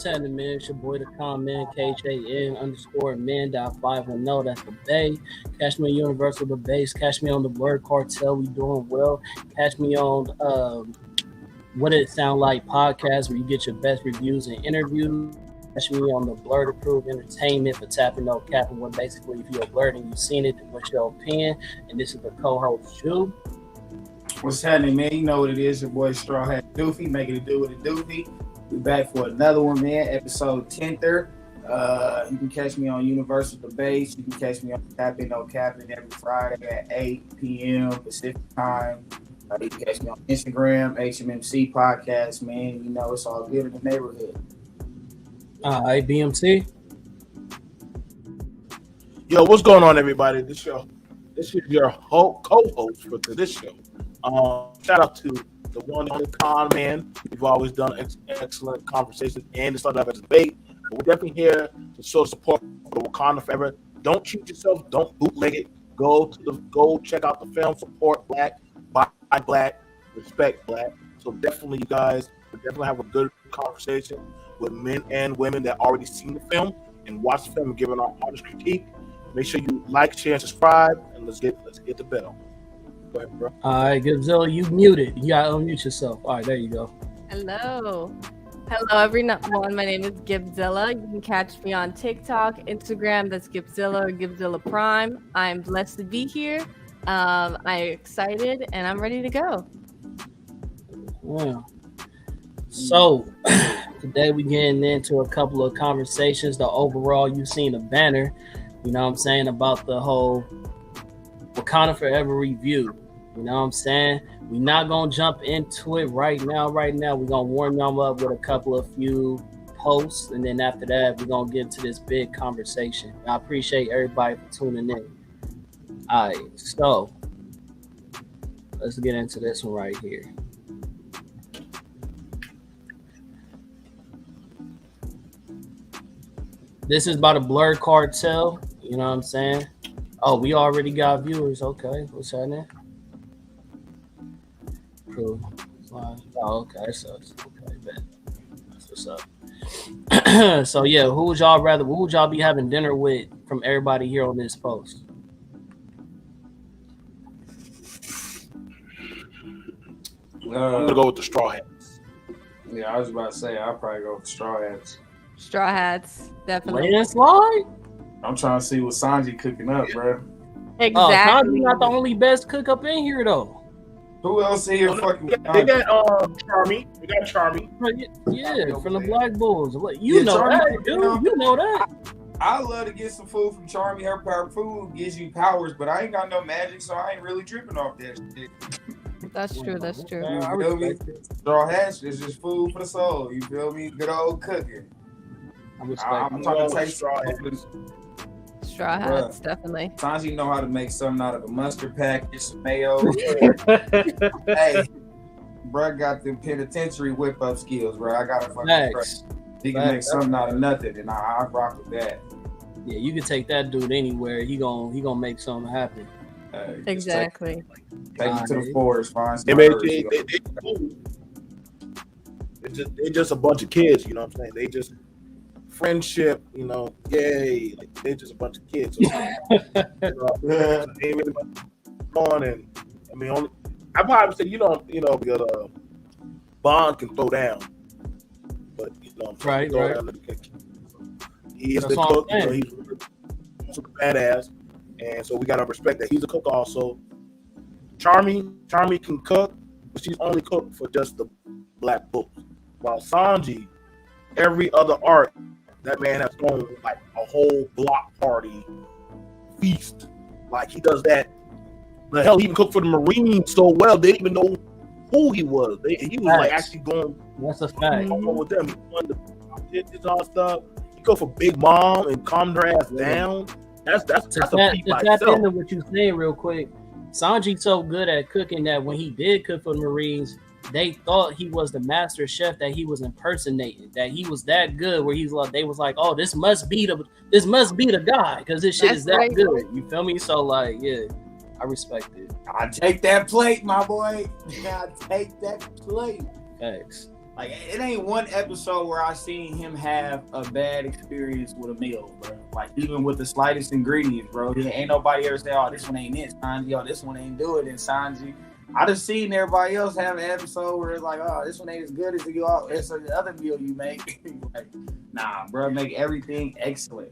happening, man? It's your boy, the Common, KJN_man.510. That's the Bay. Catch me on Universal The Base. Catch me on the Blerd Cartel. We doing well. Catch me on What It Sound Like podcast, where you get your best reviews and interviews. Catch me on the Blerd Approved Entertainment for Tapping No Capping. Where basically, if you're a Blerd and you've seen it, then what's your opinion? And this is the co-host, Drew. What's happening, man? You know what it is. Your boy Straw Hat Doofy, making it do what it doofy. We back for another one, man. Episode 10. You can catch me on Universal The Base. You can catch me on Tapping No Capping every Friday at 8 p.m. Pacific time. You can catch me on Instagram, HMMC Podcast, man. You know, it's all good in the neighborhood. Alright, BMT. Yo, what's going on, everybody? This is your co-host for this show. Shout out to the one and only Con Man. We've always done excellent conversations, and it's not as a debate. But we're definitely here to show support for Wakanda forever. Don't cheat yourself. Don't bootleg it. Go check out the film. Support Black, buy Black, respect Black. So definitely, you guys, we definitely have a good conversation with men and women that already seen the film and watched the film and giving our honest critique. Make sure you like, share, and subscribe, and let's get the bell. Go ahead, bro. All right, Gibzilla, you muted. You gotta unmute yourself. All right, there you go. Hello, everyone. My name is Gibzilla. You can catch me on TikTok, Instagram. That's Gibzilla or Gibzilla Prime. I'm blessed to be here. I'm excited and I'm ready to go. Yeah. So today we getting into a couple of conversations. The overall, you've seen the banner. You know what I'm saying, about the whole Wakanda Forever review. You know what I'm saying? We're not going to jump into it right now. We're going to warm y'all up with a couple of few posts. And then after that, we're going to get into this big conversation. I appreciate everybody for tuning in. All right, so let's get into this one right here. This is by the Blerd Cartel. You know what I'm saying? Oh, we already got viewers. Okay, what's happening? Cool. Oh, okay, so okay, bet. That's what's up. So yeah, who would y'all be having dinner with from everybody here on this post? I'm gonna go with the Straw Hats. Yeah, I was about to say, I'll probably go with Straw Hats. Straw Hats, definitely. Landslide? I'm trying to see what Sanji cooking up, bro. Exactly. Sanji not the only best cook up in here though. Who else in here fucking? They got Charmy. We got Charmy. Yeah, from the Black Bulls. You know Charmy, that, dude. You know that. I love to get some food from Charmy. Her power food gives you powers, but I ain't got no magic, so I ain't really tripping off that shit. That's true. That's true. You feel me? Straw Hats is just food for the soul. You feel me? Good old cooking. I'm trying to taste Straw Hats. Straw Hats, definitely. Sanji know how to make something out of a mustard package, some mayo. Hey, bro, got them penitentiary whip up skills, bro. I got to fucking he can make something out of nothing, and I rock with that. Yeah, you can take that dude anywhere. He gonna make something happen. Exactly. Take him to the forest, find some They just a bunch of kids, you know what I'm saying? They just friendship, you know, yay, like they just a bunch of kids. So, they ain't really much on, and I mean, I probably say because Bond can throw down, but you know, right. He is the cook. You know, he's super badass, and so we gotta respect that he's a cook also. Charmy can cook, but she's only cooked for just the Black Bulls, while Sanji, every other art. That man has thrown like a whole block party feast. Like he does that. The hell, he even cooked for the Marines so well they didn't even know who he was. He was like actually going. That's a fact. With them, he won the competitions all stuff. He cooked for Big Mom and calmed her ass down. That's a feat by itself. Into what you saying real quick. Sanji's so good at cooking that when he did cook for the Marines, they thought he was the master chef that he was impersonating, that he was that good where they was like, oh, this must be the guy because this shit is that good. You feel me? So like, yeah, I respect it. I take that plate, my boy. I take that plate. Thanks. Like, it ain't one episode where I seen him have a bad experience with a meal, bro. Like, even with the slightest ingredients, bro. Ain't nobody ever say, oh, this one ain't it, Sanji. Oh, this one ain't do it, and Sanji. I just seen everybody else have an episode where it's like, oh, this one ain't as good as the other meal you make. Like, nah, bro, make everything excellent.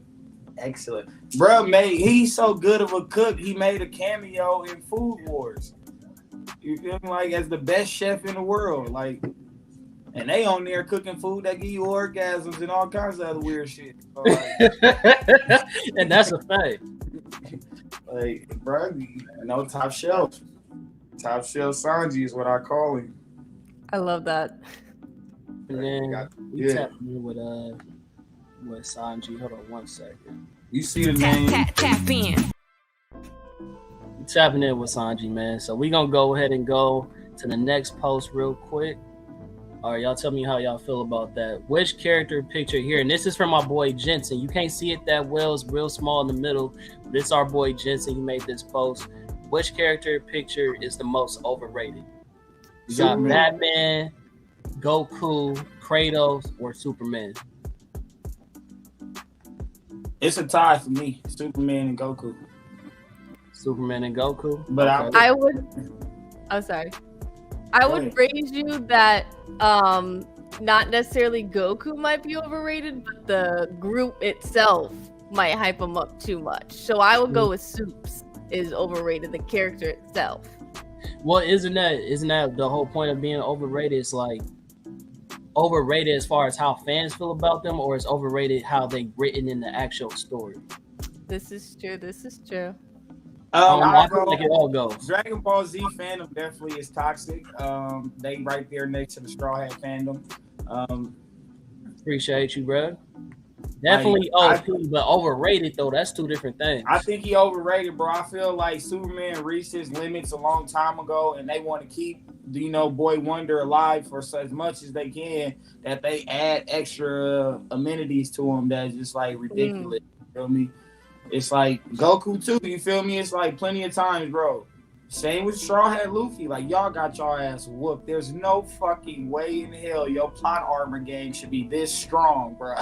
Excellent. Bro, he's so good of a cook, he made a cameo in Food Wars. You feel me? Like, as the best chef in the world. Like, and they on there cooking food that give you orgasms and all kinds of other weird shit. So, like, and that's a fact. Like, bro, no top shelf. Top shelf Sanji is what I call him. I love that. And then we tapped in with Sanji. Hold on 1 second. You see the name? Tap in. We tapping in with Sanji, man. So we gonna go ahead and go to the next post real quick. All right, y'all tell me how y'all feel about that. Which character picture here? And this is from my boy Jensen. You can't see it that well. It's real small in the middle. This is our boy Jensen. He made this post. Which character picture is the most overrated? You got Batman, Goku, Kratos, or Superman? It's a tie for me. Superman and Goku. Superman and Goku? But okay. I would... I'm sorry. I would raise you that not necessarily Goku might be overrated, but the group itself might hype him up too much. So I would go with Soups is overrated, the character itself. Well, isn't that the whole point of being overrated? It's like overrated as far as how fans feel about them, or it's overrated how they written in the actual story? This is true. I feel like it all goes. Dragon Ball Z fandom definitely is toxic. They right there next to the Straw Hat fandom. Appreciate you, bro. Definitely but overrated though. That's two different things. I think he overrated, bro. I feel like Superman reached his limits a long time ago, and they want to keep Boy Wonder alive for as much as they can. That they add extra amenities to him that's just like ridiculous. You feel me? It's like Goku too. You feel me? It's like plenty of times, bro. Same with Straw Hat Luffy. Like, y'all got y'all ass whooped. There's no fucking way in hell your plot armor game should be this strong, bro.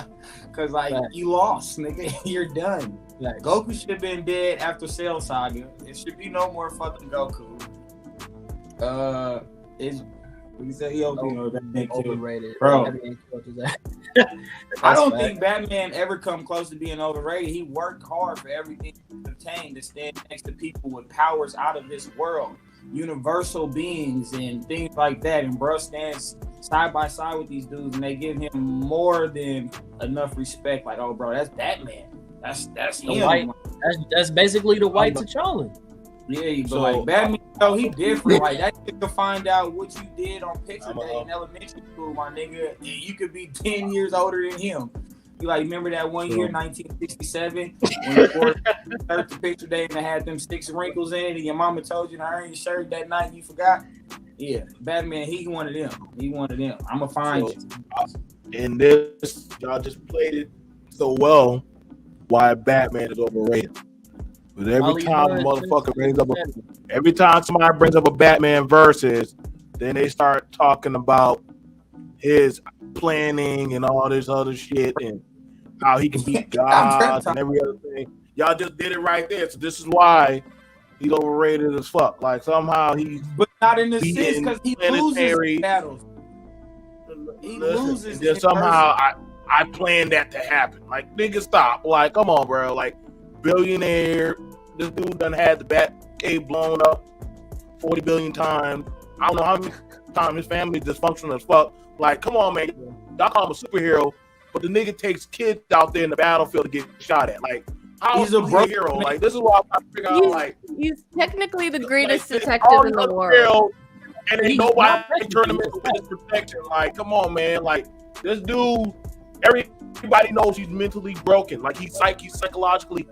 Because, like, you lost, nigga. You're done. Right. Goku should have been dead after Cell Saga. It should be no more fucking Goku. Overrated, bro. I don't think Batman ever come close to being overrated. He worked hard for everything he obtained to stand next to people with powers out of this world, universal beings and things like that. And bro stands side by side with these dudes, and they give him more than enough respect. Like, oh, bro, that's Batman. That's him. White, that's basically the white T'Challa. Yeah, but like Batman, he different. Like, that you can find out what you did on picture day in elementary school, my nigga. And you could be 10 years older than him. You like remember that one year, 1967, when you wore the picture day and it had them 6 wrinkles in it, and your mama told you to iron your shirt that night and you forgot? Yeah, Batman, he one of them. I'ma find you. And this, y'all just played it so well. Why Batman is overrated? But every time somebody brings up a Batman versus, then they start talking about his planning and all this other shit and how he can beat gods and every other thing. Y'all just did it right there. So this is why he's overrated as fuck. Like somehow he's but not in the sense because he loses battles. He loses. And somehow I planned that to happen. Like, nigga, stop. Like, come on, bro. Like, billionaire. This dude done had the bat cave blown up 40 billion times. I don't know how many times his family dysfunctional as fuck. Like, come on, man. Y'all call him a superhero, but the nigga takes kids out there in the battlefield to get shot at. Like, how he's a hero? Like, this is why I'm trying to figure out. Like, he's technically the greatest detective in the world. And ain't nobody turn him into witness protection. Like, come on, man. Like, this dude, everybody knows he's mentally broken. Like, he's psychologically.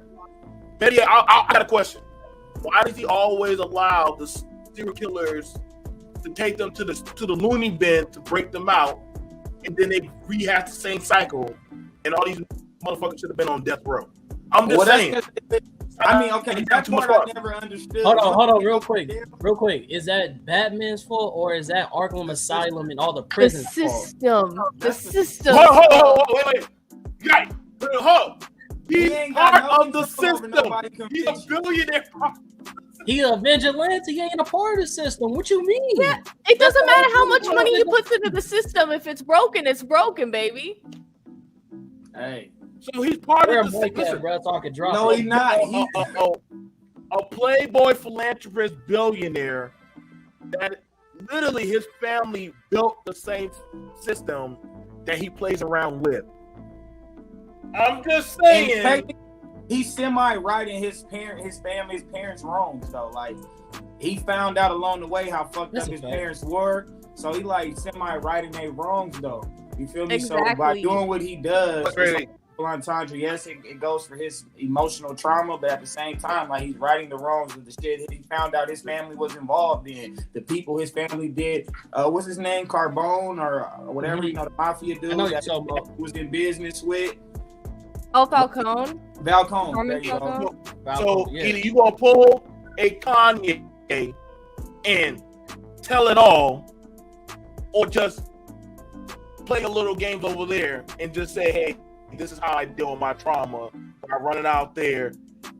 Betty, I got a question. Why does he always allow the serial killers to take them to the loony bin to break them out, and then they rehash the same cycle, and all these motherfuckers should have been on death row? I'm just saying. I mean, okay, that part I never understood. Hold on, real quick. Is that Batman's fault or is that Arkham Asylum and all the prisons' fault? The system. Hold on, wait. Right. Hold. He's part of the system. He's a billionaire. He's a vigilante. He ain't a part of the system. What you mean? Yeah, it doesn't matter how much money he puts into the system. If it's broken, baby. Hey. So he's part of the system. Bro, talking drop. No, he's not. A playboy philanthropist billionaire that literally his family built the same system that he plays around with. I'm just saying. He's semi-right in his family's parents' wrongs, though. Like, he found out along the way how fucked up his parents were. So he, like, semi-right in their wrongs, though. You feel me? Exactly. So by doing what he does, entendre, yes, it goes for his emotional trauma, but at the same time, like, he's righting the wrongs of the shit he found out his family was involved in. The people his family did, what's his name, Carbone or whatever, you know, the mafia dude that was in business with. Oh, Falcone. There you go. So either you gonna pull a Kanye and tell it all, or just play a little games over there and just say, hey, this is how I deal with my trauma by running out there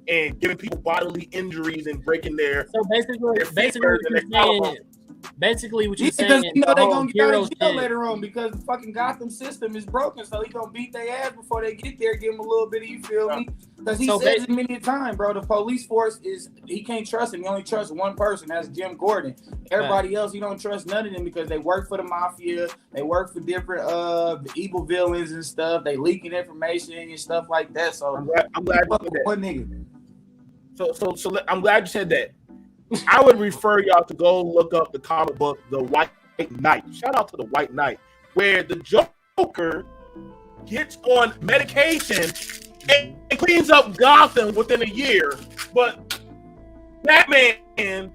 and giving people bodily injuries and breaking their. So basically what you're saying, because you know they're gonna get out of jail later on because the fucking Gotham system is broken, so he's gonna beat their ass before they get there, give them a little bit of, you feel me? Because he says it many times, bro. The police force he can't trust him. He only trusts one person, that's Jim Gordon. Everybody else, he don't trust none of them because they work for the mafia, they work for different evil villains and stuff. They leaking information and stuff like that. So I'm glad you said that. What nigga? So I'm glad you said that. I would refer y'all to go look up the comic book, The White Knight. Shout out to The White Knight, where the Joker gets on medication and cleans up Gotham within a year. But Batman been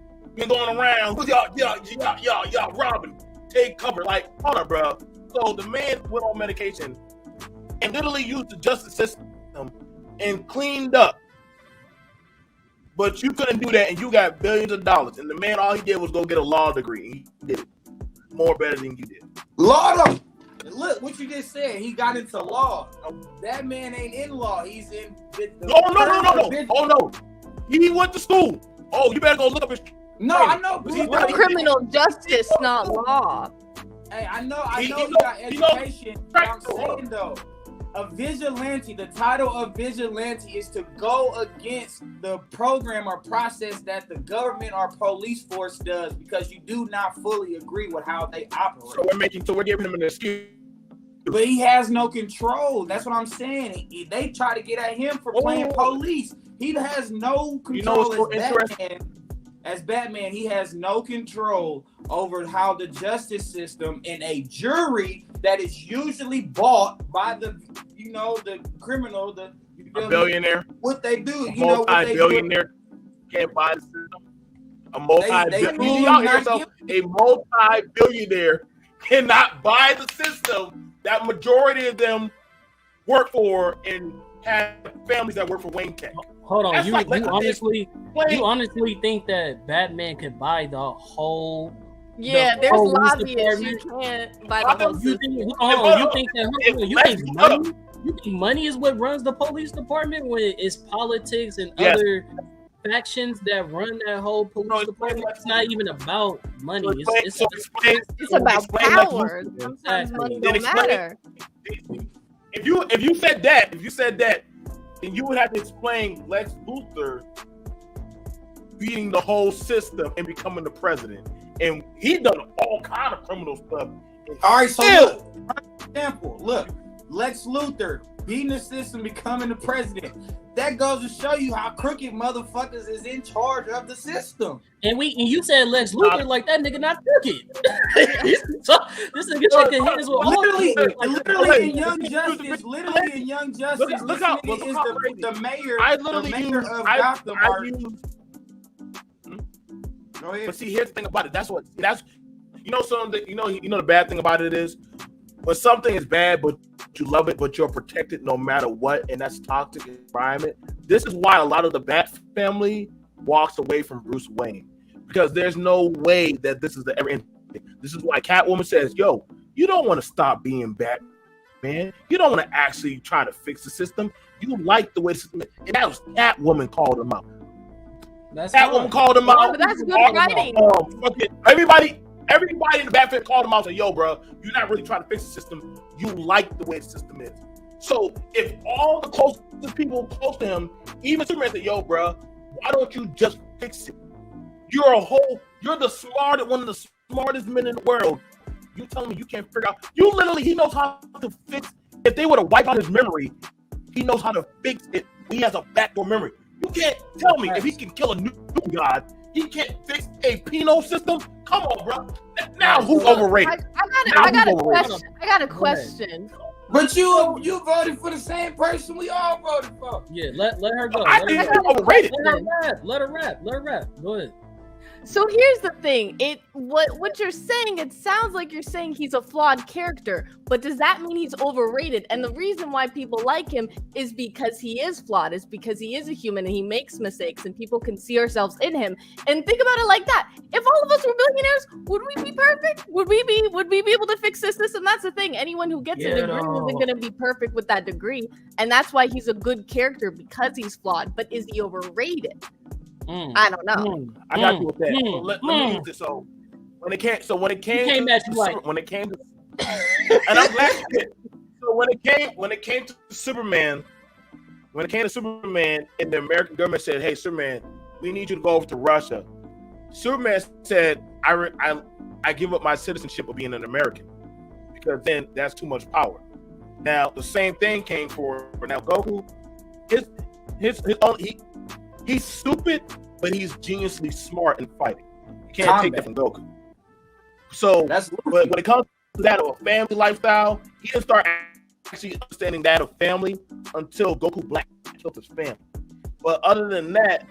going around, y'all, Robin, take cover. Like, hold on, bro. So the man went on medication and literally used the justice system and cleaned up. But you couldn't do that, and you got billions of dollars. And the man, all he did was go get a law degree. He did it more better than you did. Law. Look what you just said. He got into law. That man ain't in law. He's in. No. Oh no. He went to school. Oh, you better go look up his. No, I know. He's criminal justice, not law. Hey, I know. He got education. I'm saying though. A vigilante, the title of vigilante is to go against the program or process that the government or police force does because you do not fully agree with how they operate. So we're giving him an excuse. But he has no control. That's what I'm saying. They try to get at him for playing police. He has no control as Batman. He has no control over how the justice system and a jury that is usually bought by the criminal, the billionaire. What they do, multi-billionaire can't buy the system. A multi-billionaire cannot buy the system that majority of them work for and have families that work for Wayne Tech. Hold on, you honestly think that Batman could buy the whole? Yeah, there's lobbyists. You can't buy the whole system. You think money is what runs the police department when it's politics and other factions that run that whole police department? It's not even about money. It's about power. Sometimes money don't matter. If you said that, then you would have to explain Lex Luthor beating the whole system and becoming the president. And he done all kind of criminal stuff. All right, so look, Lex Luthor beating the system, becoming the president. That goes to show you how crooked motherfuckers is in charge of the system. And you said Lex Luthor like that nigga not crooked. So this nigga shaking hands with literally in Young Justice. Look out! The mayor. The mayor of Gotham. Go ahead. But see, here's the thing about it. That's something. The bad thing about it is when something is bad, but you love it, but you're protected no matter what, and that's toxic environment. this is why a lot of the Bat family walks away from Bruce Wayne, because there's no way that this is the ever ending. This is why Catwoman says, yo, you don't want to stop being Batman. You don't want to actually try to fix the system. You like the way the system is. And that was Catwoman called him out. Catwoman called him out. That's good writing. Everybody in the Bat family called him out and said, yo, bro, you're not really trying to fix the system. You like the way the system is. So if all the closest people close to him, even Superman said, yo, bro, why don't you just fix it? You're one of the smartest men in the world. You telling me you can't figure out? He knows how to fix. If they were to wipe out his memory, he knows how to fix it. He has a backdoor memory. You can't tell me if he can kill a new god, he can't fix a penal system. Come on, bro. Now who's overrated? I got a question. But you voted for the same person we all voted for. Yeah, let her go. I think she's overrated. Let her rap. Go ahead. So here's the thing. What you're saying, it sounds like you're saying he's a flawed character, but does that mean he's overrated? And the reason why people like him is because he is flawed, is because he is a human and he makes mistakes and people can see ourselves in him. And think about it like that. If all of us were billionaires, would we be perfect? Would we be able to fix this? And that's the thing. Anyone who gets a degree isn't going to be perfect with that degree. And that's why he's a good character, because he's flawed. But is he overrated? I don't know. I got you with that. So let me use this. So when it came to and I'm glad you did. So when it came to Superman, and the American government said, "Hey, Superman, we need you to go over to Russia." Superman said, "I give up my citizenship of being an American, because then that's too much power." Now the same thing came for now Goku. He's stupid, but he's geniusly smart in fighting. You can't take that from Goku. So, but when it comes to that of a family lifestyle, he didn't start actually understanding that of family until Goku Black killed his family. But other than that,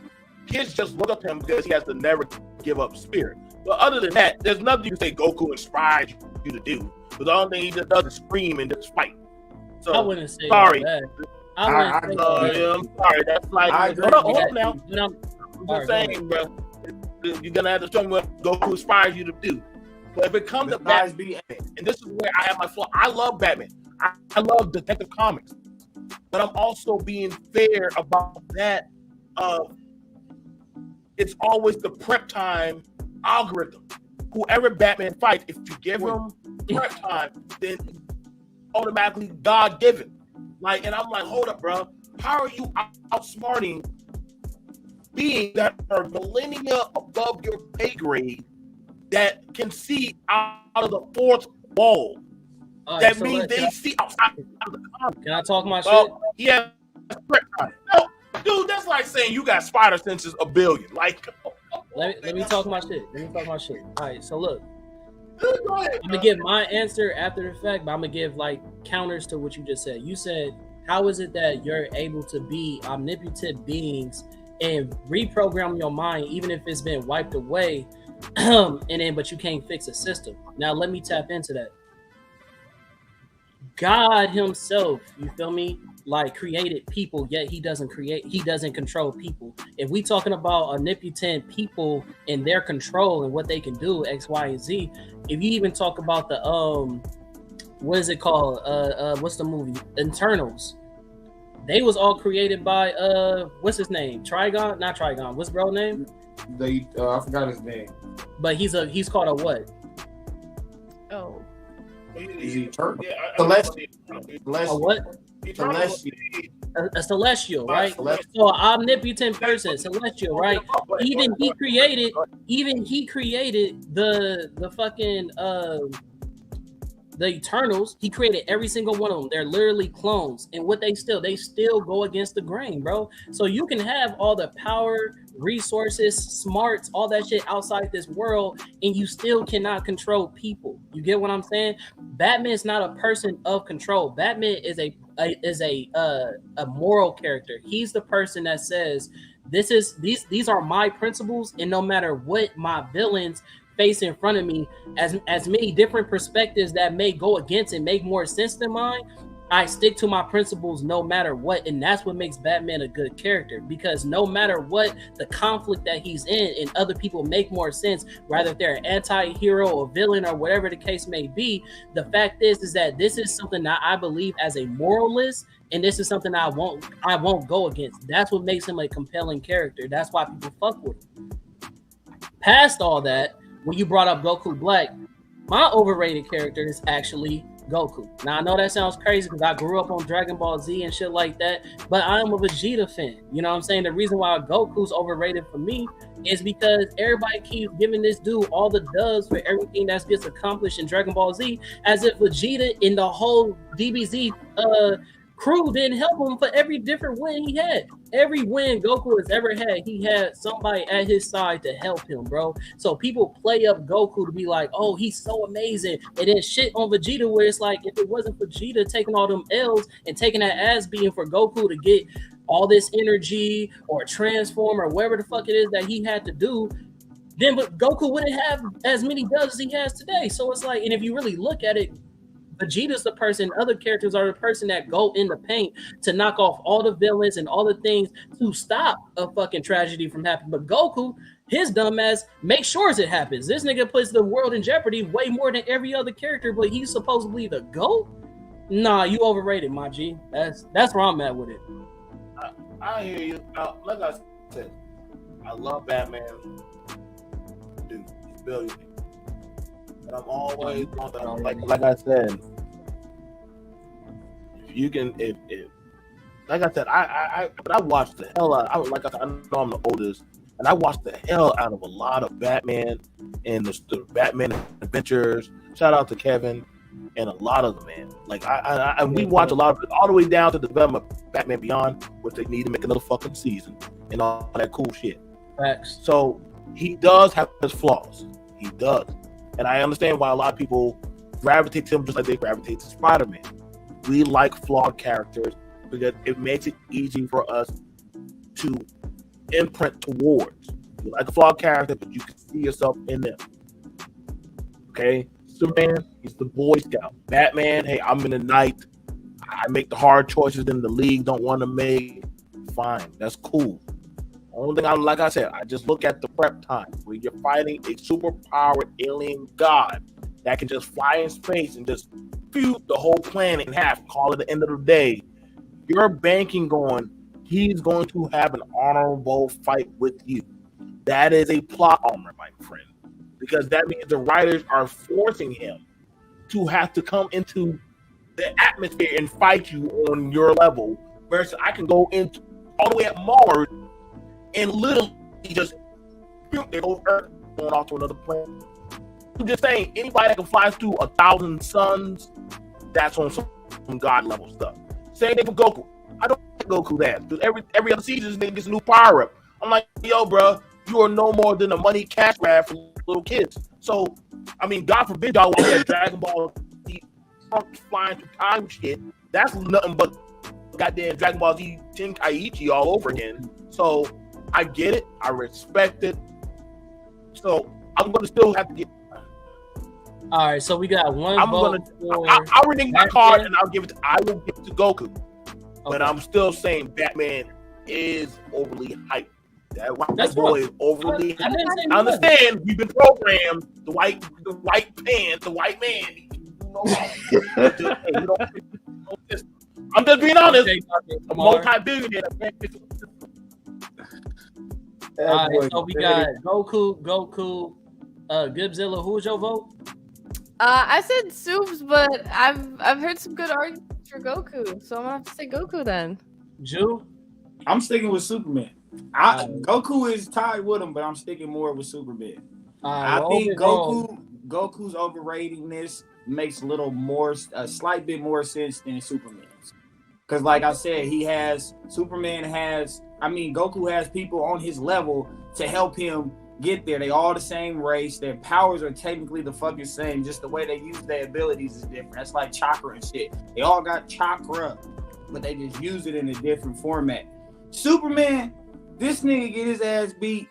kids just look up to him because he has the never give up spirit. But other than that, there's nothing you can say Goku inspired you to do. But the only thing he just does is scream and just fight. So, I wouldn't say sorry. that. I'm sorry. That's like, hold on now. I'm just saying, bro. You're gonna have to show me what Goku inspires you to do. But if it comes to Batman, and this is where I have my flaw. I love Batman. I love Detective Comics, but I'm also being fair about that. It's always the prep time algorithm. Whoever Batman fights, if you give him prep time, then automatically God given. Like, and I'm like, hold up, bro. How are you outsmarting beings that are millennia above your pay grade that can see out of the fourth wall? That so means they see outside of the comic. Can I talk my shit? Yeah. No, dude, that's like saying you got spider senses a billion. Like, let me talk my shit. All right, so look. Go ahead, I'm gonna give my answer after the fact, but I'm gonna give like counters to what you just said. You said, how is it that you're able to be omnipotent beings and reprogram your mind even if it's been wiped away, but you can't fix a system? Now let me tap into that. God himself, you feel me, like created people, yet he doesn't control people. If we talking about omnipotent people and their control and what they can do, X, Y, and Z, if you even talk about the what is it called? What's the movie? Internals. They was all created by what's his name? Trigon? Not Trigon. What's bro name? I forgot his name. But he's called a what? Oh. Is he eternal? Yeah, Celestial. A what? A celestial, right? Celestial. So an omnipotent person, celestial, right? Even he created the fucking the Eternals. He created every single one of them. They're literally clones, and what they still go against the grain, bro. So you can have all the power, resources, smarts, all that shit outside this world, and you still cannot control people. You get what I'm saying? Batman is not a person of control. Batman is a moral character. He's the person that says these are my principles, and no matter what my villains face in front of me, as many different perspectives that may go against and make more sense than mine, I stick to my principles no matter what, and that's what makes Batman a good character, because no matter what the conflict that he's in, and other people make more sense, whether they're an anti-hero or villain or whatever the case may be, the fact is that this is something that I believe as a moralist, and this is something I won't go against. That's what makes him a compelling character. That's why people fuck with him. Past all that, when you brought up Goku Black, my overrated character is actually Goku. Now I know that sounds crazy because I grew up on Dragon Ball Z and shit like that, but I'm a Vegeta fan. You know what I'm saying? The reason why Goku's overrated for me is because everybody keeps giving this dude all the dubs for everything that gets accomplished in Dragon Ball Z, as if Vegeta in the whole DBZ crew didn't help him for every different win he had. Every win Goku has ever had, he had somebody at his side to help him, bro. So people play up Goku to be like, oh, he's so amazing, and then shit on Vegeta, where it's like, if it wasn't for Vegeta taking all them L's and taking that ass beating for Goku to get all this energy or transform or whatever the fuck it is that he had to do, then Goku wouldn't have as many dubs as he has today. So it's like, and if you really look at it, Vegeta's the person, other characters are the person that go in the paint to knock off all the villains and all the things to stop a fucking tragedy from happening. But Goku, his dumb ass, makes sure it happens. This nigga puts the world in jeopardy way more than every other character, but he's supposedly the GOAT? Nah, you overrated, my G. That's where I'm at with it. I hear you. Like I said, I love Batman. Dude, he's brilliant. And I'm always like I said, if you can, if like I said, I watched the hell out. I know I'm the oldest, and I watched the hell out of a lot of Batman and the Batman Adventures. Shout out to Kevin and a lot of them, man. Like we watch a lot of it, all the way down to the development of Batman Beyond, which they need to make another fucking season and all that cool shit. Facts. So he does have his flaws. He does. And I understand why a lot of people gravitate to him just like they gravitate to Spider-Man. We like flawed characters because it makes it easy for us to imprint towards. You like a flawed character, but you can see yourself in them. Okay? Superman, he's the Boy Scout. Batman, hey, I'm in the night. I make the hard choices in the league don't want to make. Fine, that's cool. Only thing like I said, I just look at the prep time where you're fighting a superpowered alien god that can just fly in space and just shoot the whole planet in half, call it the end of the day. You're banking on he's going to have an honorable fight with you. That is a plot armor, my friend, because that means the writers are forcing him to have to come into the atmosphere and fight you on your level, versus I can go into all the way at Mars and literally just they go Earth going off to another planet. I'm just saying, anybody that can fly through 1,000 suns, that's on some god level stuff. Same thing for Goku. I don't like Goku that, because every other season this nigga gets a new power up. I'm like, yo, bro, you are no more than a money cash grab for little kids. So, I mean, God forbid y'all want that Dragon Ball Z flying through time shit. That's nothing but goddamn Dragon Ball Z Tenkaichi all over again. So I get it. I respect it. So I'm going to still have to get. All right, so we got one. I'll renege my card and I will give it to Goku. Okay. But I'm still saying Batman is overly hyped. That boy is overly hyped. I understand we've been programmed. The white pants, the white man. I'm just being honest. Multi-billionaire. All right, so we got Goku, Gibzilla. Who was your vote? I said Soups, but I've heard some good arguments for Goku, so I'm gonna have to say Goku then. Jew? I'm sticking with Superman. Goku is tied with him, but I'm sticking more with Superman. I think Goku's overratedness makes a slight bit more sense than Superman's. Because like I said, Goku has people on his level to help him get there. They all the same race. Their powers are technically the fucking same. Just the way they use their abilities is different. That's like chakra and shit. They all got chakra, but they just use it in a different format. Superman, this nigga get his ass beat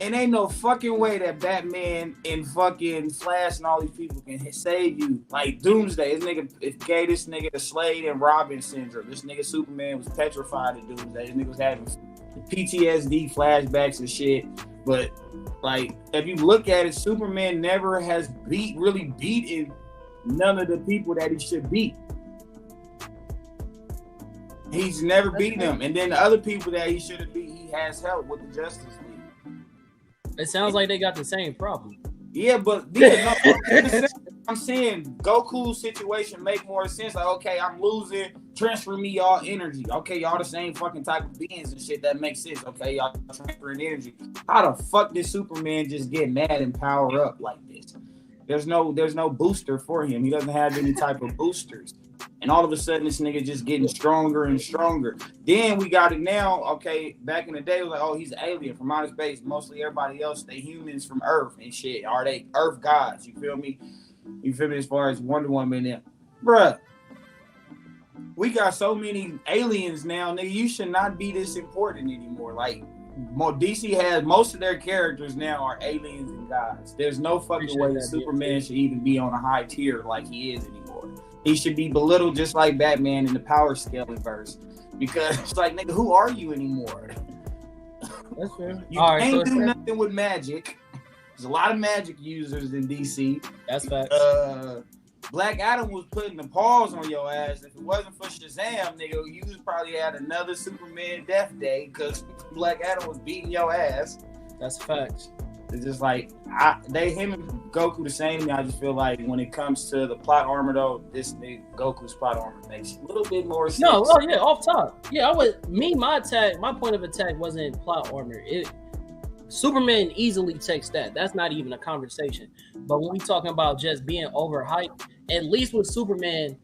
And ain't no fucking way that Batman and fucking Flash and all these people can save you. Like Doomsday, this nigga gave this nigga the Slade and Robin syndrome. This nigga Superman was petrified of Doomsday. This nigga was having PTSD flashbacks and shit. But like, if you look at it, Superman never has really beaten none of the people that he should beat. He's never beaten them. And then the other people that he should have beat, he has help with the Justice League. It sounds like they got the same problem. Yeah, but I'm saying Goku's situation make more sense. Like, okay, I'm losing, transfer me y'all energy. Okay, y'all the same fucking type of beings and shit. That makes sense. Okay, y'all transferring energy. How the fuck did Superman just get mad and power up like this? There's no booster for him. He doesn't have any type of boosters. And all of a sudden, this nigga just getting stronger and stronger. Then we got it now. Okay, back in the day, it was like, oh, he's an alien from outer space. Mostly everybody else, they humans from Earth and shit. Are they Earth gods? You feel me? You feel me? As far as Wonder Woman and bruh, we got so many aliens now, nigga. You should not be this important anymore. Like, DC has most of their characters now are aliens and gods. There's no fucking way that Superman should even be on a high tier like he is anymore. He should be belittled just like Batman in the power scaling verse. Because it's like, nigga, who are you anymore? That's fair. You can't do nothing with magic. There's a lot of magic users in DC. That's fact. Black Adam was putting the paws on your ass. If it wasn't for Shazam, nigga, you probably had another Superman death day because Black Adam was beating your ass. That's facts. It's just like him and Goku the same to me. I just feel like when it comes to the plot armor though, this nigga Goku's plot armor makes a little bit more sense. No, oh yeah, off top. Yeah, my point of attack wasn't plot armor. Superman easily takes that. That's not even a conversation. But when we talking about just being overhyped, at least with Superman,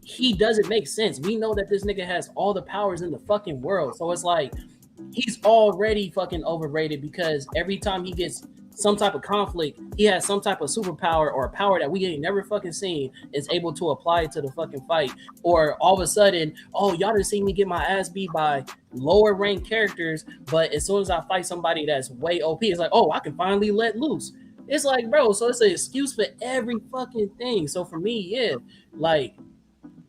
he doesn't make sense. We know that this nigga has all the powers in the fucking world. So it's like he's already fucking overrated because every time he gets some type of conflict, he has some type of superpower or a power that we ain't never fucking seen is able to apply it to the fucking fight. Or all of a sudden, oh, y'all didn't see me get my ass beat by lower ranked characters, but as soon as I fight somebody that's way OP, it's like, oh, I can finally let loose. It's like, bro, so it's an excuse for every fucking thing. So for me, yeah, like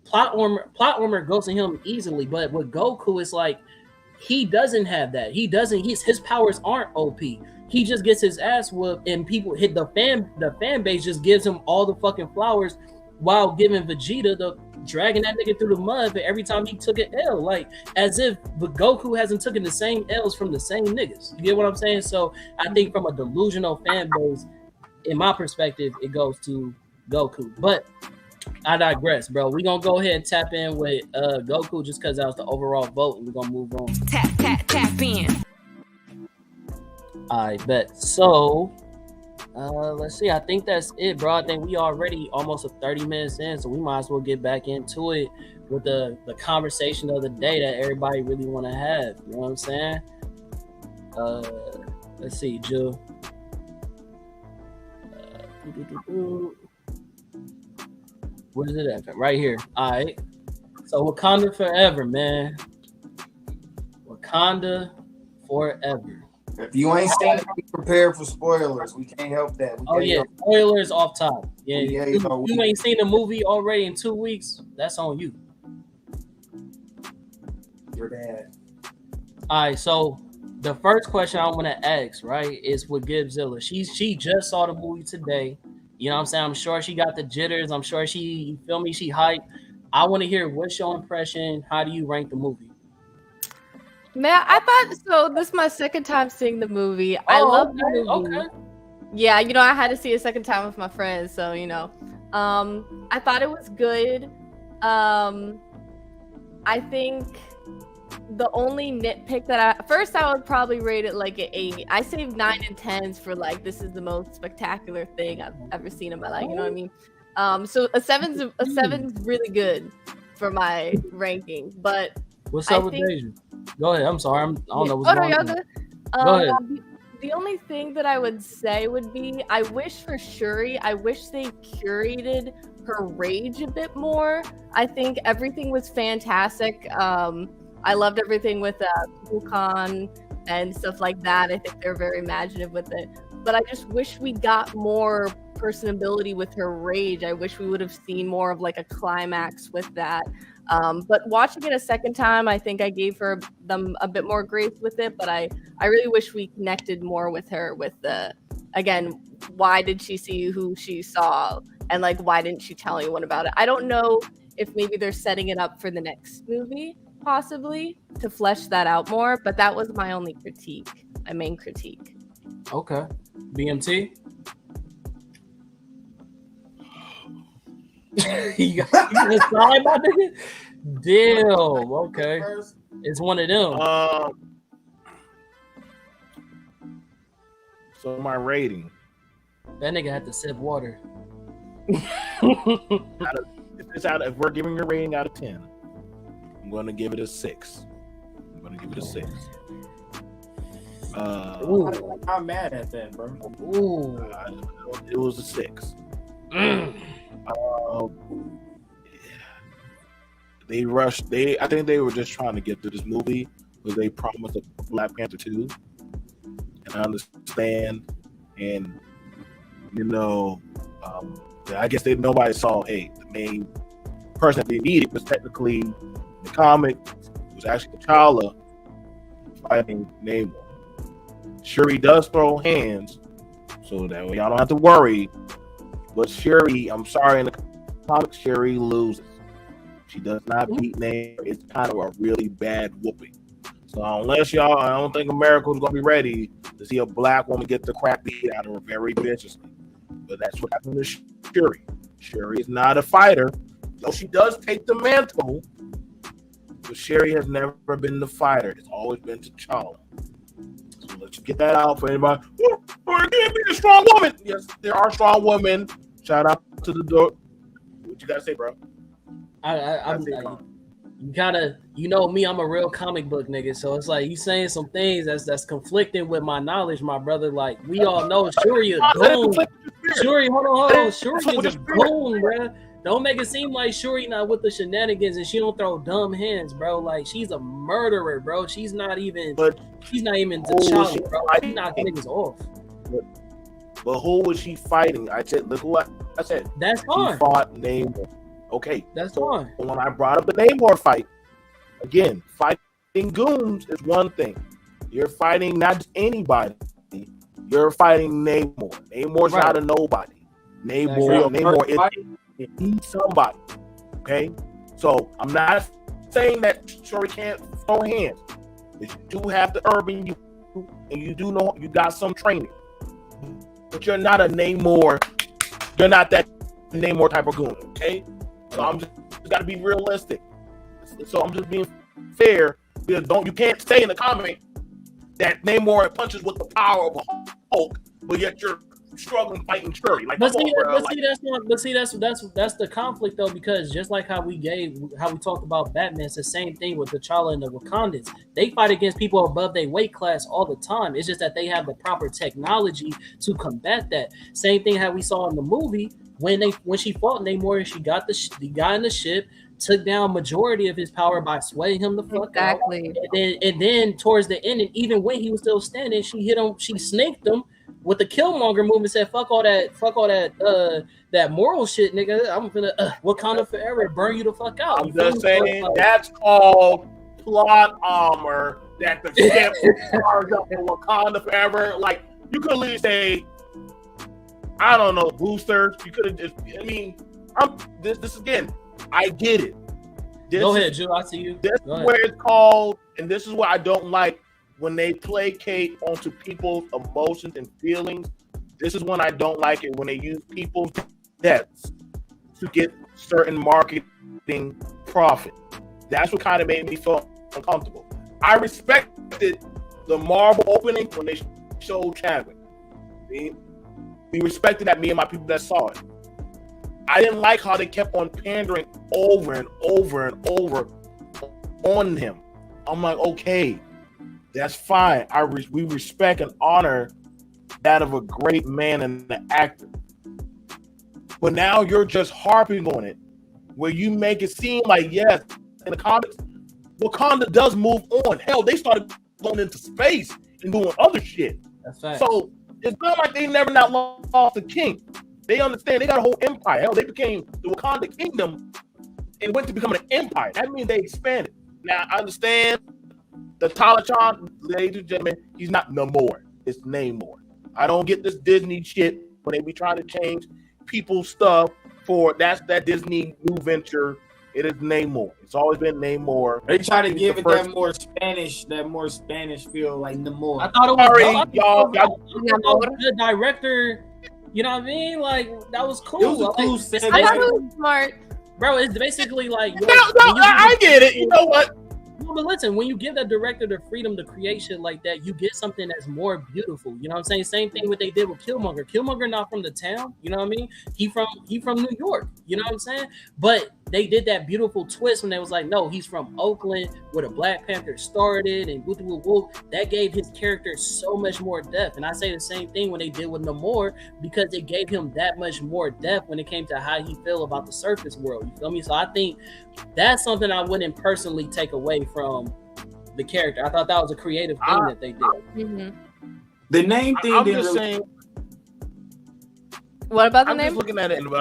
plot armor goes to him easily, but with Goku, it's like he doesn't have that. His powers aren't OP. He just gets his ass whooped, and people hit the fan base just gives him all the fucking flowers while giving Vegeta dragging that nigga through the mud for every time he took an L, like as if the Goku hasn't taken the same L's from the same niggas. You get what I'm saying? So I think from a delusional fan base, in my perspective, it goes to Goku. But I digress, bro. We're gonna go ahead and tap in with Goku just because that was the overall vote, and we're gonna move on. Tap in. I bet. So let's see. I think that's it, bro. I think we already almost 30 minutes in, so we might as well get back into it with the conversation of the day that everybody really want to have. You know what I'm saying? Let's see, Jill. Where is it at? Right here. All right. So Wakanda forever, man. Wakanda forever. If you ain't seen it, be prepared for spoilers. We can't help that. Spoilers off top. Yeah, you ain't seen the movie already in 2 weeks. That's on you. Your dad. All right, so the first question I want to ask, right, is with Gibzilla. She just saw the movie today. You know what I'm saying? I'm sure she got the jitters. I'm sure she hyped. I want to hear what's your impression. How do you rank the movie? Man, I thought so. This is my second time seeing the movie. I love the movie. Okay. Yeah, I had to see it a second time with my friends, so I thought it was good. I think the only nitpick that I would probably rate it like an 8. I saved 9 and 10s for like this is the most spectacular thing I've ever seen in my life. You know what I mean? So a 7's really good for my ranking. But what's up with Deja? Go ahead. I'm sorry. I don't know what's going on. Good. Go ahead. The only thing that I would say would be I wish for Shuri, I wish they curated her rage a bit more. I think everything was fantastic. I loved everything with Wukong and stuff like that. I think they're very imaginative with it. But I just wish we got more personability with her rage. I wish we would have seen more of like a climax with that. But watching it a second time, I think I gave them a bit more grace with it. But I really wish we connected more with her with again, why did she see who she saw? And like, why didn't she tell anyone about it? I don't know if maybe they're setting it up for the next movie, possibly, to flesh that out more. But that was my only critique, my main critique. Okay. BMT? you got side, my nigga? Damn. Okay. It's one of them. So my rating. That nigga had to sip water. If we're giving a rating out of 10, I'm going to give it a 6. I'm mad at that, bro. It was a 6. They rushed. I think they were just trying to get through this movie because they promised a Black Panther 2. And I understand. And I guess nobody saw. Hey, the main person that they needed was technically the comic. It was actually T'Challa fighting Namor. Shuri does throw hands, so that way y'all don't have to worry. But Shuri, I'm sorry, in the comics, Shuri loses. She does not beat Namor. It's kind of a really bad whooping. So unless I don't think America is going to be ready to see a black woman get the crap beat out of her very viciously. But that's what happened to Shuri. Shuri is not a fighter, though she does take the mantle. But Shuri has never been the fighter. It's always been T'Challa. So let's get that out for anybody. Oh, I can't be a strong woman. Yes, there are strong women. Shout out to the door. What you got to say, bro? You gotta, me, I'm a real comic book nigga, so it's like you saying some things that's conflicting with my knowledge, my brother. Like we all know Shuri is goon. Shuri, hold on. Shuri is a goon, bro. Don't make it seem like Shuri not with the shenanigans and she don't throw dumb hands, bro. Like she's a murderer, bro. She's not even T'Challa, bro. She knocked niggas off. But who was she fighting? I said, look what I said. That's fine. She fought Namor. Okay, that's fine. When I brought up the Namor fight, again, fighting goons is one thing. You're fighting not just anybody. You're fighting Namor. Namor's not a nobody. Namor is somebody. Okay, so I'm not saying that Shuri can't throw hands, but you do have the urban you, and you do know you got some training. But you're not a Namor. You're not that Namor type of goon. Okay. So I'm just got to be realistic. So I'm just being fair. You can't say in the comment that Namor punches with the power of a Hulk, but yet you're struggling fighting Shuri. Like, that's the conflict though, because just like how we talked about Batman, it's the same thing with T'Challa and the Wakandans. They fight against people above their weight class all the time. It's just that they have the proper technology to combat that. Same thing how we saw in the movie. When she fought Namor, she got the guy in the ship, took down majority of his power by swaying him the fuck out. And then towards the end, and even when he was still standing, she hit him. She snaked him with the Killmonger move and said, "Fuck all that moral shit, nigga. I'm gonna Wakanda forever, burn you the fuck out." I'm just saying that's called plot armor that the ship charged up for Wakanda forever. Like you could at least say, I don't know, boosters. You could have just. I mean, this again. I get it. Go ahead, Joe. I see you. This is where it's called, and this is what I don't like when they placate onto people's emotions and feelings. This is when I don't like it when they use people's deaths to get certain marketing profit. That's what kind of made me feel uncomfortable. I respected the Marvel opening when they showed Chadwick. We respected that, me and my people that saw it. I didn't like how they kept on pandering over and over and over on him. I'm like, okay, that's fine. We respect and honor that of a great man and an actor. But now you're just harping on it, where you make it seem like, yes, in the comics, Wakanda does move on. Hell, they started going into space and doing other shit. That's right. So it's not like they never not lost the king. They understand they got a whole empire. Hell, they became the Wakanda kingdom and went to becoming an empire. That means they expanded. Now I understand the Talachon, ladies and gentlemen, he's not Namor. It's Namor. I don't get this Disney shit when they be trying to change people's stuff for that Disney new venture. It is Namor. It's always been Namor. They try to give it that more Spanish feel, like Namor. I thought it was Sorry, y'all. The director, you know what I mean? Like that was cool. It was a cool Like, set. I thought it was smart. bro, it's basically like I get it. You know what? No, but listen, when you give the director the freedom to create shit like that, you get something that's more beautiful. You know what I'm saying? Same thing what they did with Killmonger. Killmonger not from the town, you know what I mean? He from New York, you know what I'm saying? But they did that beautiful twist when they was like, no, he's from Oakland, where the Black Panther started, and whoop whoop whoop. That gave his character so much more depth. And I say the same thing when they did with Namor, because it gave him that much more depth when it came to how he feel about the surface world. You feel me? So I think that's something I wouldn't personally take away from the character. I thought that was a creative thing that they did. Mm-hmm. The name thing. I'm just saying. What about the I'm name? just looking at it, and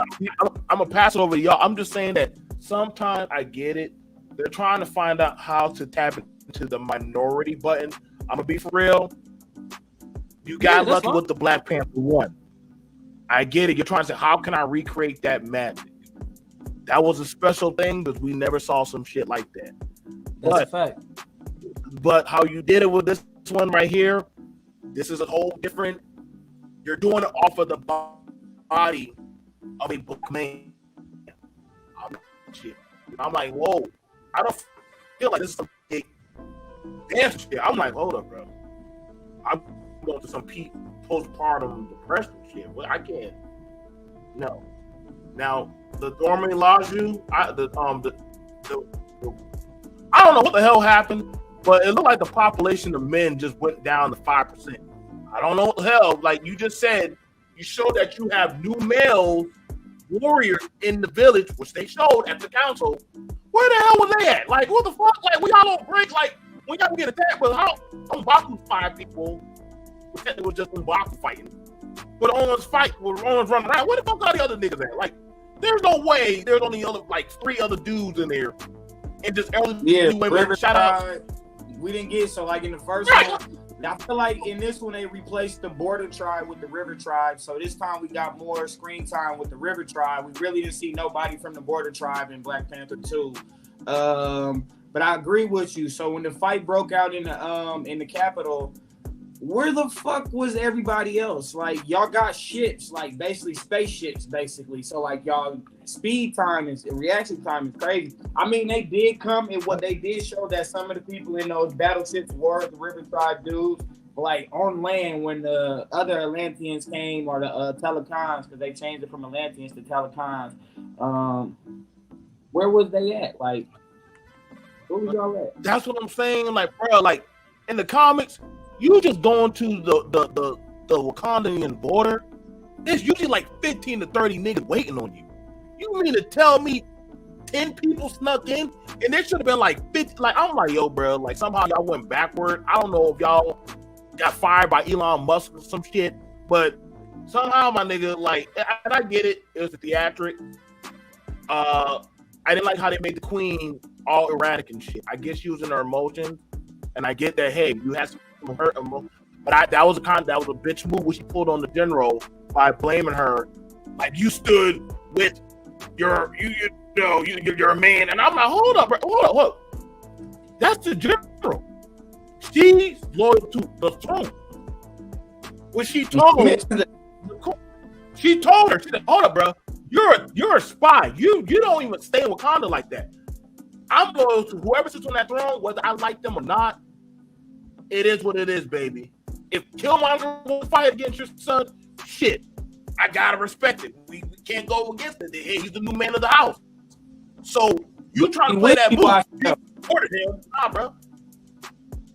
I'm gonna pass it over to y'all. I'm just saying that sometimes I get it. They're trying to find out how to tap into the minority button. I'm gonna be for real. You got lucky with the Black Panther one. I get it. You're trying to say, how can I recreate that magic? That was a special thing because we never saw some shit like that. That's a fact. But how you did it with this one right here, this is a whole different. You're doing it off of the body of a book man. I'm like, whoa! I don't feel like this is some big damn shit. I'm like, hold up, bro. I'm going to some postpartum depression shit. Well, I can't. No. Now the Dorme Laju, I don't know what the hell happened, but it looked like the population of men just went down to 5%. I don't know what the hell. Like you just said, you showed that you have new male warriors in the village, which they showed at the council. Where the hell was they at? Like, what the fuck? Like, we all don't break. Like, when y'all get attacked, but how M'Baku 5 people? It was just M'Baku fighting. But Owens fight, with Owens running around. Where the fuck are the other niggas at? Like, there's no way there's only other like 3 other dudes in there. And just River shout out. We didn't get so like in the first one. I feel like in this one they replaced the border tribe with the river tribe. So this time we got more screen time with the river tribe. We really didn't see nobody from the border tribe in Black Panther 2. But I agree with you. So when the fight broke out in the Capitol, where the fuck was everybody else? Like y'all got ships, like basically spaceships, basically. So like y'all speed time and reaction time is crazy. I mean, they did come and what they did show that some of the people in those battleships were the River Tribe dudes. Like on land when the other Atlanteans came or the Telecons, because they changed it from Atlanteans to Telecons. Where was they at? Like, where was y'all at? That's what I'm saying. Like, bro, like in the comics. You just going to the Wakandan border, there's usually like 15 to 30 niggas waiting on you. You mean to tell me 10 people snuck in and there should have been like 50? Like, I'm like, yo, bro, like somehow y'all went backward. I don't know if y'all got fired by Elon Musk or some shit, but somehow my nigga, like, and I get it. It was a theatric. I didn't like how they made the queen all erratic and shit. I guess she was in her emotions, and I get that. Hey, you had some hurt him, but that was a bitch move which she pulled on the general by blaming her, like you stood with your man, and I'm like, hold up. That's the general. She's loyal to the throne. When she told her, she said, hold up, bro, you're a spy. You don't even stay in Wakanda like that. I'm loyal to whoever sits on that throne, whether I like them or not. It is what it is, baby. If Killmonger will fight against your son, shit, I gotta respect it. We can't go against it. Hey, he's the new man of the house. So you trying to play that move? You supported him, nah, bro.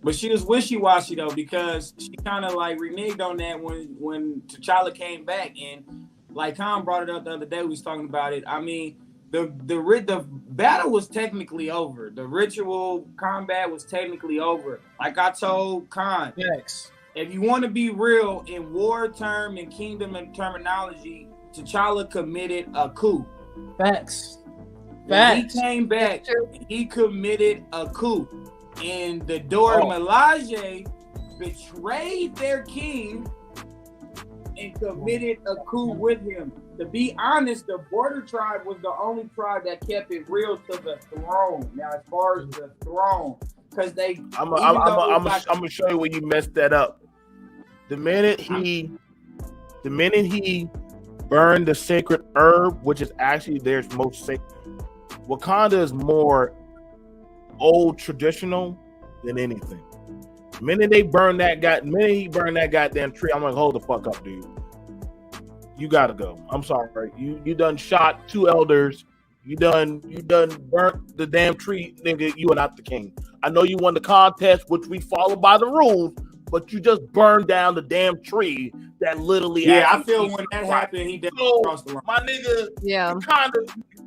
But she was wishy-washy though, because she kind of like reneged on that when T'Challa came back, and like Khan brought it up the other day. We was talking about it. I mean, the battle was technically over. The ritual combat was technically over. Like I told Khan, Facts. if you want to be real in war term and kingdom and terminology, T'Challa committed a coup. Facts. When he Facts. came back, he committed a coup. And the Dora Milaje betrayed their king and committed a coup with him. To be honest, the Border Tribe was the only tribe that kept it real to the throne. Now, as far as the throne, because I'm gonna show you where you messed that up. The minute he burned the sacred herb, which is actually their most sacred. Wakanda is more old traditional than anything. The minute he burned that goddamn tree, I'm like, hold the fuck up, dude. You gotta go. I'm sorry. You done shot 2 elders. You done burnt the damn tree, nigga. You are not the king. I know you won the contest, which we follow by the rules, but you just burned down the damn tree that literally. Yeah, I feel when that happened, he definitely crossed the line. My nigga, Yeah.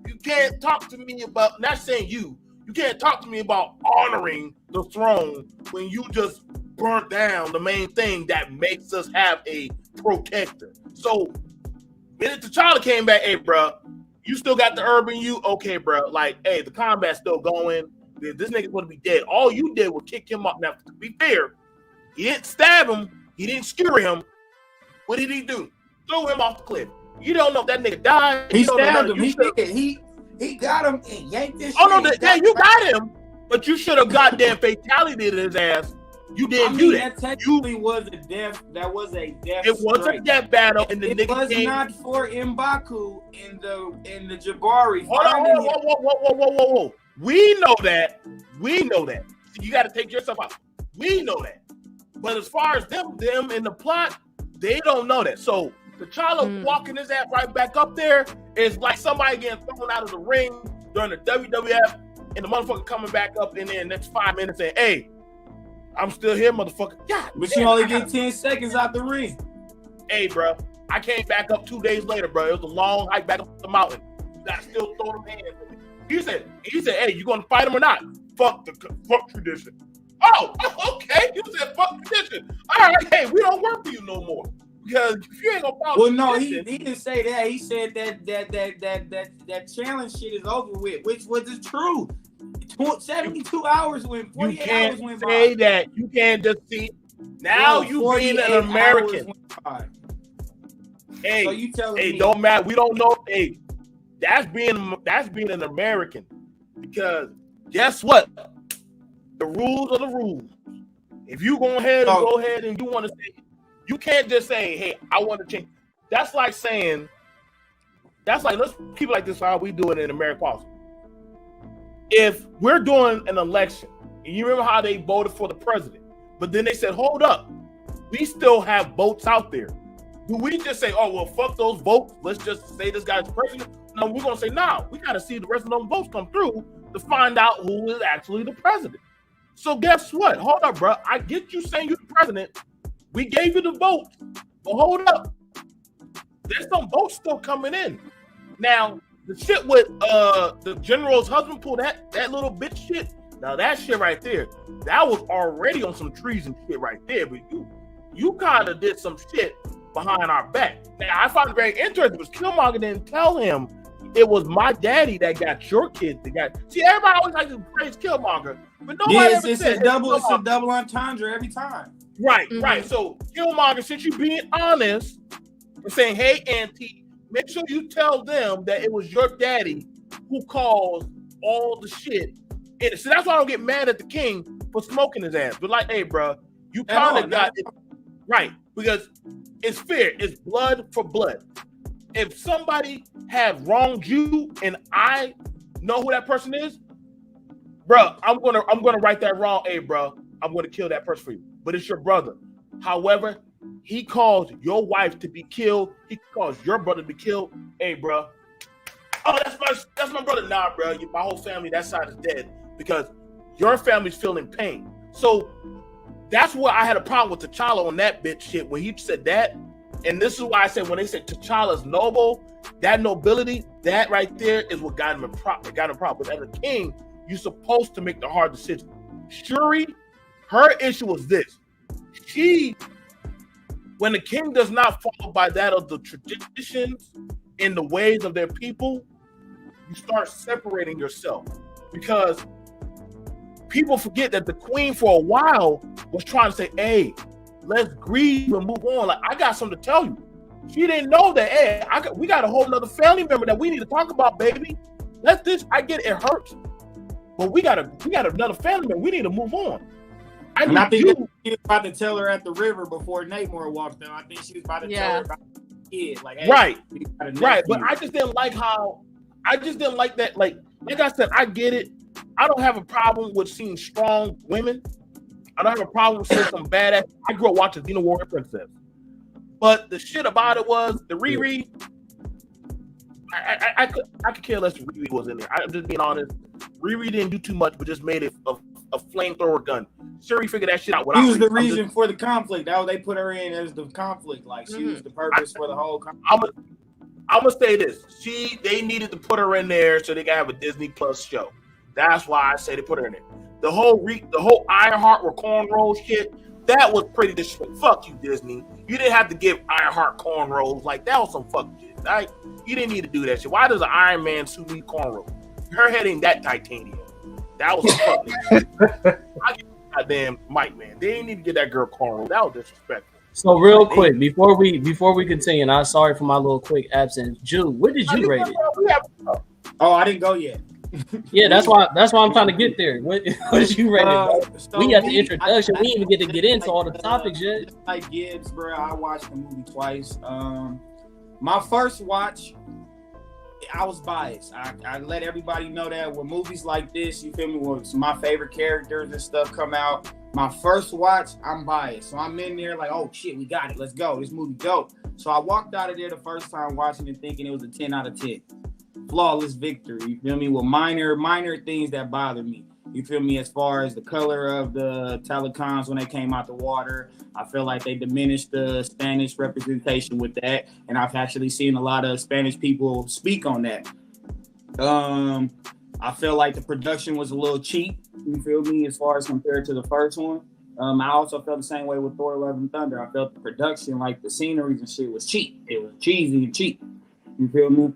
you can't talk to me about. Not saying you. You can't talk to me about honoring the throne when you just burnt down the main thing that makes us have a protector. So, when T'Challa came back, hey, bro, you still got the herb in you? Okay, bro. Like, hey, the combat's still going. This nigga's going to be dead. All you did was kick him up. Now, to be fair, he didn't stab him. He didn't skewer him. What did he do? Throw him off the cliff. You don't know if that nigga died. He stabbed him. He got him and yanked this. Oh no, you got him, but you should have goddamn fatality to his ass. You didn't do that. That technically was a death. That was a death. It was a death battle, and the nigga was not for M'Baku in the Jabari. Whoa. We know that. You got to take yourself out. We know that. But as far as them in the plot, they don't know that. So T'Challa walking his ass right back up there is like somebody getting thrown out of the ring during the WWF, and the motherfucker coming back up in there in the next 5 minutes saying, "Hey, I'm still here, motherfucker." God, but you only get 10 seconds out the ring. Hey, bro, I came back up 2 days later, bro. It was a long hike back up the mountain. I still throw them hands. He said, "Hey, you gonna fight him or not?" Fuck tradition. Oh, okay. You said fuck tradition. All right, hey, we don't work for you no more. Because if you ain't gonna follow. Well, no, he didn't say that. He said that challenge shit is over with, which was the truth. 72 hours went. 48 hours went by. You can't say that. You can't just see. Now you being an American. Hey, so you telling me? Don't matter. We don't know. Hey, that's being an American. Because guess what? The rules are the rules. If you go ahead and you want to say. You can't just say, "Hey, I want to change." That's like let's keep it like this. How we do it in America also. If we're doing an election, and you remember how they voted for the president, but then they said, "Hold up, we still have votes out there." Do we just say, "Oh well, fuck those votes. Let's just say this guy's president"? No, we're gonna say, "No, we gotta see the rest of those votes come through to find out who is actually the president." So guess what? Hold up, bro. I get you saying you're the president. We gave you the vote, but hold up. There's some votes still coming in. Now, the shit with the general's husband pulled that little bitch shit. Now that shit right there, that was already on some treason shit right there. But you kind of did some shit behind our back. Now I found it very interesting because Killmonger didn't tell him it was my daddy that got your kid. See, everybody always likes to praise Killmonger, but nobody ever said it's a double entendre every time. Right. So, Killmonger, since you being honest and saying, "Hey, Auntie, make sure you tell them that it was your daddy who caused all the shit." And so that's why I don't get mad at the king for smoking his ass. But like, hey, bro, you kind of got it right because it's fair. It's blood for blood. If somebody had wronged you and I know who that person is, bro, I'm gonna right that wrong. Hey, bro, I'm gonna kill that person for you. But it's your brother. However, he caused your wife to be killed. He caused your brother to be killed. Hey, bro. Oh, that's my brother. Nah, bro. My whole family, that side is dead because your family's feeling pain. So that's where I had a problem with T'Challa on that bitch shit when he said that. And this is why I said when they said T'Challa's noble, That nobility, that right there is what got him a problem. But as a king, you're supposed to make the hard decision. Shuri, her issue was this. When the king does not follow by that of the traditions and the ways of their people, you start separating yourself. Because people forget that the queen for a while was trying to say, hey, let's grieve and move on. Like, I got something to tell you. She didn't know that, hey, we got a whole other family member that we need to talk about, baby. I get it hurts. But we got another family member. We need to move on. I think she was about to tell her at the river before Namor walked in. I think she was about to tell her about the kid. Like, hey, right. But I just didn't like that. Like I said, I get it. I don't have a problem with seeing strong women. I don't have a problem with seeing some badass. I grew up watching Xena Warrior Princess. But the shit about it was the Riri. I could care less if Riri was in there. I'm just being honest. Riri didn't do too much, but just made it a flamethrower gun. Shuri figured that shit out. She was the reason for the conflict. That they put her in as the conflict. Like she was the purpose for the whole conflict. I'm gonna say this. They needed to put her in there so they could have a Disney Plus show. That's why I say they put her in there. The whole Ironheart with cornrows shit. That was pretty disrespectful. Fuck you, Disney. You didn't have to give Ironheart cornrows. Like, that was some fuck shit. Right? You didn't need to do that shit. Why does an Iron Man suit need cornrows? Her head ain't that titanium. That was some fuck shit. I get goddamn Mike, man. They didn't need to get that girl cornrows. That was disrespectful. So real quick, before we continue, and I'm sorry for my little quick absence. Jude, what did you rate it? Oh, I didn't go yet. Yeah, that's why I'm trying to get there. What did you rate it? So we got the introduction. We didn't even get to get into all the topics yet. Like Gibbs, bro, I watched the movie twice. My first watch, I was biased. I let everybody know that with movies like this, you feel me, when my favorite characters and stuff come out, my first watch, I'm biased. So I'm in there like, oh shit, we got it. Let's go. This movie dope. So I walked out of there the first time watching it thinking it was a 10 out of 10. Flawless victory, you feel me? With minor things that bother me. You feel me? As far as the color of the telecons when they came out the water, I feel like they diminished the Spanish representation with that, and I've actually seen a lot of Spanish people speak on that. I feel like the production was a little cheap. You feel me? As far as compared to the first one. I also felt the same way with Thor: Love and Thunder. I felt the production, like the sceneries and shit, was cheap. It was cheesy and cheap. You feel me?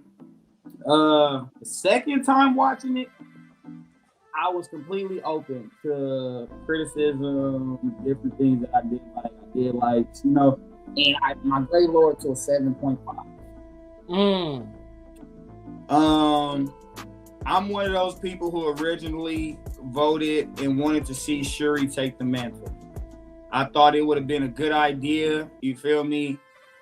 The second time watching it, I was completely open to criticism, different things that I did like, you know, and my grade lowered to a 7.5. I'm one of those people who originally voted and wanted to see Shuri take the mantle. I thought it would have been a good idea, you feel me,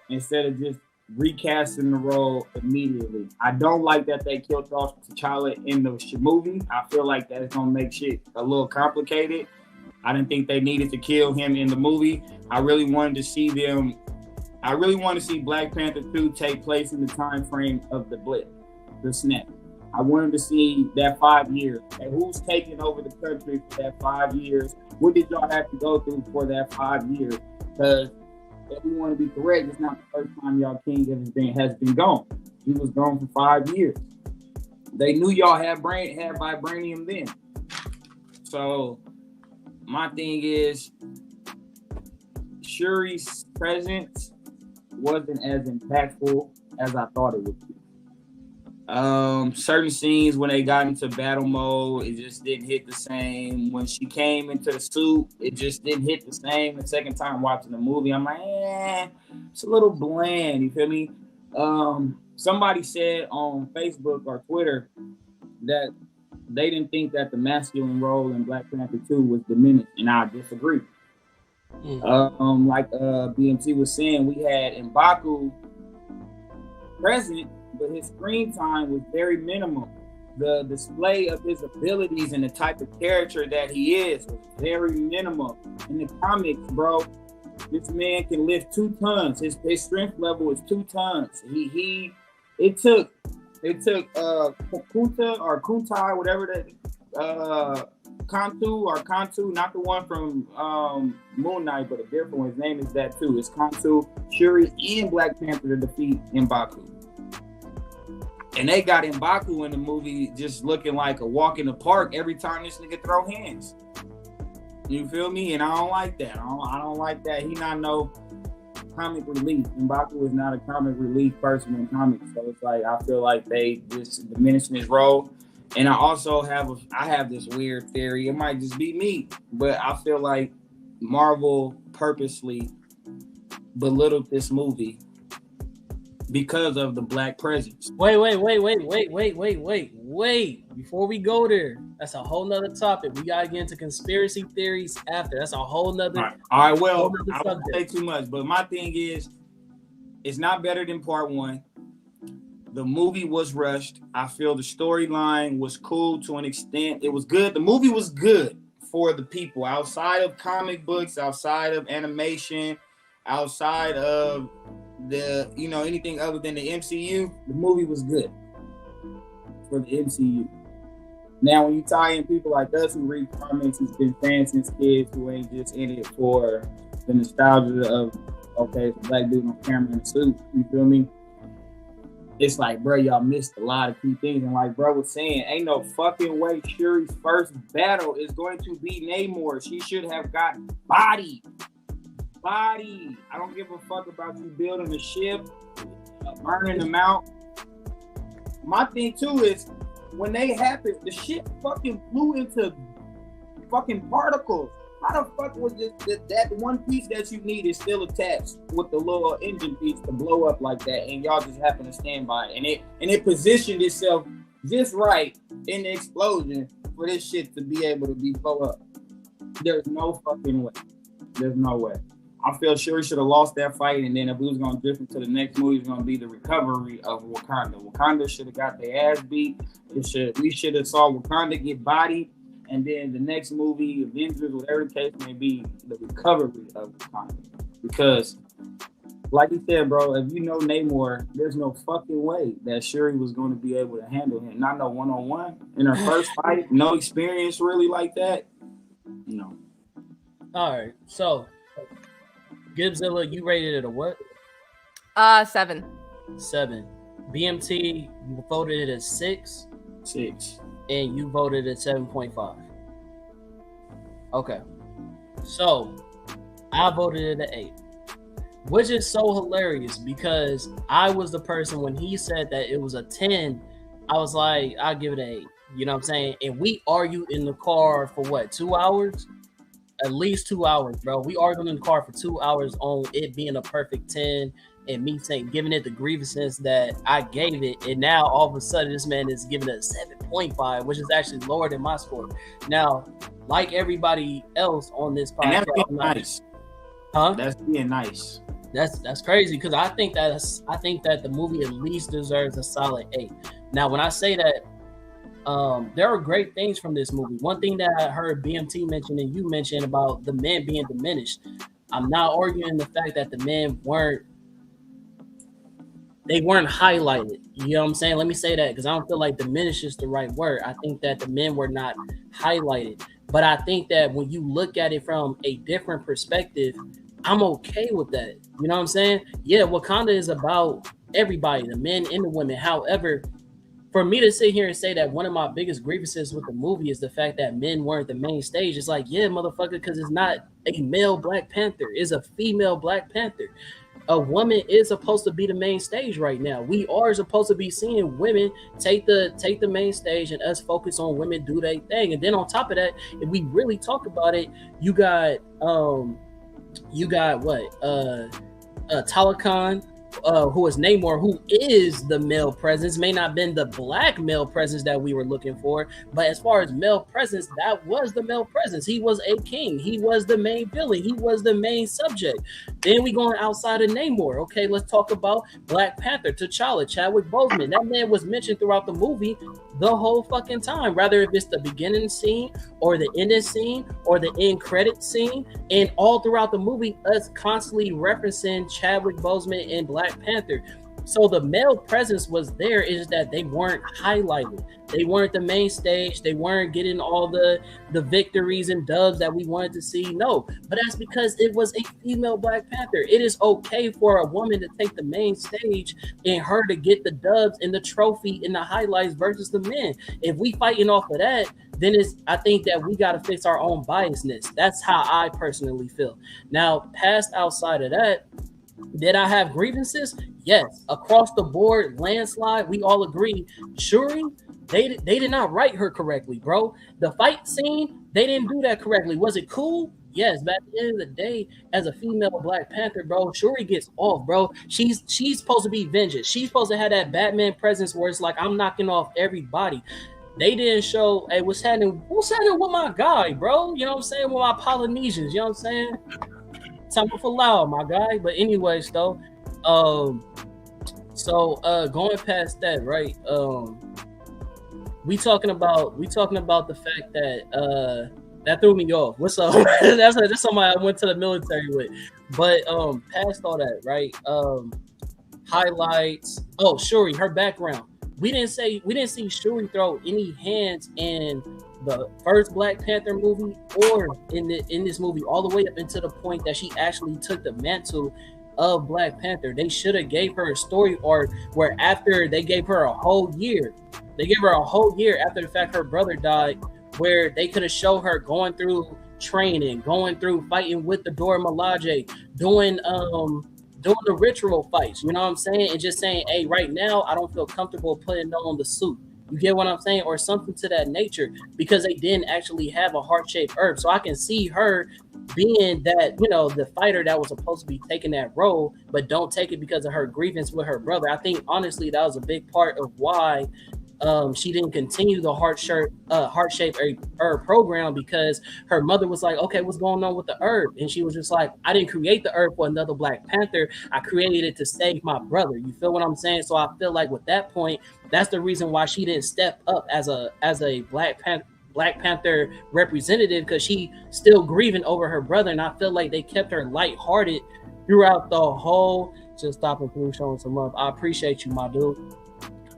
instead of just recasting the role immediately. I don't like that they killed off T'Challa in the movie. I feel like that's gonna make shit a little complicated. I didn't think they needed to kill him in the movie. I really wanted to see Black Panther 2 take place in the time frame of the blip, the snap. I wanted to see that 5 years. And who's taking over the country for that 5 years? What did y'all have to go through for that 5 years? Because if we want to be correct, it's not the first time y'all king has been gone. He was gone for 5 years. They knew y'all had vibranium then. So my thing is, Shuri's presence wasn't as impactful as I thought it would be. Certain scenes when they got into battle mode, it just didn't hit the same. When she came into the suit, it just didn't hit the same. The second time watching the movie, I'm like, it's a little bland. You feel me? Somebody said on Facebook or Twitter that they didn't think that the masculine role in Black Panther 2 was diminished, and I disagree. Like BMT was saying, we had M'Baku present, but his screen time was very minimal. The display of his abilities and the type of character that he is was very minimal. In the comics, bro, this man can lift 2 tons. His strength level is 2 tons. It took Kunta or Kuntai, whatever that Kantu, not the one from Moon Knight, but a different one. His name is that too. It's Kantu, Shuri, and Black Panther to defeat M'Baku. And they got M'Baku in the movie just looking like a walk in the park every time this nigga throw hands. You feel me? And I don't like that. I don't like that. He not no comic relief. M'Baku is not a comic relief person in comics. So it's like I feel like they just diminishing his role. And I also have this weird theory. It might just be me, but I feel like Marvel purposely belittled this movie because of the black presence. Wait. Before we go there, that's a whole nother topic. We gotta get into conspiracy theories after. That's a whole nother. All right. Well, I won't say too much, but my thing is, it's not better than part one. The movie was rushed. I feel the storyline was cool to an extent. It was good. The movie was good for the people outside of comic books, outside of animation, outside of the anything other than the MCU. The movie was good for the MCU. Now, when you tie in people like us who read comics, who's been fans since kids, who ain't just in it for the nostalgia of it's a black dude on camera in a suit. You feel me? It's like, bro, y'all missed a lot of key things. And like bro was saying, ain't no fucking way Shuri's first battle is going to be Namor. She should have got bodied. I don't give a fuck about you building a ship, burning them out. My thing too is when they happened, the shit fucking flew into fucking particles. How the fuck was that one piece that you need is still attached with the little engine piece to blow up like that, and y'all just happen to stand by it, and it positioned itself just right in the explosion for this shit to be able to be blow up. There's no fucking way. There's no way. I feel Shuri should have lost that fight, and then if we was going to drift into the next movie, it's going to be the recovery of Wakanda. Wakanda should have got their ass beat. We should have saw Wakanda get bodied. And then the next movie, Avengers, whatever the case may be, the recovery of Wakanda. Because, like you said, bro, if you know Namor, there's no fucking way that Shuri was going to be able to handle him. Not no one-on-one. In her first fight, no experience really like that. No. All right. So, Gibbzilla, you rated it a what? 7. 7. BMT, you voted it as 6. 6. And you voted at 7.5. Okay. So, I voted at 8. Which is so hilarious because I was the person when he said that it was a 10, I was like, I'll give it an 8. You know what I'm saying? And we argued in the car for what, 2 hours? At least 2 hours, bro. We argued in the car for 2 hours on it being a perfect 10 and me saying, giving it the grievances that I gave it. And now all of a sudden this man is giving it a 7.5, which is actually lower than my score. Now, like everybody else on this podcast, and that's being nice. Huh? That's being nice. That's crazy because I think that the movie at least deserves a solid 8. Now, when I say that, there are great things from this movie. One thing that I heard BMT mention and you mentioned about the men being diminished. I'm not arguing the fact that the men weren't highlighted. You know what I'm saying? Let me say that because I don't feel like diminish is the right word. I think that the men were not highlighted. But I think that when you look at it from a different perspective, I'm okay with that. You know what I'm saying? Yeah, Wakanda is about everybody, the men and the women. However, for me to sit here and say that one of my biggest grievances with the movie is the fact that men weren't the main stage, it's like, yeah, motherfucker, because it's not a male Black Panther. It's a female Black Panther. A woman is supposed to be the main stage right now. We are supposed to be seeing women take the main stage and us focus on women do their thing. And then on top of that, if we really talk about it, you got what? Talakan, who is Namor, who is the male presence, may not have been the Black male presence that we were looking for, but as far as male presence, that was the male presence. He was a king. He was the main villain. He was the main subject. Then we going outside of Namor. Okay, let's talk about Black Panther, T'Challa, Chadwick Boseman. That man was mentioned throughout the movie the whole fucking time, rather if it's the beginning scene or the ending scene or the end credit scene, and all throughout the movie, us constantly referencing Chadwick Boseman and Black Panther. So the male presence was there, is that they weren't highlighted. They weren't the main stage. They weren't getting all the victories and dubs that we wanted to see. No, but that's because it was a female Black Panther. It is okay for a woman to take the main stage and her to get the dubs and the trophy and the highlights versus the men. If we fighting off of that, then I think that we got to fix our own biasness. That's how I personally feel. Now, past outside of that, did I have grievances? Yes. Across the board, landslide, we all agree. Shuri, they did not write her correctly, bro. The fight scene, they didn't do that correctly. Was it cool? Yes, but at the end of the day, as a female Black Panther, bro, Shuri gets off, bro. She's supposed to be vengeance. She's supposed to have that Batman presence where it's like, I'm knocking off everybody. They didn't show, hey, what's happening with my guy, bro? You know what I'm saying? With my Polynesians, you know what I'm saying? Time for loud, my guy. But anyways, though, going past that, right? We talking about the fact that that threw me off. What's up? that's somebody I went to the military with. But past all that, right? Highlights. Oh, Shuri, her background. We didn't see Shuri throw any hands in the first Black Panther movie or in this movie, all the way up into the point that she actually took the mantle of Black Panther. They should have gave her a story arc where after they gave her a whole year after the fact her brother died, where they could have showed her going through training, going through fighting with the Dora Milaje, doing the ritual fights, you know what I'm saying? And just saying, hey, right now, I don't feel comfortable putting on the suit. You get what I'm saying? Or something to that nature, because they didn't actually have a heart-shaped herb. So I can see her being that, the fighter that was supposed to be taking that role, but don't take it because of her grievance with her brother. I think, honestly, that was a big part of why she didn't continue the heart-shaped herb program, because her mother was like, okay, what's going on with the herb? And she was just like, I didn't create the herb for another Black Panther. I created it to save my brother. You feel what I'm saying? So I feel like with that point, that's the reason why she didn't step up as a Black Panther representative, because she still grieving over her brother. And I feel like they kept her lighthearted throughout the whole, just stopping through, showing some love. I appreciate you, my dude.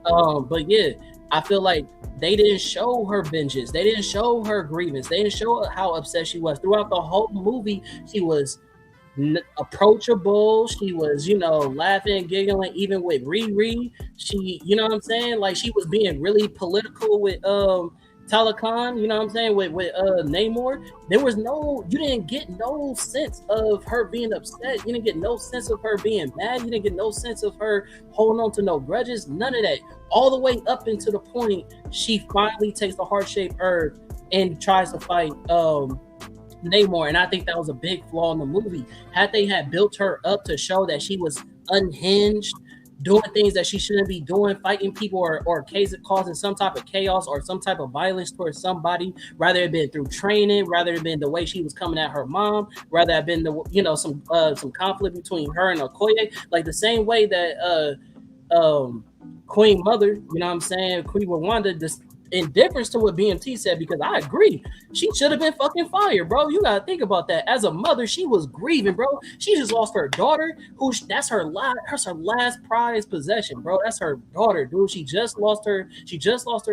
But yeah, I feel like they didn't show her vengeance. They didn't show her grievance. They didn't show how upset she was. Throughout the whole movie, she was approachable. She was, laughing, giggling, even with Riri. She, you know what I'm saying? Like, she was being really political with Talokan, you know what I'm saying, with Namor. You didn't get no sense of her being upset. You didn't get no sense of her being mad. You didn't get no sense of her holding on to no grudges. None of that. All the way up into the point she finally takes the heart-shaped herb and tries to fight Namor. And I think that was a big flaw in the movie. Had they had built her up to show that she was unhinged, doing things that she shouldn't be doing, fighting people or causing some type of chaos or some type of violence towards somebody, rather it been through training, rather it been the way she was coming at her mom, rather it been some conflict between her and Okoye, like the same way that Queen Mother, you know what I'm saying, Queen Rwanda, this in difference to what BMT said, because I agree, she should have been fucking fired, bro. You gotta think about that. As a mother, she was grieving, bro. She just lost her daughter, that's her last prized possession, bro. That's her daughter, dude. She just lost her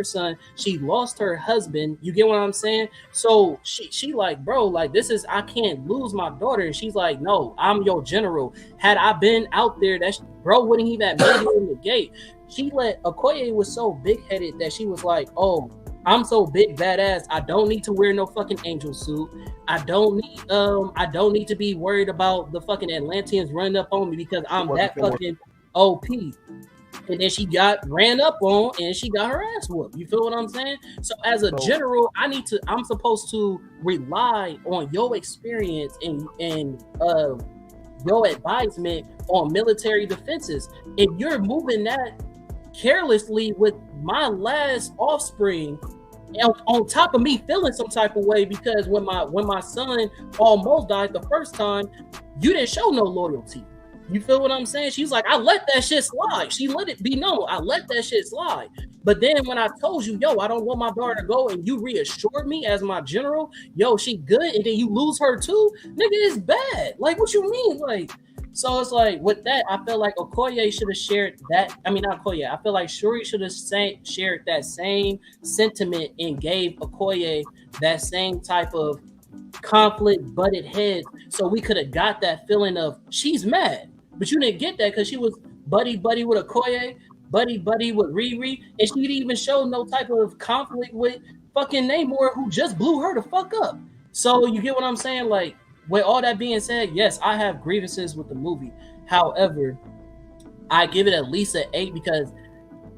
son. She lost her husband. You get what I'm saying? So she like, bro, like, I can't lose my daughter. And she's like, no, I'm your general. Had I been out there, bro wouldn't even have made it in the gate. Okoye was so big-headed that she was like, oh, I'm so big badass, I don't need to wear no fucking angel suit. I don't need to be worried about the fucking Atlanteans running up on me because I'm that fucking OP. And then she got ran up on and she got her ass whooped. You feel what I'm saying? So as a general, I'm supposed to rely on your experience and your advisement on military defenses. If you're moving that carelessly with my last offspring, on top of me feeling some type of way, because when my son almost died the first time, you didn't show no loyalty. You feel what I'm saying? She's like, I let that shit slide. She let it be known. I let that shit slide. But then when I told you, yo, I don't want my daughter to go, and you reassured me as my general, yo, she good, and then you lose her too, nigga, it's bad. Like, what you mean? Like, So it's like with that, I feel like Okoye should have shared that. I mean, not Okoye. I feel like Shuri should have shared that same sentiment and gave Okoye that same type of conflict, butted heads, so we could have got that feeling of she's mad. But you didn't get that because she was buddy with Okoye, buddy with Riri, and she didn't even show no type of conflict with fucking Namor, who just blew her the fuck up. So you get what I'm saying? Like, with all that being said, yes, I have grievances with the movie. However, I give it at least an 8 because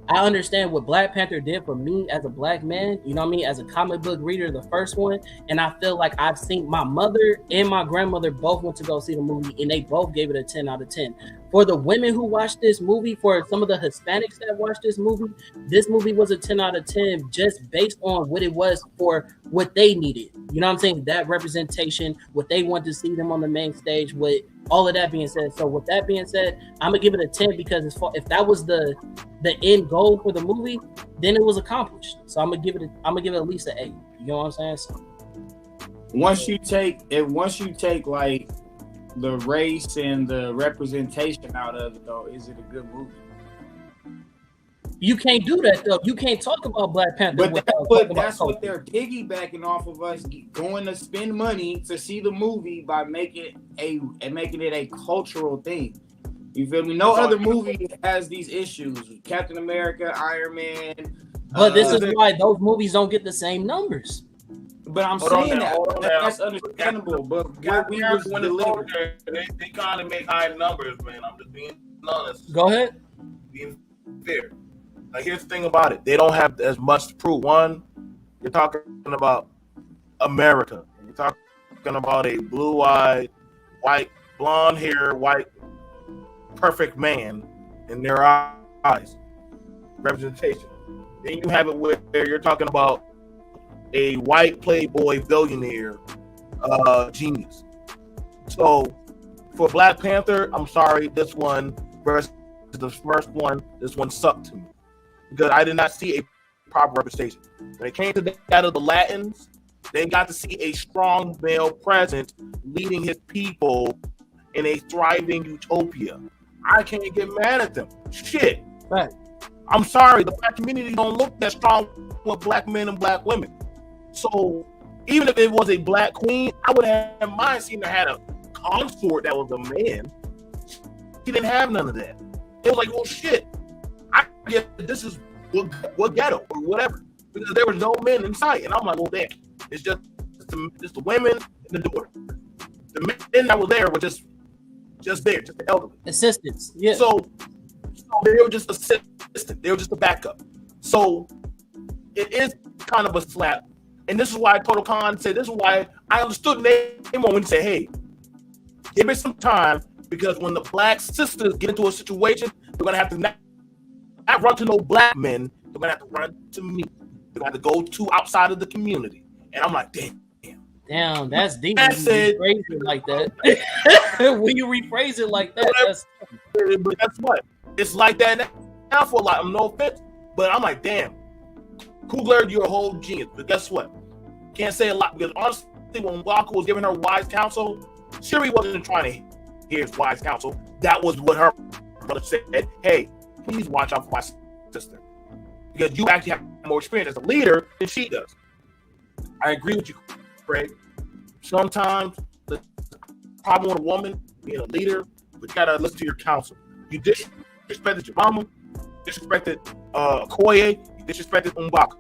I understand what Black Panther did for me as a black man, you know what I mean, as a comic book reader, the first one. And I feel like I've seen my mother and my grandmother both went to go see the movie and they both gave it a 10 out of 10. For the women who watched this movie, for some of the Hispanics that watched this movie was a 10 out of 10 just based on what it was for what they needed. You know what I'm saying? That representation, what they want to see them on the main stage with all of that being said. So with that being said, I'm going to give it a 10 because if that was the end goal for the movie, then it was accomplished. So I'm gonna give it at least an 8. You know what I'm saying? So, once you take like the race and the representation out of it, though, is it a good movie? You can't do that though. You can't talk about Black Panther. But that's what they're piggybacking off of us going to spend money to see the movie by making it a cultural thing. You feel me? No other movie has these issues. Captain America, Iron Man. But this is why those movies don't get the same numbers. But I'm saying that's understandable. But what we was delivered, they kind of make high numbers, man. I'm just being honest. Go ahead. Being fair. Like, here's the thing about it. They don't have as much to prove. One, you're talking about America. You're talking about a blue-eyed, white, blonde hair, white, perfect man in their eyes. Representation. Then you have it where you're talking about a white playboy billionaire genius. So for Black Panther, I'm sorry, this one versus the first one, this one sucked to me because I did not see a proper representation. When it came to that of the Latins, they got to see a strong male presence leading his people in a thriving utopia. I can't get mad at them. Shit. Right. I'm sorry, the black community don't look that strong with black men and black women. So even if it was a black queen, I would have mind seeing her had a consort that was a man. She didn't have none of that. It was like, well, shit. I guess this is what ghetto or whatever, because there was no men in sight, and I'm like, well, damn, it's just the women and the daughter. The men that were there were just there, just the elderly assistants. Yeah. So they were just assistant. They were just a backup. So it is kind of a slap. And this is why Total Khan said, this is why I understood Namor when he said, hey, give me some time, because when the black sisters get into a situation, they're going to have to not run to no black men. They're going to have to run to me. They're going to have to go to outside of the community. And I'm like, damn, that's deep. When you rephrase it like that. When you rephrase it like that, but that's what. It's like that now for a lot. I'm no offense, but I'm like, damn, Coogler, you're a whole genius. But guess what? Can't say a lot, because honestly, when Walker was giving her wise counsel, Shuri wasn't trying to hear his wise counsel. That was what her brother said. Hey, please watch out for my sister, because you actually have more experience as a leader than she does. I agree with you, Craig. Sometimes the problem with a woman being a leader, but you gotta listen to your counsel. You disrespected your mama, disrespected Okoye, you disrespected M'Baku.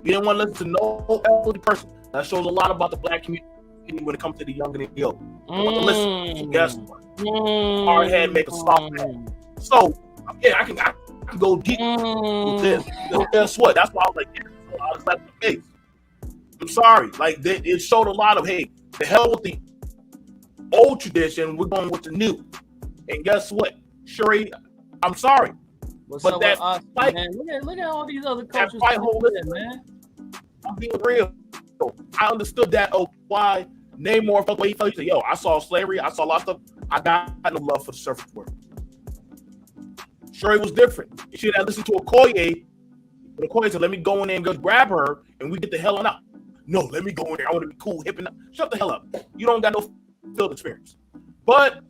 You didn't want to listen to no elderly person. That shows a lot about the black community when it comes to the young and the old. Listen, so guess what? Hard head make a soft head. So yeah, I can go deep with this. Guess what? That's why I was like, yeah, I was like the face. I'm sorry. Like, it showed a lot of, hey, the hell with the old tradition, we're going with the new. And guess what? Shuri, I'm sorry. What's but up that with fight, man? Look at all these other cultures. That fight man. I'm being real. I understood that why Namor felt the way he felt. He said, yo, I saw slavery. I saw a lot of stuff. I got no love for the surface world. Shuri was different. She should have listened to Okoye. But Okoye said, let me go in there and just grab her, and we get the hell on out. No, let me go in there. I want to be cool, hip, and shut the hell up. You don't got no field experience. But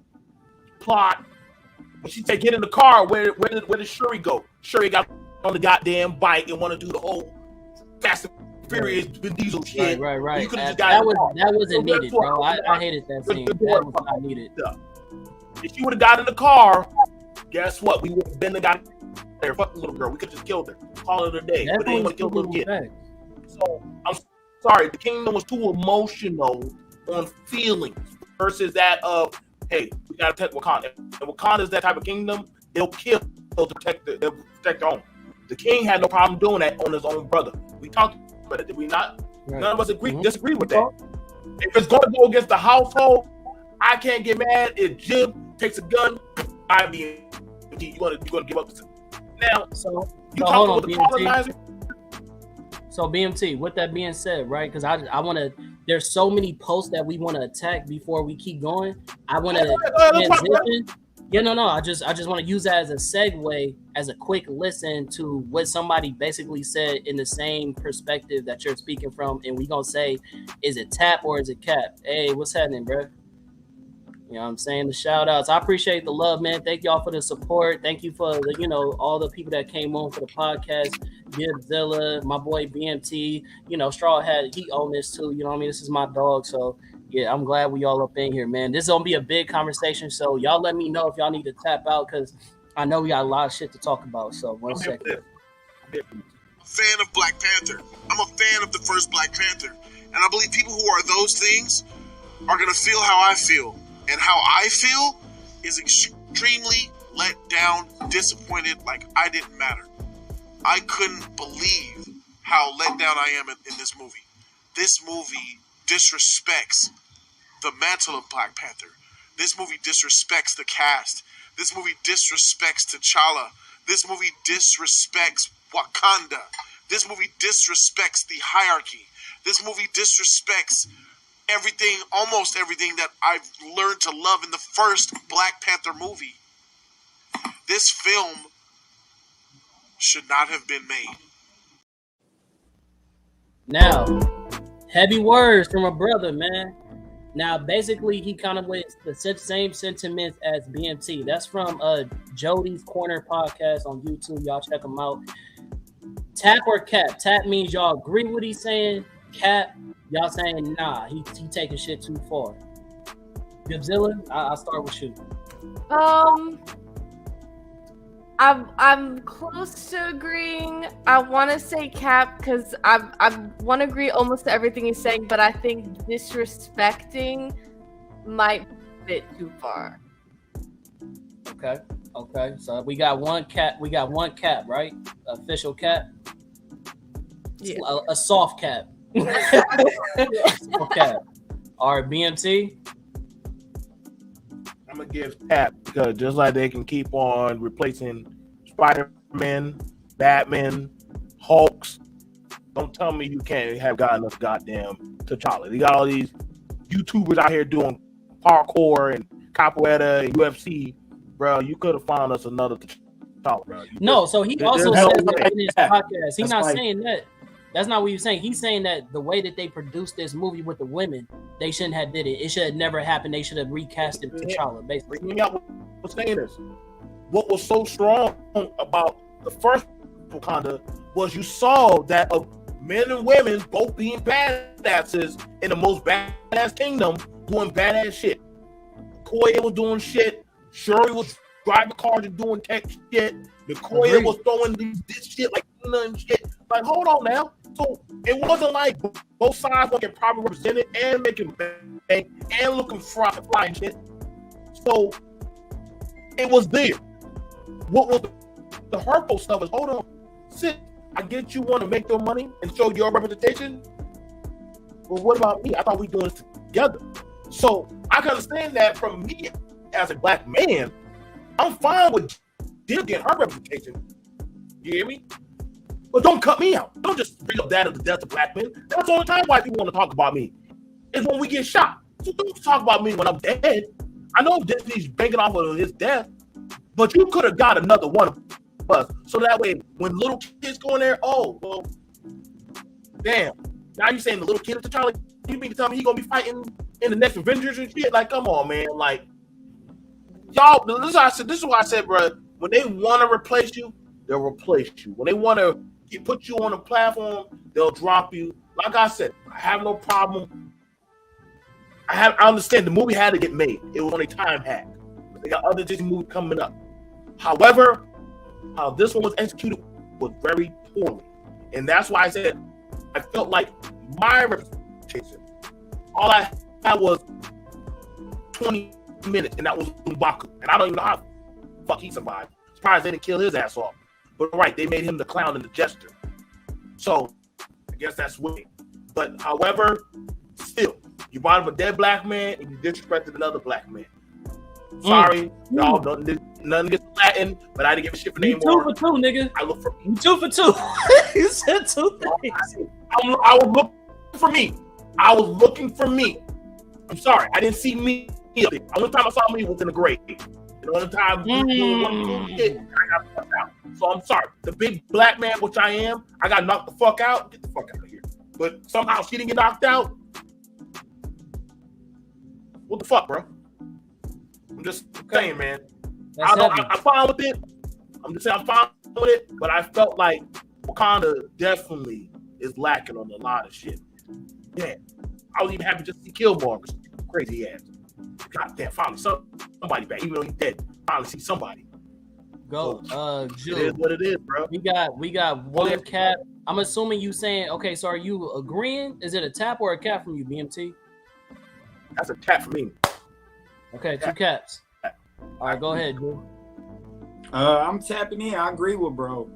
plot. When she said get in the car, where did Shuri go? Shuri got on the goddamn bike and want to do the whole Fast and Furious Vin Diesel shit. Right. You could have just got that wasn't needed, bro. I hated that scene. That was not needed. If she would have got in the car, guess what? We would have been the guy there. Fuck the little girl. We could just killed her. Call it a day. But they didn't want to kill the little kid. So I'm sorry. The kingdom was too emotional on feelings versus that of, hey, we gotta protect Wakanda. If Wakanda is that type of kingdom, they'll kill to protect their own. The king had no problem doing that on his own brother. We talked about it, did we not? Right. None of us disagree with that. If it's going to go against the household, I can't get mad if Jim takes a gun. You want to give up the now? So hold on, BMT. So BMT, with that being said, right? Because I want to. There's so many posts that we want to attack before we keep going. I want to transition. I just want to use that as a segue, as a quick listen to what somebody basically said in the same perspective that you're speaking from, and we gonna say, is it tap or is it cap? Hey, what's happening, bro? You know what I'm saying? The shout outs. I appreciate the love, man. Thank y'all for the support. Thank you for the, all the people that came on for the podcast. Gibbzilla, my boy BMT, Straw Hat, he owned this too. You know what I mean? This is my dog. So yeah, I'm glad we all up in here, man. This is gonna be a big conversation. So y'all let me know if y'all need to tap out, because I know we got a lot of shit to talk about. So 1 second. Fan of Black Panther. I'm a fan of the first Black Panther. And I believe people who are those things are gonna feel how I feel. And how I feel is extremely let down, disappointed, like I didn't matter. I couldn't believe how let down I am in this movie. This movie disrespects the mantle of Black Panther. This movie disrespects the cast. This movie disrespects T'Challa. This movie disrespects Wakanda. This movie disrespects the hierarchy. This movie disrespects everything, almost everything that I've learned to love in the first Black Panther movie. This film should not have been made. Now, heavy words from a brother, man. Now, basically, he kind of with the same sentiments as BMT. That's from Jody's Corner podcast on YouTube. Y'all check him out. Tap or cap? Tap means y'all agree with what he's saying. Cap, y'all saying nah, he taking shit too far. Gibbzilla, I'll start with you. I'm close to agreeing. I want to say cap because I want to agree almost to everything he's saying, but I think disrespecting might be a bit too far. Okay. So we got one cap. Right? Official cap. Yeah. A soft cap. Okay. All right, BMT. I'm gonna give tap because just like they can keep on replacing Spider-Man, Batman, Hulks, don't tell me you can't have got enough goddamn T'Challa. They got all these YouTubers out here doing parkour and capoeira and UFC, bro. You could have found us another T'Challa, bro. No, so he also says that in his podcast. He's not saying that. That's not what he's saying. He's saying that the way that they produced this movie with the women, they shouldn't have did it. It should have never happened. They should have recasted T'Challa, basically. What's saying this? What was so strong about the first Wakanda was you saw that of men and women both being badasses in the most badass kingdom doing badass shit. Koya was doing shit. Shuri was driving cars and doing tech shit. Koya was throwing this shit like nothing shit. Like, hold on now. So it wasn't like both sides weren't properly represented and making bang and looking fly and shit. So it was there. What was the hurtful stuff is, hold on, sit. I get you want to make your money and show your representation. Well, what about me? I thought we doing this together. So I can understand that from me as a black man, I'm fine with them getting her representation. You hear me? But don't cut me out. Don't just bring up that as the death of black men. That's the only time white people want to talk about me. Is when we get shot. So don't talk about me when I'm dead. I know Disney's banking off of his death, but you could have got another one of us. So that way, when little kids go in there, oh, well, damn. Now you saying the little kid of T'Challa, you mean to tell me he gonna be fighting in the next Avengers and shit? Like, come on, man. Like, y'all. This is why I said, bro. When they want to replace you, they'll replace you. When they want to put you on a platform, they'll drop you. Like I said, I have no problem. I understand the movie had to get made. It was on a time hack. They got other Disney movies coming up. However, how this one was executed was very poorly, and that's why I said I felt like my representation. All I had was 20 minutes, and that was M'Baku. And I don't even know how the fuck he survived. Surprised they didn't kill his ass off. But right, they made him the clown and the jester. So I guess that's weird. But however, still, you brought up a dead black man and you disrespected another black man. Sorry, y'all, nothing against Latin, but I didn't give a shit for Namor. 2 for 2, nigga. I look for 2 for 2. You said 2 things. I was looking for me. I was looking for me. I'm sorry, I didn't see me. The only time I saw me was in the grave. The only time I got fucked out. So I'm sorry. The big black man, which I am, I got knocked the fuck out. Get the fuck out of here. But somehow she didn't get knocked out. What the fuck, bro? I'm just saying, man. I'm fine with it. I'm just saying I'm fine with it, but I felt like Wakanda definitely is lacking on a lot of shit. Yeah. I was even happy just to see Killmonger. Crazy ass. God damn, finally somebody back, even though he's dead. Finally see somebody. Go, Jude. It is what it is, bro. We got one cap. I'm assuming you saying, okay, so are you agreeing? Is it a tap or a cap from you, BMT? That's a tap for me. Okay, 2 caps. All right, go ahead, Jude. I'm tapping in. I agree with bro.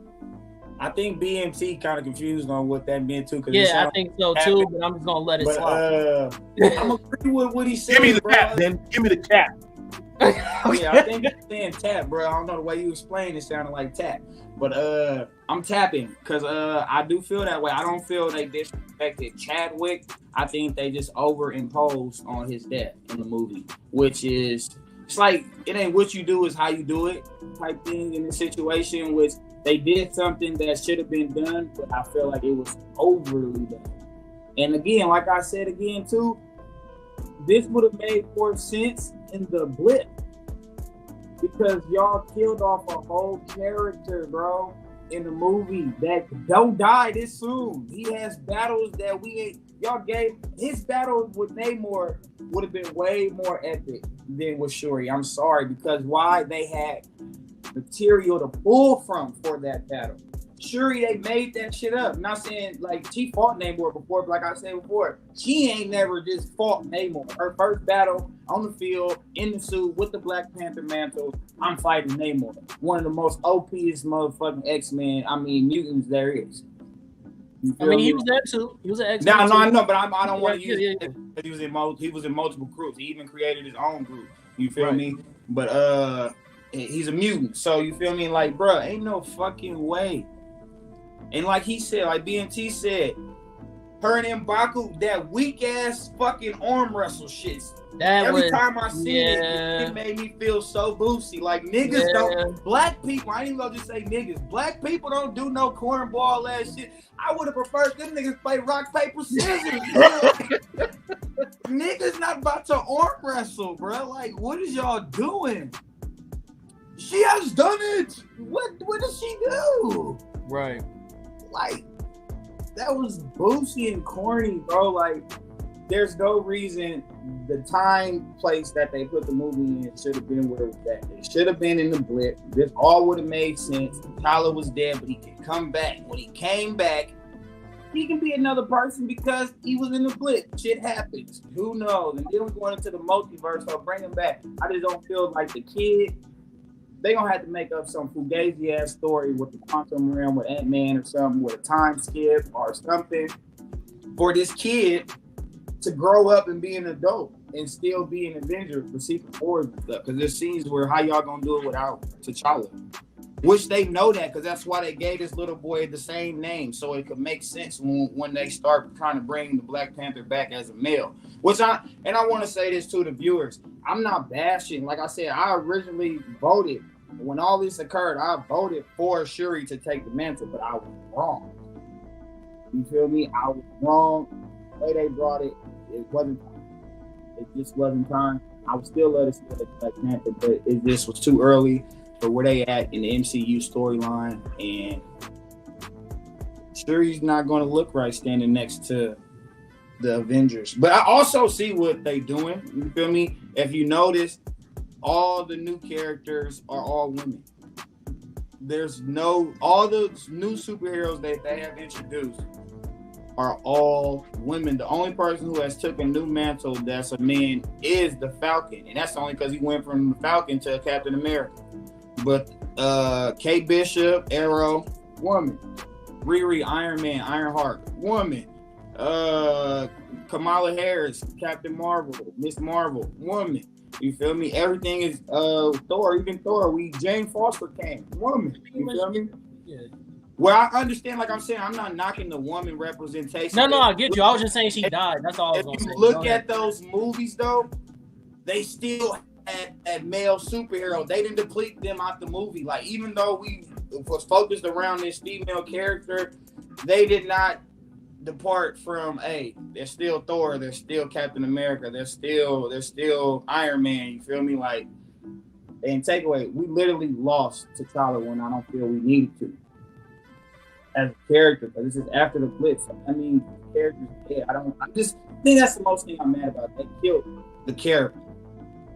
I think BMT kind of confused on what that meant too. Yeah, I think so too, but I'm just gonna let it slide. I'm agree with what he said. Give me the cap, then. Give me the cap. Yeah, I think you're saying tap, bro. I don't know the way you explained it sounded like tap, but I'm tapping because I do feel that way. I don't feel they disrespected Chadwick. I think they just overimposed on his death in the movie, which is it's like it ain't what you do, is how you do it type thing in this situation. Which they did something that should have been done, but I feel like it was overly done. And again, like I said again too, this would have made more sense in the blip because y'all killed off a whole character, bro, in the movie that don't die this soon. He has battles that we ain't. Y'all gave his battle with Namor would have been way more epic than with Shuri. I'm sorry, because why? They had material to pull from for that battle. Shuri, they made that shit up. I'm not saying like she fought Namor before, but like I said before, she ain't never just fought Namor. Her first battle on the field, in the suit, with the Black Panther mantle, I'm fighting Namor. One of the most OP'est motherfucking X-Men, mutants there is. He was there too. He was an X-Men. No, I know, but I don't want to use it. He was in multiple groups. He even created his own group. You feel me? But he's a mutant. So you feel me? Like, bro, ain't no fucking way. And like he said, like BMT said, her and M'Baku, that weak ass fucking arm wrestle shit. Every time I see it made me feel so boosty. Like niggas don't, black people, I ain't even gonna just say niggas. Black people don't do no cornball ass shit. I would have preferred them niggas play rock, paper, scissors. Niggas not about to arm wrestle, bro. Like, what is y'all doing? She has done it. What does she do? Right. Like, that was boosty and corny, bro. Like, there's no reason the time, place that they put the movie in should have been where it was at. It should have been in the blip. This all would have made sense. Tyler was dead, but he can come back. When he came back, he can be another person because he was in the blip. Shit happens. Who knows? And then we're going into the multiverse, so bring him back. I just don't feel like the kid. They gonna have to make up some fugazi ass story with the quantum realm with Ant-Man or something, with a time skip or something for this kid to grow up and be an adult and still be an Avenger for Secret Wars and stuff. Because there's scenes where how y'all gonna do it without T'Challa, which they know that because that's why they gave this little boy the same name so it could make sense when they start trying to bring the Black Panther back as a male. Which I want to say this to the viewers. I'm not bashing. Like I said, I originally voted. When all this occurred, I voted for Shuri to take the mantle, but I was wrong. You feel me? I was wrong. The way they brought it, it wasn't time. It just wasn't time. I would still love to see Black Panther, but it just was too early for where they at in the MCU storyline, and Shuri's not going to look right standing next to the Avengers. But I also see what they doing. You feel me? If you notice, all the new characters are all women. All the new superheroes that they have introduced are all women. The only person who has took a new mantle that's a man is the Falcon, and that's only because he went from the Falcon to Captain America. But Kate Bishop, Arrow, woman. Riri, Iron Man, Ironheart, woman. Kamala Harris, Captain Marvel, Miss Marvel, woman. You feel me? Everything is Thor, even Thor. Jane Foster came, woman. You feel me? Yeah. Well, I understand, like I'm saying, I'm not knocking the woman representation. No, I get you. I was just saying she died. That's all I was going to say. If you look at those movies, though, they still had that male superhero. They didn't deplete them out the movie. Like, even though we was focused around this female character, they did not depart from, hey, they're still Thor, they're still Captain America, they're still Iron Man. You feel me? Like, and takeaway, we literally lost T'Challa when I don't feel we needed to as a character, but this is after the blitz. I mean, the character's dead. I just think that's the most thing I'm mad about. They killed the character.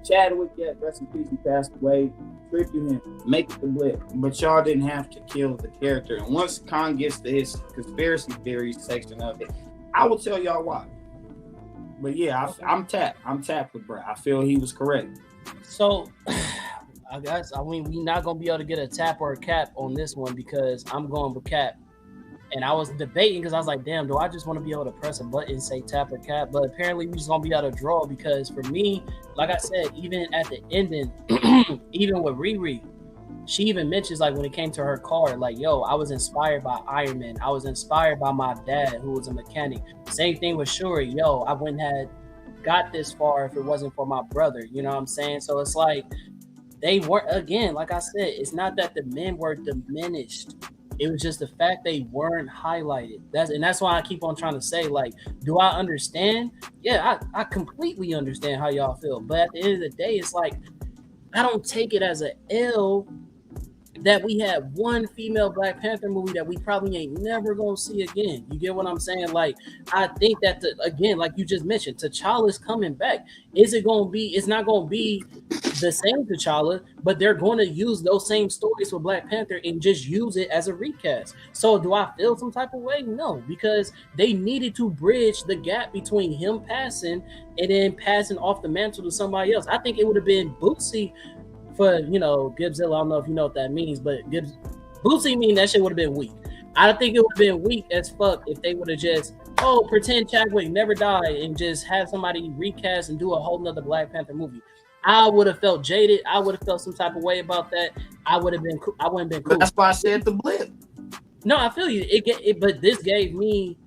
Chadwick, yeah, rest in peace, he passed away. Tribute him, make it the blitz. But y'all didn't have to kill the character. And once Khan gets to his conspiracy theories section of it, I will tell y'all why. But yeah, I'm tapped with Brad. I feel he was correct. So, we not gonna be able to get a tap or a cap on this one because I'm going with cap. And I was debating because I was like, damn, do I just want to be able to press a button and say tap or cap? But apparently we just gonna be able to draw because for me, like I said, even at the ending, even with Riri, she even mentions like when it came to her car, like, yo, I was inspired by Iron Man. I was inspired by my dad who was a mechanic. Same thing with Shuri. Yo, I wouldn't have got this far if it wasn't for my brother. You know what I'm saying? So it's like they were, again, like I said, it's not that the men were diminished. It was just the fact they weren't highlighted. That's why I keep on trying to say, like, do I understand? Yeah, I completely understand how y'all feel. But at the end of the day, it's like, I don't take it as an L that we had one female Black Panther movie that we probably ain't never gonna see again. You get what I'm saying? Like, I think that again, like you just mentioned, T'Challa's coming back. It's not gonna be the same T'Challa, but they're going to use those same stories for Black Panther and just use it as a recast. So do I feel some type of way? No, because they needed to bridge the gap between him passing and then passing off the mantle to somebody else. I think it would have been Bootsy for, Gibbzilla. I don't know if you know what that means, but Bootsy mean that shit would have been weak. I think it would have been weak as fuck if they would have just, pretend Chadwick never died and just have somebody recast and do a whole nother Black Panther movie. I would have felt jaded. I would have felt some type of way about that. I wouldn't have been cool. That's why I said the blip. No, I feel you. But this gave me,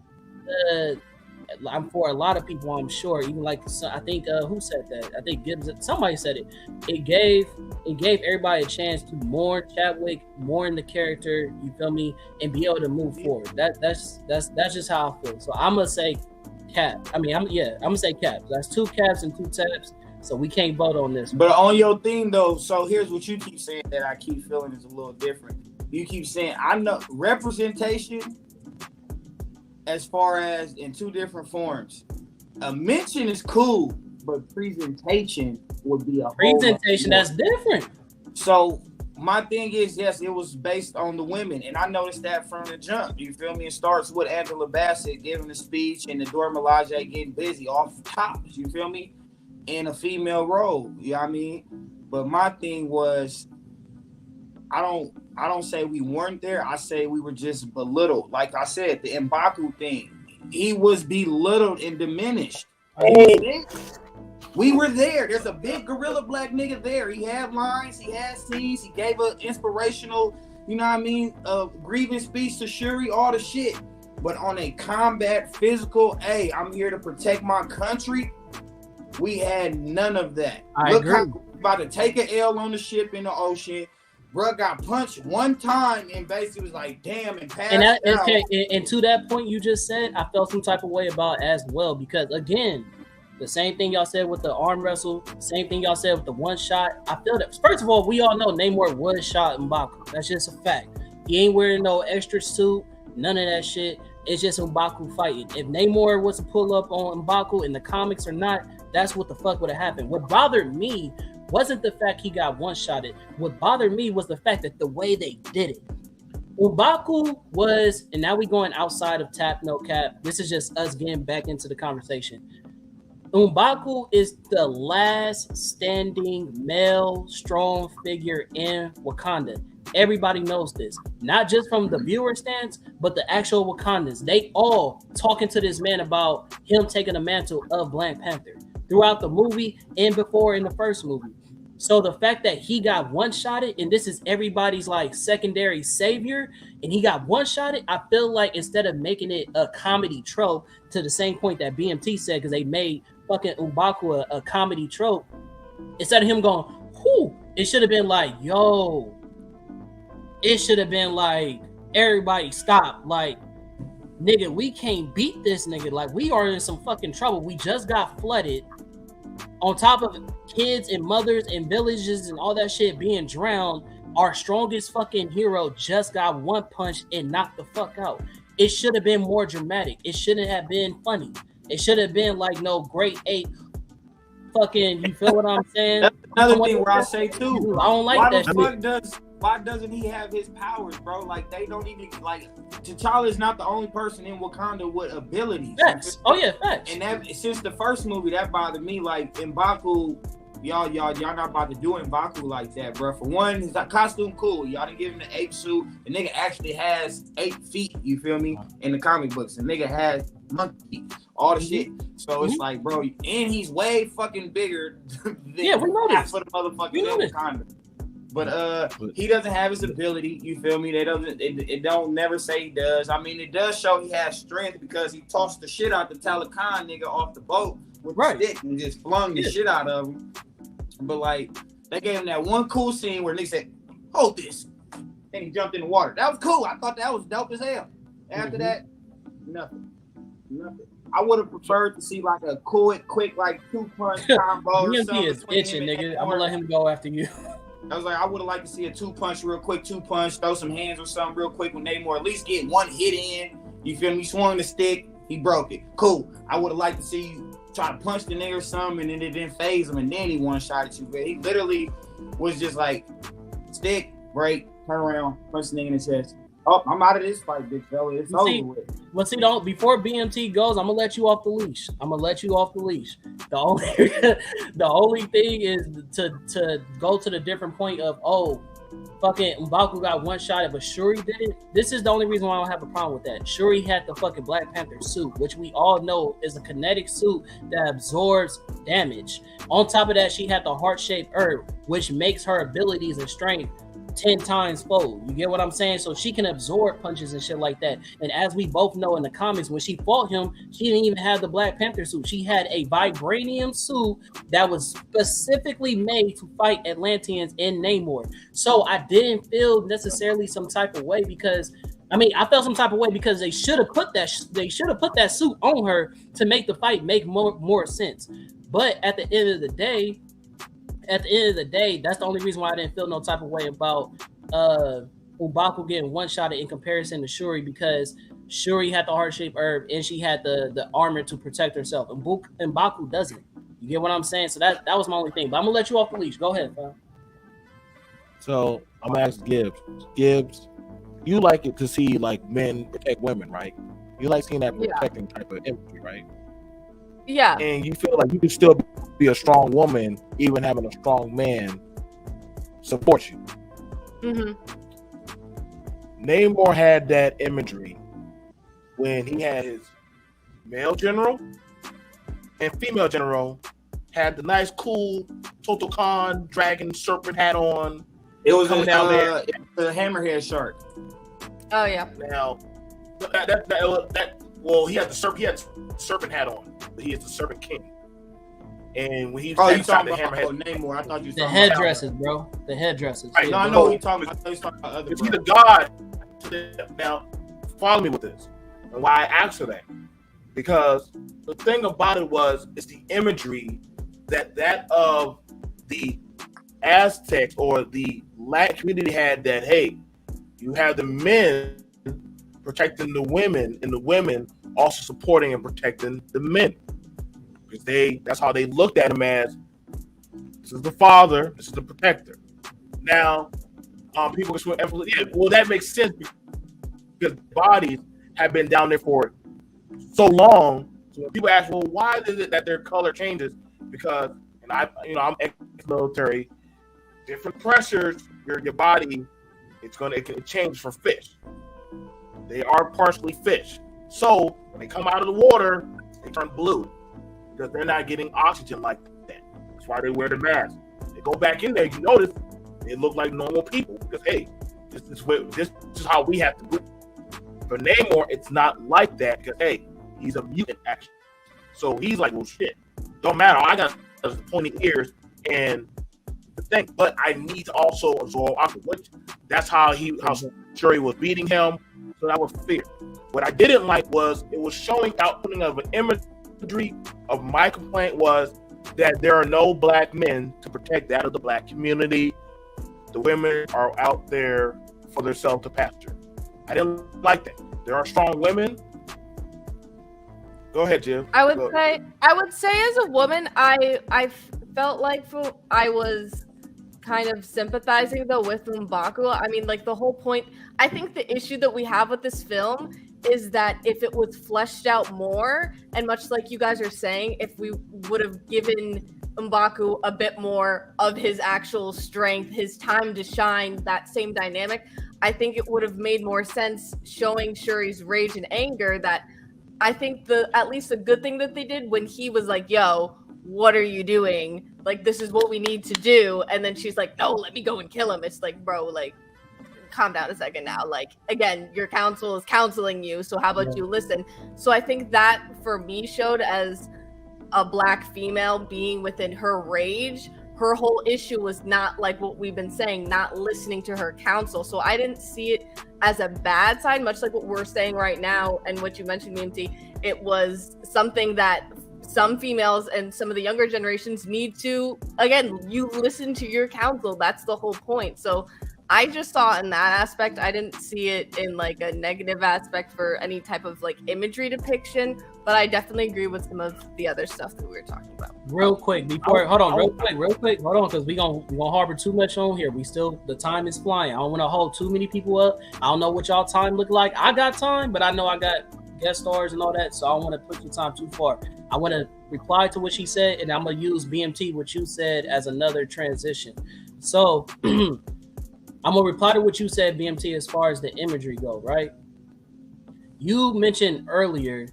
I'm for a lot of people, I'm sure. Even like, I think who said that? I think somebody said it. It gave everybody a chance to mourn Chadwick, mourn the character. You feel me? And be able to move forward. That's just how I feel. So I'm gonna say cap. I'm gonna say cap. That's 2 caps and 2 taps. So we can't vote on this. But on your thing though, so here's what you keep saying that I keep feeling is a little different. You keep saying, I know representation as far as in 2 different forms. A mention is cool, but presentation would be a presentation that's different. So my thing is, yes, it was based on the women, and I noticed that from the jump. You feel me? It starts with Angela Bassett giving the speech and the Dora Milaje getting busy off tops. You feel me? In a female role, you know what I mean? But my thing was, I don't say we weren't there. I say we were just belittled. Like I said, the M'Baku thing, he was belittled and diminished. We were there. There's a big gorilla black nigga there. He had lines, he had scenes, he gave an inspirational, grievance speech to Shuri, all the shit. But on a combat, physical, hey, I'm here to protect my country, we had none of that. I agree. How about to take an L on the ship in the ocean. Bruh got punched one time and basically was like, damn, and passed out. And to that point you just said, I felt some type of way about as well because, again, The same thing y'all said with the arm wrestle. Same thing y'all said with the one shot. I feel that. First of all, we all know Namor was shot M'Baku. That's just a fact. He ain't wearing no extra suit. None of that shit. It's just M'Baku fighting. If Namor was to pull up on M'Baku in the comics or not, that's what the fuck would have happened. What bothered me wasn't the fact he got one-shotted. What bothered me was the fact that the way they did it. M'Baku was, and now we going outside of Tap No Cap. This is just us getting back into the conversation. M'Baku is the last standing male strong figure in Wakanda. Everybody knows this, not just from the viewer stance, but the actual Wakandans. They all talking to this man about him taking the mantle of Black Panther throughout the movie and before in the first movie. So the fact that he got one-shotted, and this is everybody's like secondary savior, and he got one-shotted, I feel like instead of making it a comedy trope to the same point that BMT said, because they made fucking M'Baku a comedy trope, instead of him going, whoo, it should have been like, yo, it should have been like, everybody stop, like, nigga, we can't beat this nigga, like, we are in some fucking trouble, we just got flooded, on top of kids and mothers and villages and all that shit being drowned, our strongest fucking hero just got one punch and knocked the fuck out. It should have been more dramatic. It shouldn't have been funny. It should have been like no great ape fucking, you feel what I'm saying? That's another thing where I say too, I don't like that shit. Why doesn't he have his powers, bro? Like, they don't even, like, T'Challa is not the only person in Wakanda with abilities. Facts. Oh yeah, facts. And that, since the first movie, that bothered me. Like, M'Baku, y'all not about to do M'Baku like that, bro. For one, his costume cool. Y'all didn't give him the ape suit. The nigga actually has 8 feet, you feel me? In the comic books. The nigga has monkey feet. All the shit. So it's like, bro, and he's way fucking bigger than we know half this. of the motherfuckers in Wakanda. But he doesn't have his ability, you feel me? It don't never say he does. I mean, it does show he has strength because he tossed the shit out the Talakan nigga off the boat with the stick and just flung the shit out of him. But like, they gave him that one cool scene where they said, hold this. And he jumped in the water. That was cool. I thought that was dope as hell. After that, nothing. I would have preferred to see like a quick like 2-punch combo or something. BMT is itching, nigga. I'm gonna let him go after you. I was like, I would have liked to see a 2-punch real quick, 2-punch, throw some hands or something real quick with Namor, at least get one hit in. You feel me? He swung the stick, he broke it. Cool. I would have liked to see you try to punch the nigga or something, and then it didn't phase him, and then he one-shot at you. But he literally was just like, stick, break, turn around, punch the nigga in the chest. Oh, I'm out of this fight, big fella. It's over with. Well, see, before BMT goes, I'm gonna let you off the leash. The only thing is to go to the different point of, oh, fucking M'Baku got one-shotted, but Shuri didn't. This is the only reason why I don't have a problem with that. Shuri had the fucking Black Panther suit, which we all know is a kinetic suit that absorbs damage. On top of that, she had the heart-shaped herb, which makes her abilities and strength 10 times fold. You get what I'm saying? So she can absorb punches and shit like that. And as we both know in the comics, when she fought him, she didn't even have the Black Panther suit. She had a vibranium suit that was specifically made to fight Atlanteans in Namor. So I didn't feel necessarily some type of way because I felt some type of way because they should have put that suit on her to make the fight make more sense. But at the end of the day, that's the only reason why I didn't feel no type of way about M'Baku getting one-shotted in comparison to Shuri, because Shuri had the heart-shaped herb and she had the armor to protect herself. And M'Baku doesn't. You get what I'm saying? So that was my only thing. But I'm gonna let you off the leash. Go ahead, fam. So I'm gonna ask Gibbs. Gibbs, you like it to see like men protect women, right? You like seeing that protecting type of imagery, right? Yeah. And you feel like you can still be a strong woman, even having a strong man support you. Mm-hmm. Namor had that imagery when he had his male general and female general had the nice, cool Total Khan dragon serpent hat on. It was down there. The hammerhead shark. Oh yeah. Now, he had the serpent hat on. He is the Serpent King. And when he was you talking about Namor? I thought you the headdresses, bro. The headdresses. Right, no, I know what you're talking about. I thought you talking about other. He's the god. Now, follow me with this. And why I asked for that. because the thing about it it's the imagery that of the Aztecs or the Latin community had, that hey, you have the men protecting the women and the women also supporting and protecting the men, because that's how they looked at him, as this is the father, this is the protector. Now people just well, that makes sense because bodies have been down there for so long. So when people ask, well, why is it that their color changes? Because, and I'm ex-military, different pressures, your body, it can change from fish. They are partially fish. So when they come out of the water, they turn blue because they're not getting oxygen like that. That's why they wear the mask. They go back in there, you notice they look like normal people because, hey, this is how we have to do it. For Namor, it's not like that because, hey, he's a mutant actually. So he's like, well, shit, don't matter. I got pointy ears and the thing, but I need to also absorb oxygen. That's how Shuri was beating him. So that was fear. What I didn't like was it was showing outputting of an imagery of my complaint was that there are no black men to protect that of the black community. The women are out there for themselves to pasture. I didn't like that. There are strong women. Go ahead, Jim. I would say as a woman, I felt like I was kind of sympathizing though with M'Baku. I mean, like the whole point, I think the issue that we have with this film is that if it was fleshed out more, and much like you guys are saying, if we would have given M'Baku a bit more of his actual strength, his time to shine, that same dynamic, I think it would have made more sense showing Shuri's rage and anger. That I think at least the good thing that they did when he was like, yo, what are you doing? Like, this is what we need to do. And then she's like, no, let me go and kill him. It's like, bro, like, calm down a second now. Like, again, your counsel is counseling you. So how about you listen? So I think that for me showed as a black female being within her rage, her whole issue was not like what we've been saying, not listening to her counsel. So I didn't see it as a bad sign, much like what we're saying right now and what you mentioned, MT. It was something that some females and some of the younger generations need to, again, you listen to your counsel. That's the whole point. So I just saw it in that aspect. I didn't see it in like a negative aspect for any type of like imagery depiction, but I definitely agree with some of the other stuff that we were talking about. Real quick, before hold on, because we gonna harbor too much on here. The time is flying. I don't want to hold too many people up. I don't know what y'all time look like. I got time, but I know I got guest stars and all that, so I don't want to push the time too far. I want to reply to what she said, and I'm gonna use BMT what you said as another transition. So I'm gonna reply to what you said, BMT, as far as the imagery go, right? You mentioned earlier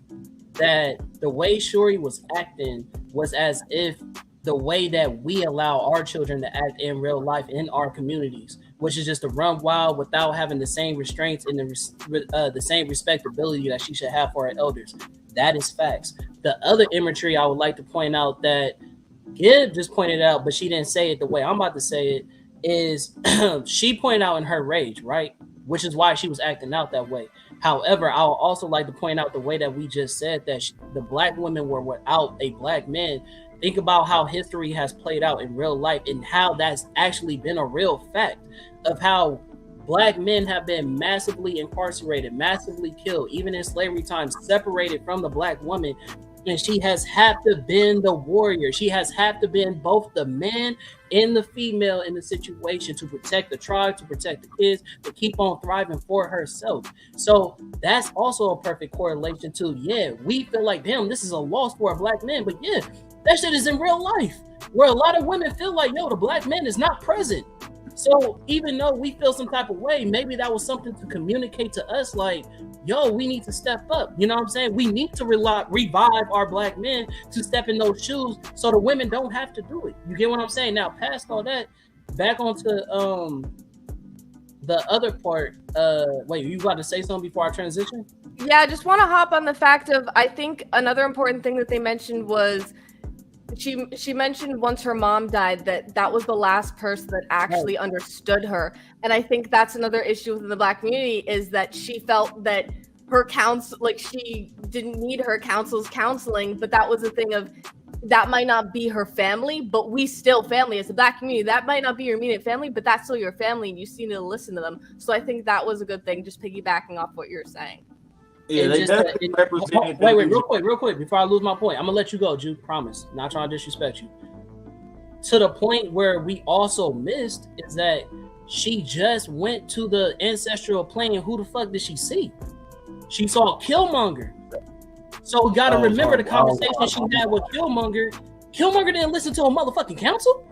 that the way Shuri was acting was as if the way that we allow our children to act in real life in our communities, which is just to run wild without having the same restraints and the same respectability that she should have for her elders. That is facts. The other imagery I would like to point out that Gib just pointed out, but she didn't say it the way I'm about to say it, is she pointed out in her rage, right? Which is why she was acting out that way. However, I would also like to point out the way that we just said that the black women were without a black man. Think about how history has played out in real life and how that's actually been a real fact of how black men have been massively incarcerated, massively killed, even in slavery times, separated from the black woman. And she has had to been the warrior. She has had to been both the man and the female in the situation to protect the tribe, to protect the kids, to keep on thriving for herself. So that's also a perfect correlation to, yeah, we feel like, damn, this is a loss for a black man. But yeah, that shit is in real life where a lot of women feel like, yo, the black man is not present. So even though we feel some type of way, maybe that was something to communicate to us like, yo, we need to step up. You know what I'm saying? We need to revive our black men to step in those shoes so the women don't have to do it. You get what I'm saying? Now, past all that, back onto the other part. Wait, you got to say something before I transition? Yeah, I just want to hop on the fact of, I think another important thing that they mentioned was she mentioned once her mom died that was the last person that actually understood her. And I think that's another issue within the black community is that she felt that her counsel, like she didn't need her counsel's counseling, but that was a thing of that might not be her family, but we still family as a Black community. That might not be your immediate family, but that's still your family, and you still need to listen to them. So I think that was a good thing, just piggybacking off what you're saying. Yeah, they definitely represented. Wait, real quick, before I lose my point, I'm gonna let you go, Jude. Promise, not trying to disrespect you. To the point where we also missed is that she just went to the ancestral plane. Who the fuck did she see? She saw Killmonger. So we gotta remember the conversation she had with Killmonger. Killmonger didn't listen to a motherfucking council.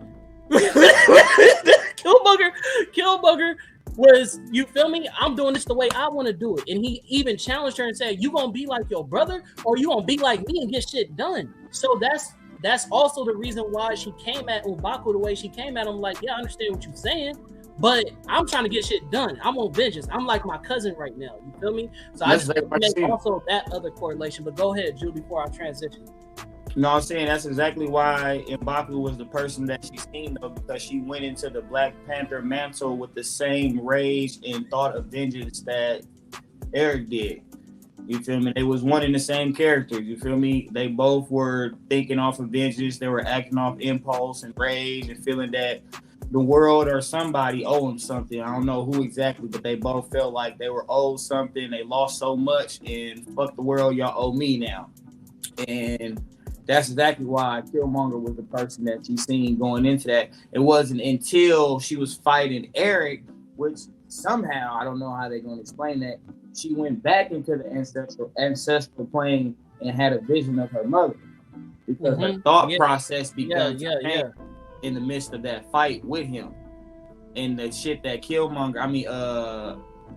Killmonger was, you feel me? I'm doing this the way I want to do it. And he even challenged her and said, you gonna be like your brother or you gonna be like me and get shit done? So that's also the reason why she came at M'Baku the way she came at him. Like, yeah, I understand what you're saying, but I'm trying to get shit done. I'm on vengeance. I'm like my cousin right now. You feel me? So I just make also that other correlation. But go ahead, Jude, before I transition. No, I'm saying that's exactly why M'Baku was the person that she seen, though, because she went into the Black Panther mantle with the same rage and thought of vengeance that Eric did. You feel me? They was one and the same characters. You feel me? They both were thinking off of vengeance. They were acting off impulse and rage and feeling that the world or somebody owed them something. I don't know who exactly, but they both felt like they were owed something. They lost so much, and fuck the world, y'all owe me now. And that's exactly why Killmonger was the person that she seen going into that. It wasn't until she was fighting Eric, which somehow, I don't know how they're going to explain that, she went back into the ancestral plane and had a vision of her mother. Because her thought process becomes in the midst of that fight with him. And the shit that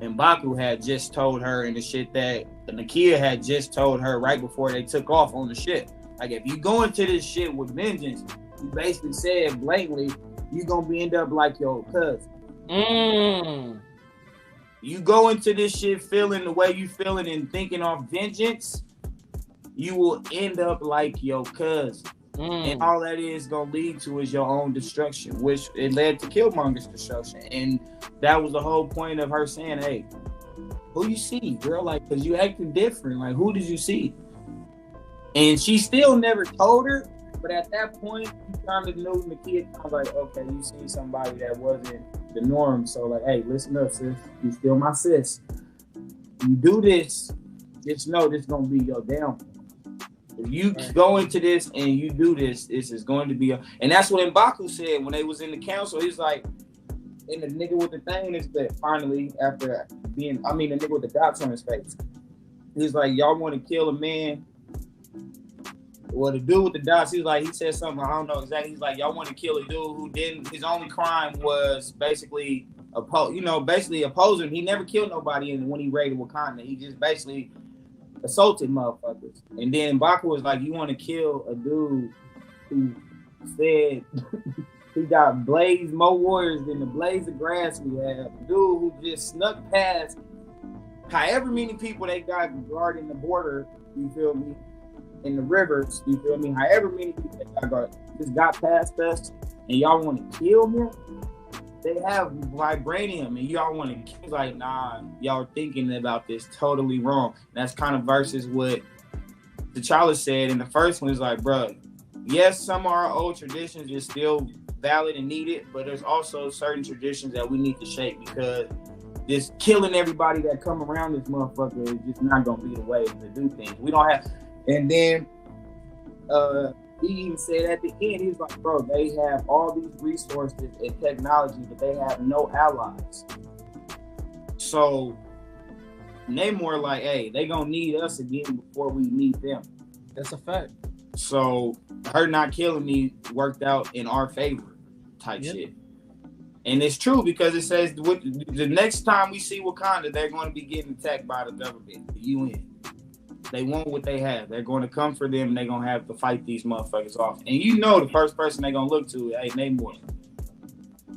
M'Baku had just told her, and the shit that Nakia had just told her right before they took off on the ship. Like, if you go into this shit with vengeance, you basically said blatantly, you're going to end up like your cousin. You go into this shit feeling the way you feeling and thinking off vengeance, you will end up like your cousin. And all that is going to lead to is your own destruction, which it led to Killmonger's destruction. And that was the whole point of her saying, hey, who you see, girl? Like, because you acting different. Like, who did you see? And she still never told her, but at that point, you kind of knew the kid. I was like, okay, you see somebody that wasn't the norm. So, like, hey, listen up, sis. You still my sis. You do this, just know this is going to be your downfall. If you go into this and you do this, this is going to be and that's what M'Baku said when they was in the council. He's like, and the nigga with the thing is that finally, after the nigga with the dots on his face, he's like, y'all want to kill a man? Well, the dude with the dots, he said something, I don't know exactly. He's like, y'all want to kill a dude who didn't, his only crime was basically opposing. He never killed nobody when he raided Wakanda. He just basically assaulted motherfuckers. And then M'Baku was like, you want to kill a dude who said he got more warriors than the blades of grass we have. A dude who just snuck past however many people they got guarding the border, you feel me, in the rivers, you feel me, however many people they just got past us, and y'all want to kill him? They have vibranium, and y'all want to kill. Like, nah, y'all thinking about this totally wrong. And that's kind of versus what T'Challa said in the first one. Is like, bro, yes, some of our old traditions is still valid and needed, but there's also certain traditions that we need to shape, because just killing everybody that come around this motherfucker is just not gonna be the way to do things. We don't have. And then he even said at the end, he's like, bro, they have all these resources and technology, but they have no allies. So Namor like, hey, they gonna need us again before we need them. That's a fact. So her not killing me worked out in our favor type shit. And it's true, because it says the next time we see Wakanda, they're going to be getting attacked by the government, the UN. They want what they have. They're going to come for them, and they're going to have to fight these motherfuckers off. And you know the first person they're going to look to, hey, Namor.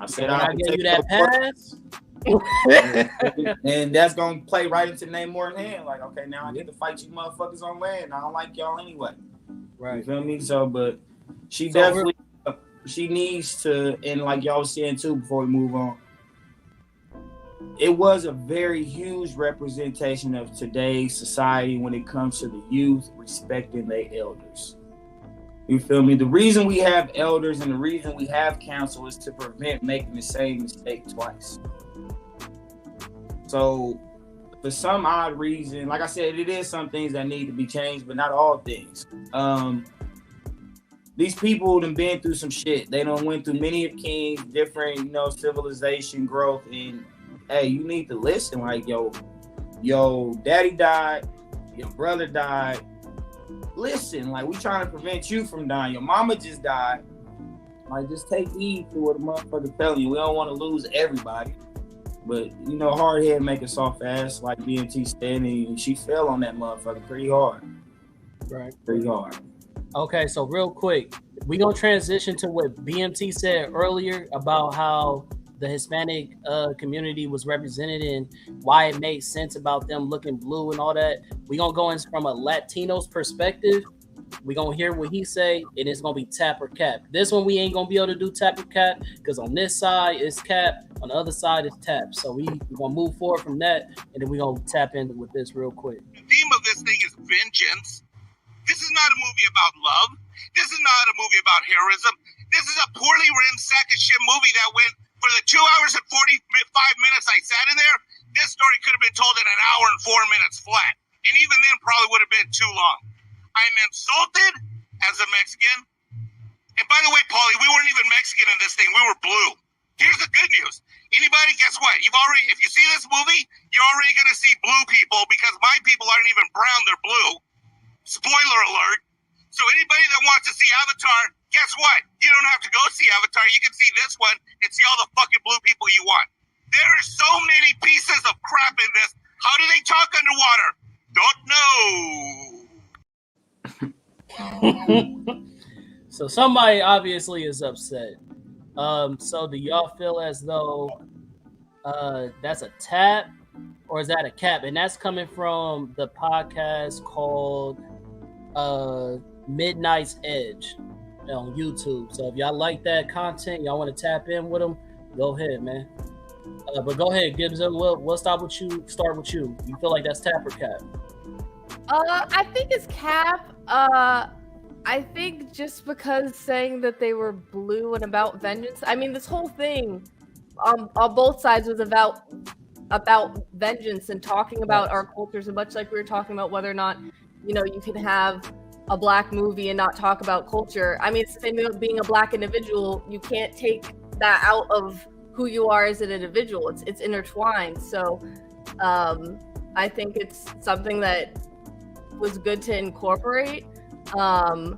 I said, I gave you that pass. And that's going to play right into Namor's hand. Like, okay, now I need to fight you motherfuckers on land. I don't like y'all anyway. Right. You feel me? So, but she definitely, she needs to, and like y'all was saying too, before we move on, it was a very huge representation of today's society when it comes to the youth respecting their elders. You feel me? The reason we have elders and the reason we have counsel is to prevent making the same mistake twice. So for some odd reason, like I said, it is some things that need to be changed, but not all things. These people done been through some shit. They done went through many of kings, different, civilization growth, and hey, you need to listen. Like, yo, daddy died, your brother died. Listen, like, we trying to prevent you from dying. Your mama just died. Like, just take heed to what a motherfucker telling you. We don't want to lose everybody. But, hard head make a soft ass, like BMT said, and she fell on that motherfucker pretty hard. Right. Pretty hard. Okay, so real quick, we gonna transition to what BMT said earlier about how the Hispanic community was represented and why it made sense about them looking blue and all that. We gonna go in from a Latino's perspective. We gonna hear what he say, and it's gonna be tap or cap. This one we ain't gonna be able to do tap or cap because on this side it's cap, on the other side is tap. So we gonna move forward from that, and then we gonna tap in with this real quick. The theme of this thing is vengeance. This is not a movie about love. This is not a movie about heroism. This is a poorly written sack of shit movie that went for the 2 hours and 45 minutes I sat in there. This story could have been told in an hour and 4 minutes flat. And even then probably would have been too long. I'm insulted as a Mexican. And by the way, Paulie, we weren't even Mexican in this thing. We were blue. Here's the good news. Anybody, guess what? If you see this movie, you're already going to see blue people because my people aren't even brown, they're blue. Spoiler alert. So anybody that wants to see Avatar, guess what? You don't have to go see Avatar. You can see this one and see all the fucking blue people you want. There are so many pieces of crap in this. How do they talk underwater? Don't know. So somebody obviously is upset. So do y'all feel as though that's a tap or is that a cap? And that's coming from the podcast called Midnight's Edge on YouTube. So if y'all like that content, y'all want to tap in with them, go ahead, man. But go ahead, Gibbs. We'll start with you. You feel like that's tap or cap? I think it's cap. I think just because saying that they were blue and about vengeance. I mean, this whole thing on both sides was about vengeance and talking about our cultures, and much like we were talking about whether or not you can have a black movie and not talk about culture. I mean, it's the same thing with being a black individual. You can't take that out of who you are as an individual. It's intertwined. So I think it's something that was good to incorporate. That's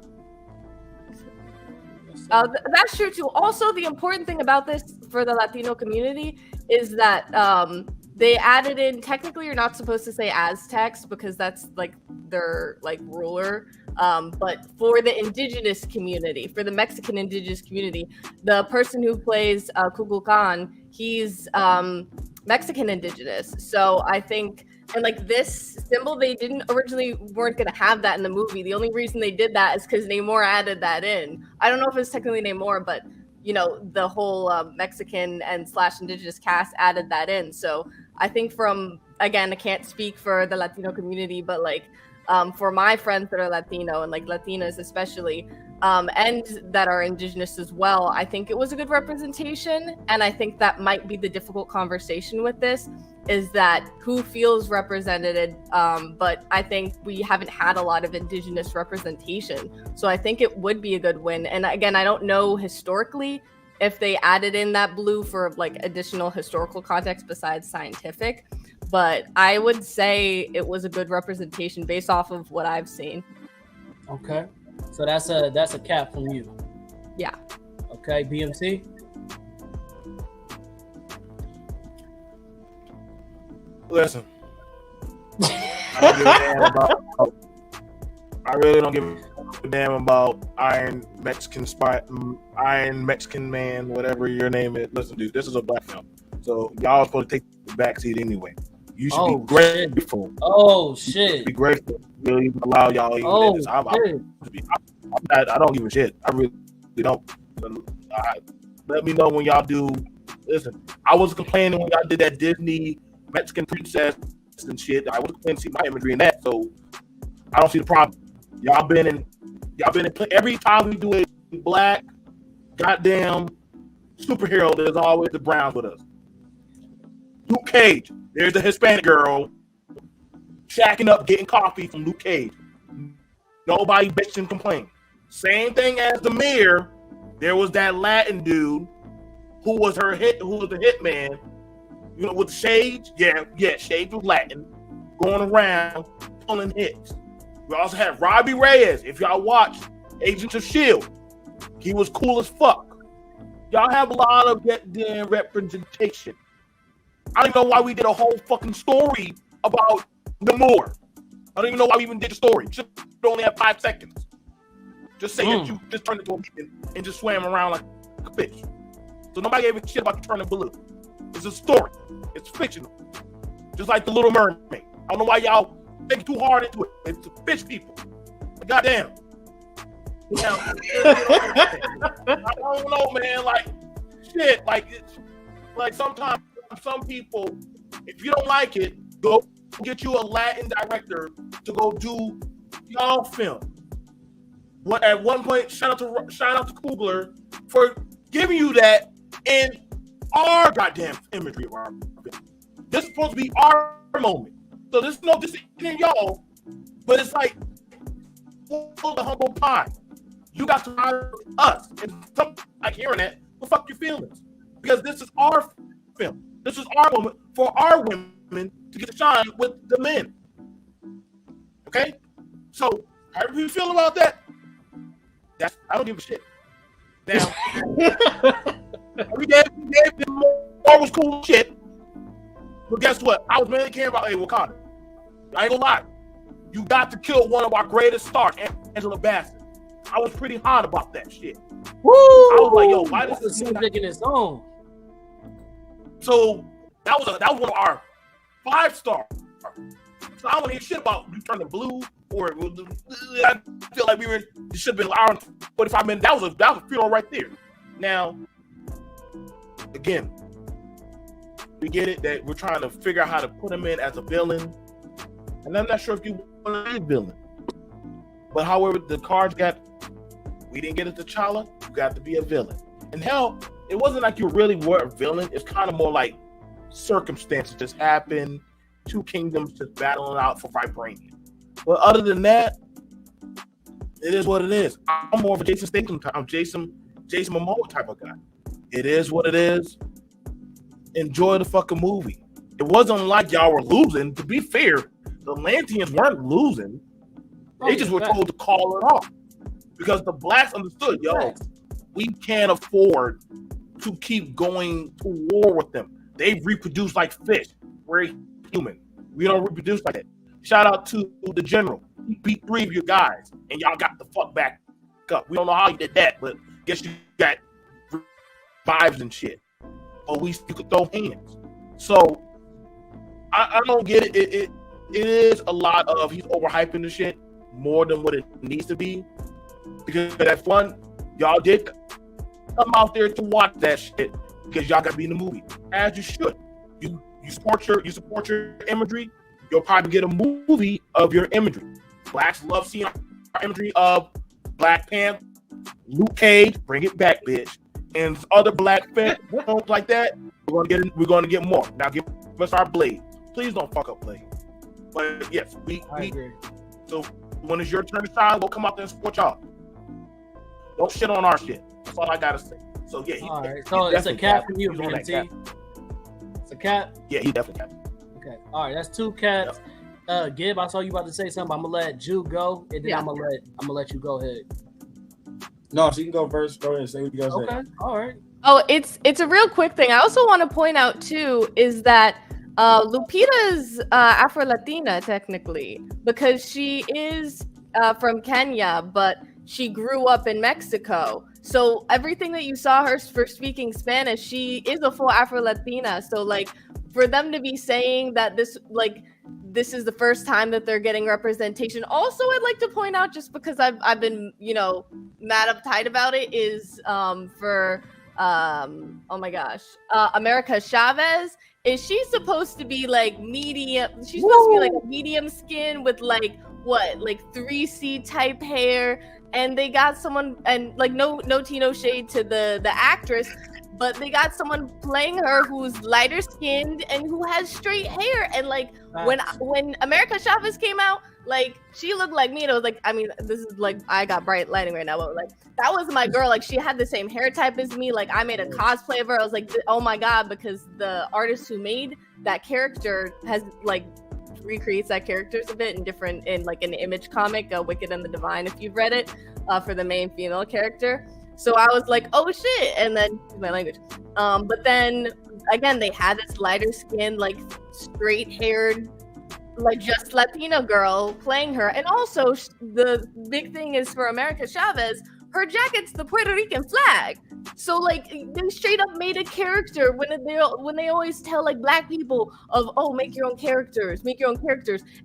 true too. Also, the important thing about this for the Latino community is that they added in, technically you're not supposed to say Aztecs because that's like their ruler, but for the indigenous community, for the Mexican indigenous community, the person who plays Coogler, he's Mexican indigenous. So I think, and this symbol, they weren't going to have that in the movie. The only reason they did that is because Namor added that in. I don't know if it's technically Namor, but the whole Mexican and / indigenous cast added that in. So I think again, I can't speak for the Latino community, but for my friends that are Latino and Latinas especially, and that are indigenous as well, I think it was a good representation. And I think that might be the difficult conversation with this, is that who feels represented, but I think we haven't had a lot of indigenous representation. So I think it would be a good win. And again, I don't know historically if they added in that blue for additional historical context besides scientific, but I would say it was a good representation based off of what I've seen. Okay, so that's a cap from you. Yeah. Okay, BMC. Listen, I really don't give a damn about Iron Mexican Man, whatever your name is. Listen, dude, this is a black film, so y'all are supposed to take the backseat anyway. You should be grateful. Shit! Be grateful. Really allow y'all even this. I don't give a shit. I really don't. Let me know when y'all do Listen, I was complaining when y'all did that Disney Mexican princess and shit. I was complaining to see my imagery in that, so I don't see the problem. Y'all been in every time we do a black goddamn superhero, there's always the Browns with us. Luke Cage, there's the Hispanic girl shacking up, getting coffee from Luke Cage. Nobody bitched and complained. Same thing as the mayor. There was that Latin dude who was the hitman, you know, with shades. Yeah, shades was Latin, going around pulling hits. We also had Robbie Reyes. If y'all watch Agents of S.H.I.E.L.D., he was cool as fuck. Y'all have a lot of goddamn representation. I don't even know why we did a whole fucking story about Namor. I don't even know why we even did the story. Just only had 5 seconds. Just say that you just turned into a beacon and just swam around like a fish. So nobody gave a shit about you turning blue. It's a story. It's fictional. Just like the Little Mermaid. I don't know why y'all think too hard into it. It's the fish people. But goddamn. Now, I don't know, man. Like shit. Like sometimes some people, if you don't like it, go get you a Latin director to go do y'all film. At one point, shout out to Coogler for giving you that in our goddamn imagery of our film. This is supposed to be our moment. So this is no decision y'all, but it's like full the humble pie. You got to hire us, and some like hearing that, well, fuck your feelings, because this is our film. This is our moment for our women to get to shine with the men. Okay, so however you feel about that, I don't give a shit. Now, we gave them more was cool shit, but guess what? I was mainly caring about Wakanda. I ain't gonna lie. You got to kill one of our greatest stars, Angela Bassett. I was pretty hot about that shit. Woo! I was like, yo, why does this subject in its own? So that was one of our 5-star. So I don't want to hear shit about you turning blue or I feel like it should have been an hour and 45 minutes. That was a funeral right there. Now, again, we get it that we're trying to figure out how to put him in as a villain. And I'm not sure if you want to be a villain. But however, the cards we didn't get a T'Challa, you got to be a villain. And hell, it wasn't like you really were a villain. It's kind of more like circumstances just happened. 2 kingdoms just battling out for vibranium. But other than that, it is what it is. I'm more of a Jason Statham type. I'm Jason Momoa type of guy. It is what it is. Enjoy the fucking movie. It wasn't like y'all were losing. To be fair, the Atlanteans weren't losing. They just were told to call it off. Because the blacks understood, we can't afford to keep going to war with them. They reproduce like fish. We're human. We don't reproduce like that. Shout out to the general. He beat 3 of your guys, and y'all got the fuck back up. We don't know how you did that, but guess you got vibes and shit. Or you could throw hands. So I don't get it. It is a lot of he's overhyping the shit more than what it needs to be. Because that fun, y'all did come out there to watch that shit because y'all got to be in the movie, as you should. You support your imagery. You'll probably get a movie of your imagery. Blacks love seeing our imagery of Black Panther, Luke Cage, bring it back, bitch, and other black films like that. We're gonna get more. Now give us our Blade. Please don't fuck up Blade. But yes, we agree. So when it's your turn to shine, we'll come out there and support y'all. Don't shit on our shit. That's all I gotta say. So yeah, all right. So it's a cap for you, BMT. It's a cap. Yeah, he definitely cap. Okay. All right, that's 2 caps. Yep. Gib, I saw you about to say something. I'm gonna let Jew go, and then I'm gonna let you go ahead. No, so you can go first. Go ahead and say what you guys say. Okay. All right. Oh, it's a real quick thing. I also want to point out too is that Lupita's Afro-Latina technically because she is from Kenya, but she grew up in Mexico. So everything that you saw her for speaking Spanish, she is a full Afro-Latina. So like for them to be saying that this is the first time that they're getting representation. Also, I'd like to point out, just because I've been, mad uptight about it, is for oh my gosh, America Chavez. Is she supposed to be like medium? She's supposed to be like a medium skin with like what, like 3C type hair, and they got someone, and like no Tino shade to the actress, but they got someone playing her who's lighter skinned and who has straight hair. And like when America Chavez came out, like she looked like me, and it was like, I mean, this is like, I got bright lighting right now, but like that was my girl. Like she had the same hair type as me. Like I made a cosplay of her. I was like, oh my god, because the artist who made that character has like recreates that character a bit in different, in like an Image comic, Wicked and the Divine, if you've read it, for the main female character. So I was like, oh shit, and then my language. But then again, they had this lighter skin, like straight haired, like just Latina girl playing her. And also the big thing is for America Chavez, her jacket's the Puerto Rican flag. So like they straight up made a character when they always tell like black people of, oh, make your own characters,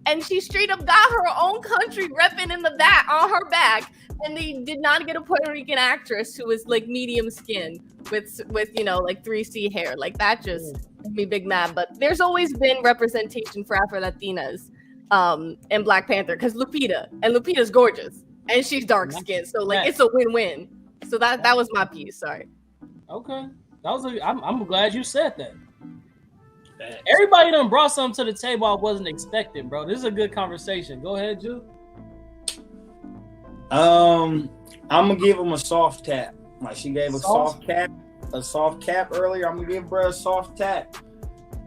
and she straight up got her own country repping in the back on her back. And they did not get a Puerto Rican actress who was like medium skin with you know, like 3C hair. Like that just made me big mad. But there's always been representation for Afro Latinas in Black Panther, because Lupita's gorgeous and she's dark skinned, so like it's a win-win. So that was my piece. Sorry. Okay, I'm glad you said that. Everybody done brought something to the table I wasn't expecting, bro. This is a good conversation. Go ahead, Ju. I'm gonna give him a soft tap. Like she gave a soft cap earlier. I'm gonna give bro a soft tap.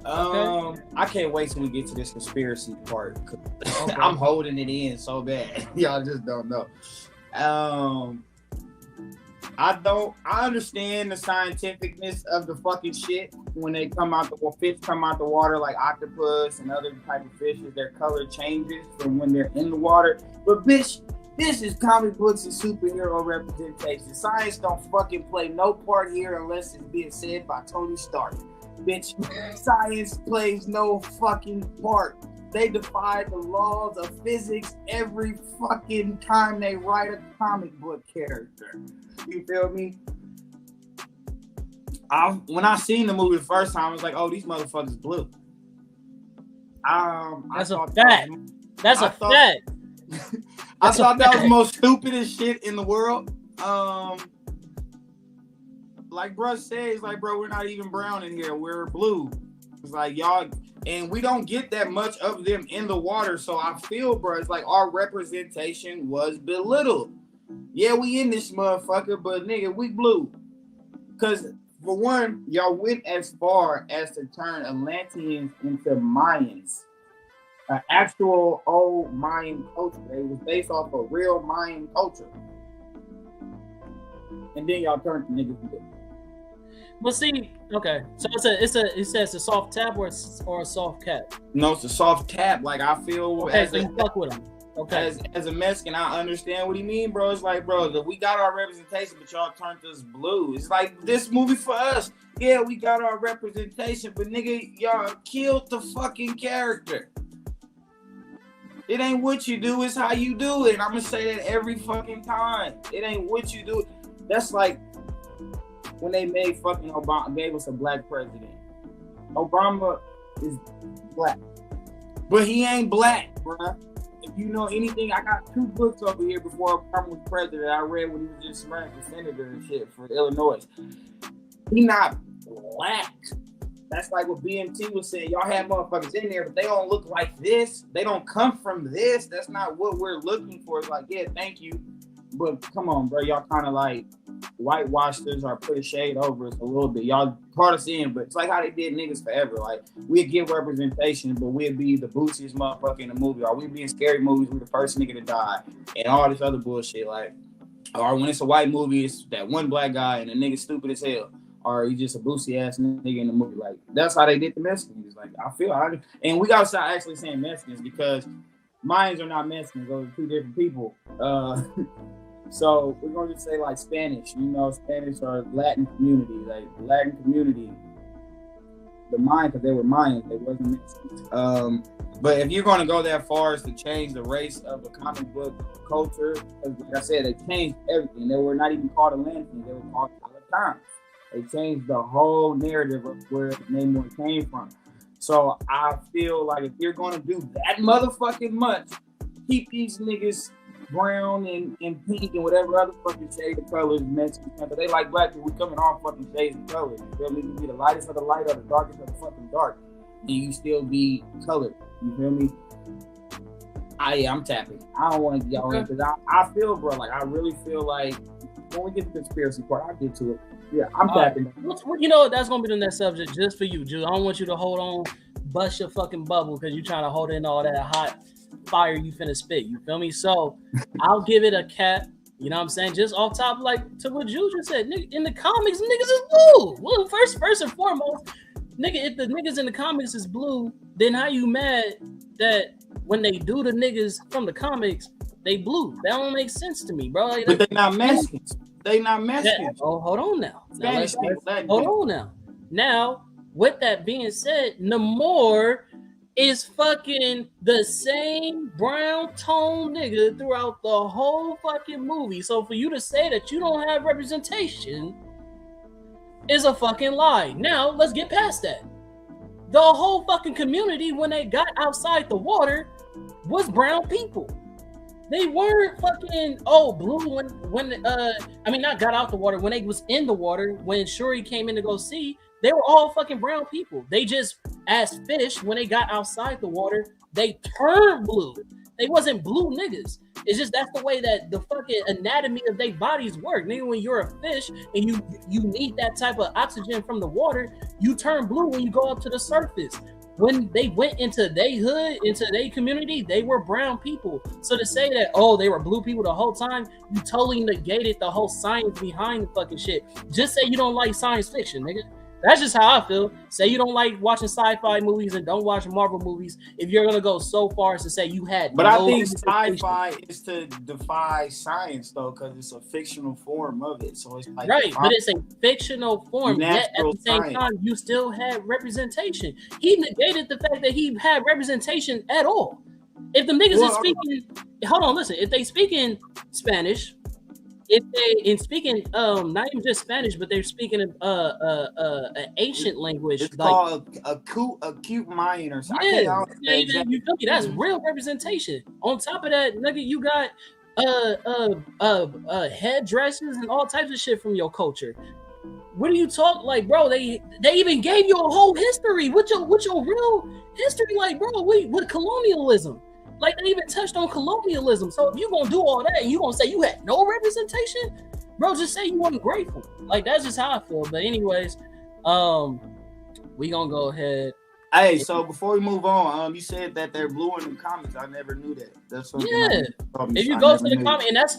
Okay. I can't wait till we get to this conspiracy part. Okay. I'm holding it in so bad. Y'all just don't know. I understand the scientificness of the fucking shit when they fish come out the water, like octopus and other type of fishes. Their color changes from when they're in the water. But bitch, this is comic books and superhero representation. Science don't fucking play no part here unless it's being said by Tony Stark. Bitch, science plays no fucking part. They defy the laws of physics every fucking time they write a comic book character. You feel me? When I seen the movie the first time, I was like, oh, these motherfuckers blue. That's a fact. That's a fact. I thought that was the most stupidest shit in the world. Like bro says, like bro, we're not even brown in here. We're blue. It's like y'all, and we don't get that much of them in the water. So I feel, bro, it's like our representation was belittled. Yeah, we in this motherfucker, but nigga, we blue. Cause for one, y'all went as far as to turn Atlanteans into Mayans. An actual old Mayan culture. It was based off a real Mayan culture. And then y'all turned the niggas blue. But see, okay, so it's a soft tap or a soft cap? No, it's a soft tap. Like I feel okay, so you fuck with him. Okay. As a Mexican, I understand what he mean, bro. It's like, bro, we got our representation, but y'all turned us blue. It's like this movie for us. Yeah, we got our representation, but nigga, y'all killed the fucking character. It ain't what you do, it's how you do it. I'm gonna say that every fucking time. It ain't what you do. That's like when they made fucking Obama, gave us a black president. Obama is black, but he ain't black, bruh. If you know anything, I got 2 books over here before Obama was president. I read when he was just running for senator and shit for Illinois. He not black. That's like what BMT was saying. Y'all have motherfuckers in there, but they don't look like this. They don't come from this. That's not what we're looking for. It's like, yeah, thank you. But come on, bro. Y'all kind of like whitewashed us or put a shade over us a little bit. Y'all brought us in, but it's like how they did niggas forever. Like, we'd get representation, but we'd be the boostiest motherfucker in the movie. Or we'd be in scary movies, we're the first nigga to die. And all this other bullshit. Like, or when it's a white movie, it's that one black guy and the nigga stupid as hell. Or he's just a boosty ass nigga in the movie. Like, that's how they did the Mexicans. Like, and we gotta start actually saying Mexicans because Mayans are not Mexicans. Those are 2 different people. So we're going to say like Spanish, you know, Spanish or Latin community, like the Latin community, the Mayan, because they were Mayans, they wasn't Mexicans. But if you're going to go that far as to change the race of the comic book culture, like I said, they changed everything. They were not even called Atlanteans, they were called Atlanteans. They changed the whole narrative of where Namor came from. So I feel like if you're gonna do that motherfucking much, keep these niggas brown and pink and whatever other fucking shade of colors mentioned. But they like black people, we come in all fucking shades of colors. You feel me? You can be the lightest of the light or the darkest of the fucking dark. And you still be colored. You feel me? I'm tapping. I don't want to get on it because I feel, bro, like I really feel like when we get to the conspiracy part, I'll get to it. Yeah, I'm tapping. You know, that's gonna be the next subject just for you, Jew. I don't want you to hold on, bust your fucking bubble because you're trying to hold in all that hot fire you finna spit. You feel me? So I'll give it a cap. You know what I'm saying? Just off top, like to what Jew just said. In the comics, niggas is blue. Well, first and foremost, nigga, if the niggas in the comics is blue, then how you mad that when they do the niggas from the comics, they blue? That don't make sense to me, bro. Like, but they not Mexicans. They not Mexicans. Oh, hold on now. Hold on now. Now, with that being said, Namor is fucking the same brown tone nigga throughout the whole fucking movie. So for you to say that you don't have representation is a fucking lie. Now, let's get past that. The whole fucking community, when they got outside the water, was brown people. They weren't fucking blue when not got out the water, when they was in the water, when Shuri came in to go see, they were all fucking brown people. They just, as fish, when they got outside the water, they turned blue. They wasn't blue niggas. It's just that's the way that the fucking anatomy of their bodies work. Nigga, when you're a fish and you need that type of oxygen from the water, you turn blue when you go up to the surface. When they went into their hood, into their community, they were brown people. So to say that, they were blue people the whole time, you totally negated the whole science behind the fucking shit. Just say you don't like science fiction, nigga. That's just how I feel. Say you don't like watching sci-fi movies and don't watch Marvel movies if you're going to go so far as to say you had. But I think sci-fi is to defy science, though, because it's a fictional form of it. So it's like right, but it's a fictional form. Yet at the same time, you still had representation. He negated the fact that he had representation at all. If the niggas is speaking, hold on, listen. If they speak in Spanish, not even just Spanish, but they're speaking an ancient language. It's called acute Mayan or something. Yeah, you feel me? That's real representation. On top of that, nigga, you got headdresses and all types of shit from your culture. What do you talk like, bro? They even gave you a whole history. What's your real history like, bro? With colonialism. Like, they even touched on colonialism. So if you're going to do all that and you're going to say you had no representation, bro, just say you wasn't grateful. Like, that's just how I feel. But anyways, we going to go ahead. Hey, so before we move on, you said that they're blue in the comics. I never knew that. That's something. Yeah. If you go to the comic, and that's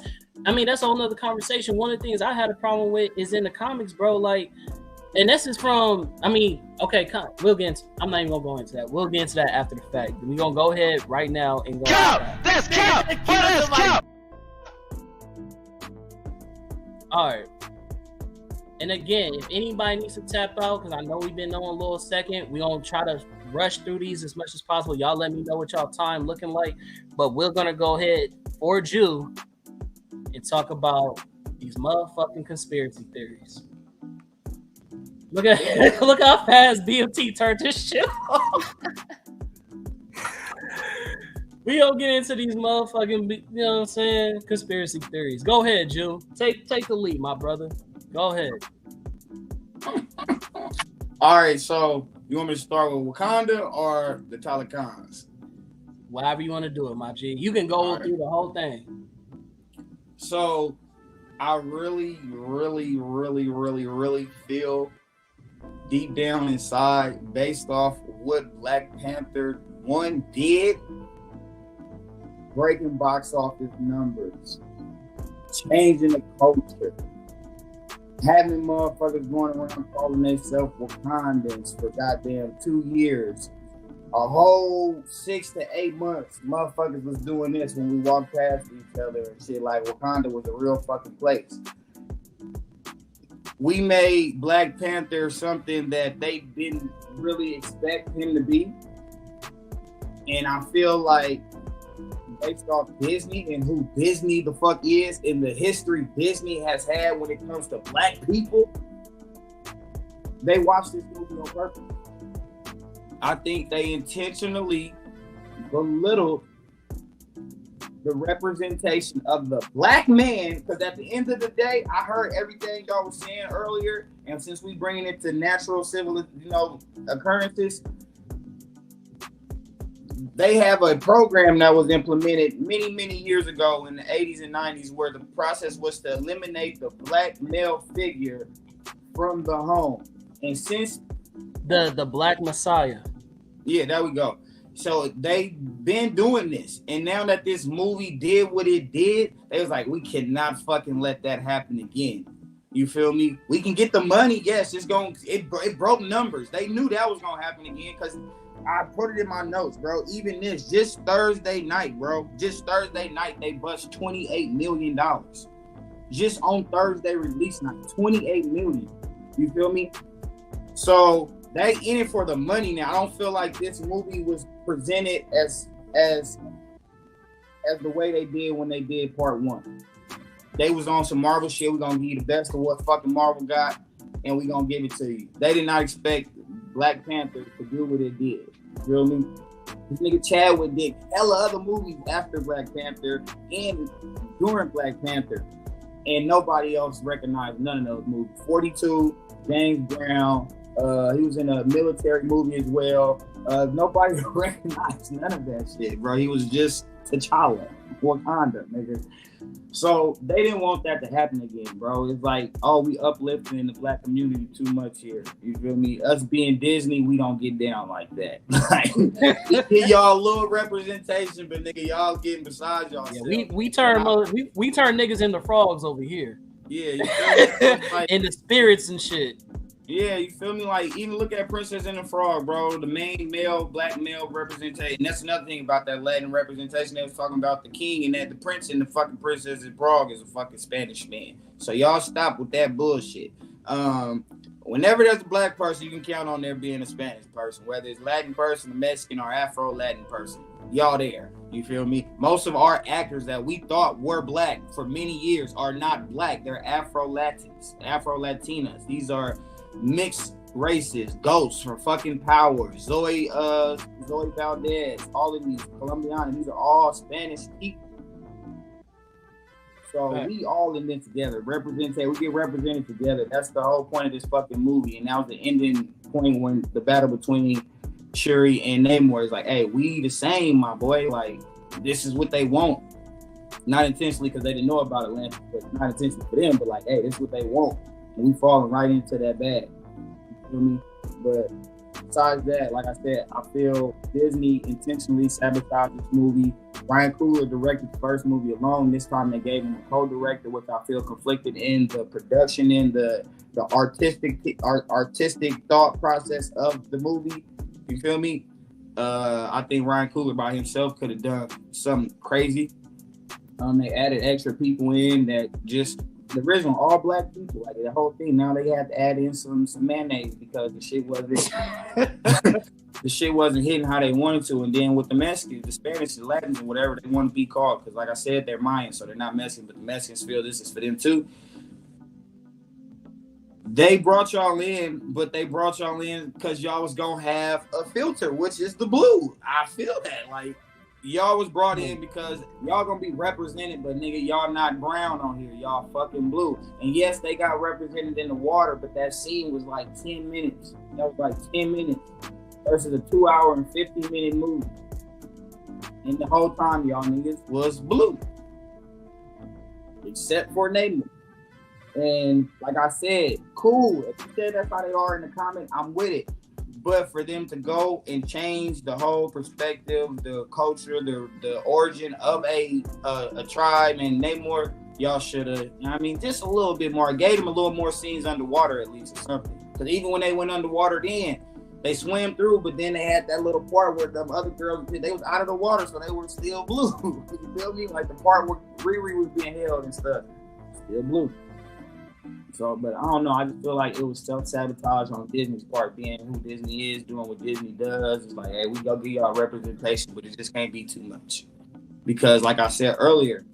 a whole nother conversation. One of the things I had a problem with is in the comics, bro, like, and this is from, we'll get into, I'm not even going to go into that. We'll get into that after the fact. We're going to go ahead right now and go. Cap! That's cap! That's cap! All right. And again, if anybody needs to tap out, because I know we've been on a little second, we're going to try to rush through these as much as possible. Y'all let me know what y'all time looking like. But we're going to go ahead for Jew and talk about these motherfucking conspiracy theories. Look how fast BMT turned this shit off. We don't get into these motherfucking, you know what I'm saying, conspiracy theories. Go ahead, Jew. Take the lead, my brother. Go ahead. All right, so you want me to start with Wakanda or the Talakans? Whatever you want to do it, my G. You can go through the whole thing. So I really, really, really, really, really feel deep down inside, based off what Black Panther 1 did, breaking box office numbers, changing the culture, having motherfuckers going around calling themselves Wakandans for goddamn 2 years, a whole 6 to 8 months, motherfuckers was doing this when we walked past each other and shit, like Wakanda was a real fucking place. We made Black Panther something that they didn't really expect him to be. And I feel like based off Disney and who Disney the fuck is and the history Disney has had when it comes to black people, they watched this movie on purpose. I think they intentionally belittled the representation of the black man, because at the end of the day, I heard everything y'all was saying earlier, and since we bringing it to natural civil, occurrences, they have a program that was implemented many, many years ago in the 80s and 90s where the process was to eliminate the black male figure from the home. And since the Black Messiah. Yeah, there we go. So they've been doing this. And now that this movie did what it did, they was like, we cannot fucking let that happen again. You feel me? We can get the money. Yes, it broke numbers. They knew that was going to happen again because I put it in my notes, bro. Even this, just Thursday night, bro. Just Thursday night, they bust $28 million. Just on Thursday release night, $28 million. You feel me? So they in it for the money now. I don't feel like this movie was presented as the way they did when they did part one. They was on some Marvel shit. We're gonna give you the best of what fucking Marvel got, and we gonna give it to you. They did not expect Black Panther to do what it did. You feel me? This nigga Chadwick did hella other movies after Black Panther and during Black Panther, and nobody else recognized none of those movies. 42, James Brown. He was in a military movie as well. Nobody recognized none of that shit, bro. He was just T'Challa, Wakanda, nigga. So they didn't want that to happen again, bro. It's like, oh, we uplifting the black community too much here. You feel me? Us being Disney, we don't get down like that. Like, give y'all a little representation, but nigga, y'all getting beside y'all. Yeah, we turn niggas into frogs over here. Yeah, you feel me? Like, into spirits and shit. Yeah, you feel me? Like, even look at Princess and the Frog, bro. The main male, black male representation. That's another thing about that Latin representation. They was talking about the king and that the prince and the fucking Princess and Frog is a fucking Spanish man. So y'all stop with that bullshit. Whenever there's a black person, you can count on there being a Spanish person, whether it's Latin person, a Mexican, or Afro-Latin person. Y'all there. You feel me? Most of our actors that we thought were black for many years are not black. They're Afro-Latins, Afro-Latinas. These are mixed races, ghosts from fucking Power, Zoe Valdez, all of these Colombianas, these are all Spanish people. So we all in this together, we get represented together. That's the whole point of this fucking movie. And that was the ending point when the battle between Shuri and Namor is like, hey, we the same, my boy. Like, this is what they want. Not intentionally because they didn't know about Atlanta, but not intentionally for them, but like, hey, this is what they want. And we falling right into that bag. You feel me? But besides that, like I said, I feel Disney intentionally sabotaged this movie. Ryan Coogler directed the first movie alone. This time they gave him a co-director, which I feel conflicted in the production and the artistic thought process of the movie. You feel me? I think Ryan Coogler by himself could have done something crazy. They added extra people in that just the original all black people, like the whole thing. Now they have to add in some mayonnaise because the shit wasn't hitting how they wanted to. And then with the Mexicans, the Spanish, the Latins, and whatever they want to be called, because like I said, they're Mayans, so they're not Mexican, but the Mexicans feel this is for them too. They brought y'all in, but they brought y'all in because y'all was gonna have a filter, which is the blue. I feel that, like, y'all was brought in because y'all gonna be represented, but nigga, y'all not brown on here. Y'all fucking blue. And yes, they got represented in the water, but that scene was like 10 minutes. That was like 10 minutes versus a 2 hour and 50-minute movie. And the whole time, y'all niggas was blue. Except for Namor. And like I said, cool. If you said that's how they are in the comment, I'm with it. But for them to go and change the whole perspective, the culture, the origin of a tribe and Namor, y'all should have, I mean, just a little bit more. Gave them a little more scenes underwater at least or something. Because even when they went underwater then, they swam through, but then they had that little part where the other girls, they was out of the water, so they were still blue. You feel me? Like the part where Riri was being held and stuff, still blue. So, but I don't know. I just feel like it was self-sabotage on Disney's part, being who Disney is, doing what Disney does. It's like, hey, we go give y'all representation, but it just can't be too much. Because, like I said earlier,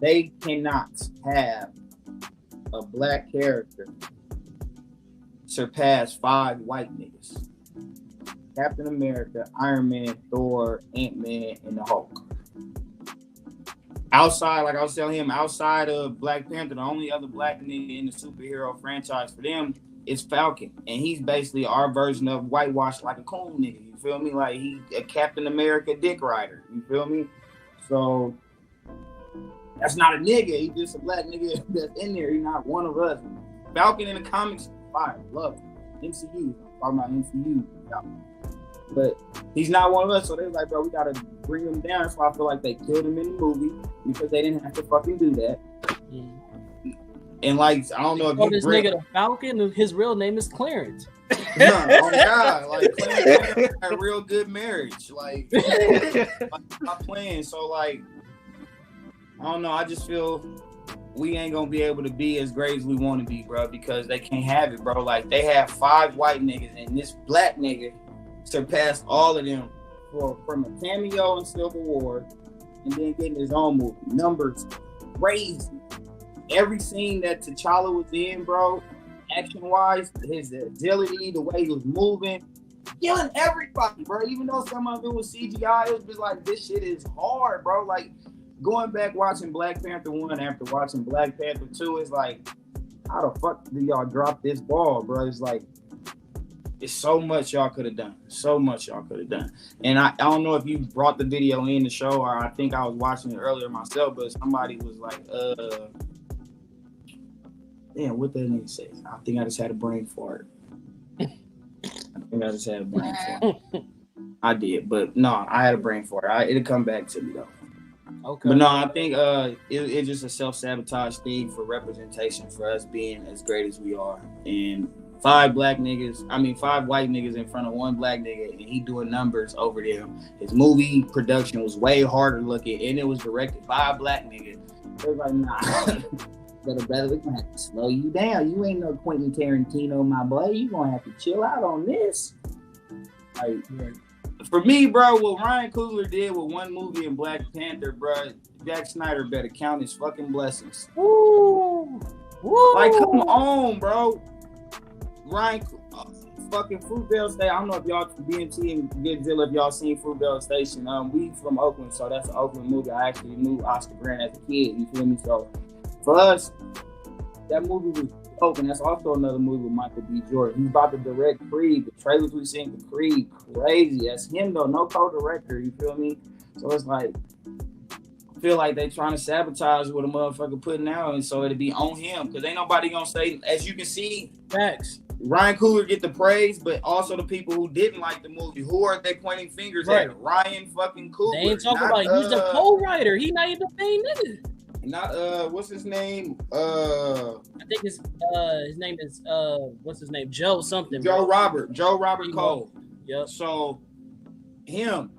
they cannot have a black character surpass 5 white niggas. Captain America, Iron Man, Thor, Ant-Man, and the Hulk. Outside, like I was telling him, outside of Black Panther, the only other black nigga in the superhero franchise for them is Falcon. And he's basically our version of whitewashed like a cool nigga. You feel me? Like he a Captain America dick rider. You feel me? So that's not a nigga. He's just a black nigga that's in there. He's not one of us. Falcon in the comics, fire, love him. MCU. I'm talking about MCU. But he's not one of us, so they're like, bro, we gotta bring him down. So I feel like they killed him in the movie because they didn't have to fucking do that. And like, I don't know if this nigga the Falcon, his real name is Clarence. Oh God, like Clarence had a real good marriage. Like not playing. So like, I don't know. I just feel we ain't gonna be able to be as great as we want to be, bro, because they can't have it, bro. Like they have 5 white niggas and this black nigga surpassed all of them from a cameo in Civil War and then getting his own movie. Numbers crazy. Every scene that T'Challa was in, bro, action-wise, his agility, the way he was moving, killing everybody, bro. Even though some of it was CGI, it was just like, this shit is hard, bro. Like, going back watching Black Panther 1 after watching Black Panther 2, it's like, how the fuck do y'all drop this ball, bro? It's like, it's so much y'all could have done. So much y'all could have done. And I don't know if you brought the video in the show, or I think I was watching it earlier myself, but somebody was like, damn, what that nigga say? I think I just had a brain fart. I did, but no, I had a brain fart. It'll come back to me though. Okay. But no, I think it's just a self-sabotage thing for representation for us being as great as we are. And 5 white niggas in front of 1 black nigga, and he doing numbers over them. His movie production was way harder looking, and it was directed by a black nigga. It was like, nah, brother, we're gonna have to slow you down. You ain't no Quentin Tarantino, my boy. You gonna have to chill out on this. Like, for me, bro, what Ryan Coogler did with one movie in Black Panther, bro, Zack Snyder better count his fucking blessings. Woo! Like, come on, bro. Ryan, fucking Fruitvale Station. I don't know if y'all BMT and Godzilla, if y'all seen Fruitvale Station. We from Oakland, so that's an Oakland movie. I actually knew Oscar Grant as a kid. You feel me? So for us, that movie was dope, and that's also another movie with Michael B. Jordan. He's about to direct Creed. The trailers we seen for Creed, crazy. That's him though, no co-director. You feel me? So it's like, I feel like they trying to sabotage what a motherfucker putting out, and so it'll be on him because ain't nobody gonna say. As you can see, facts. Ryan Coogler get the praise, but also the people who didn't like the movie, who are they pointing fingers at? Ryan fucking Coogler. They ain't talking about he's the co-writer. He not even the main nigga. Not what's his name? I think his name is what's his name? Joe something. Joe Robert Cole. Yep. So him.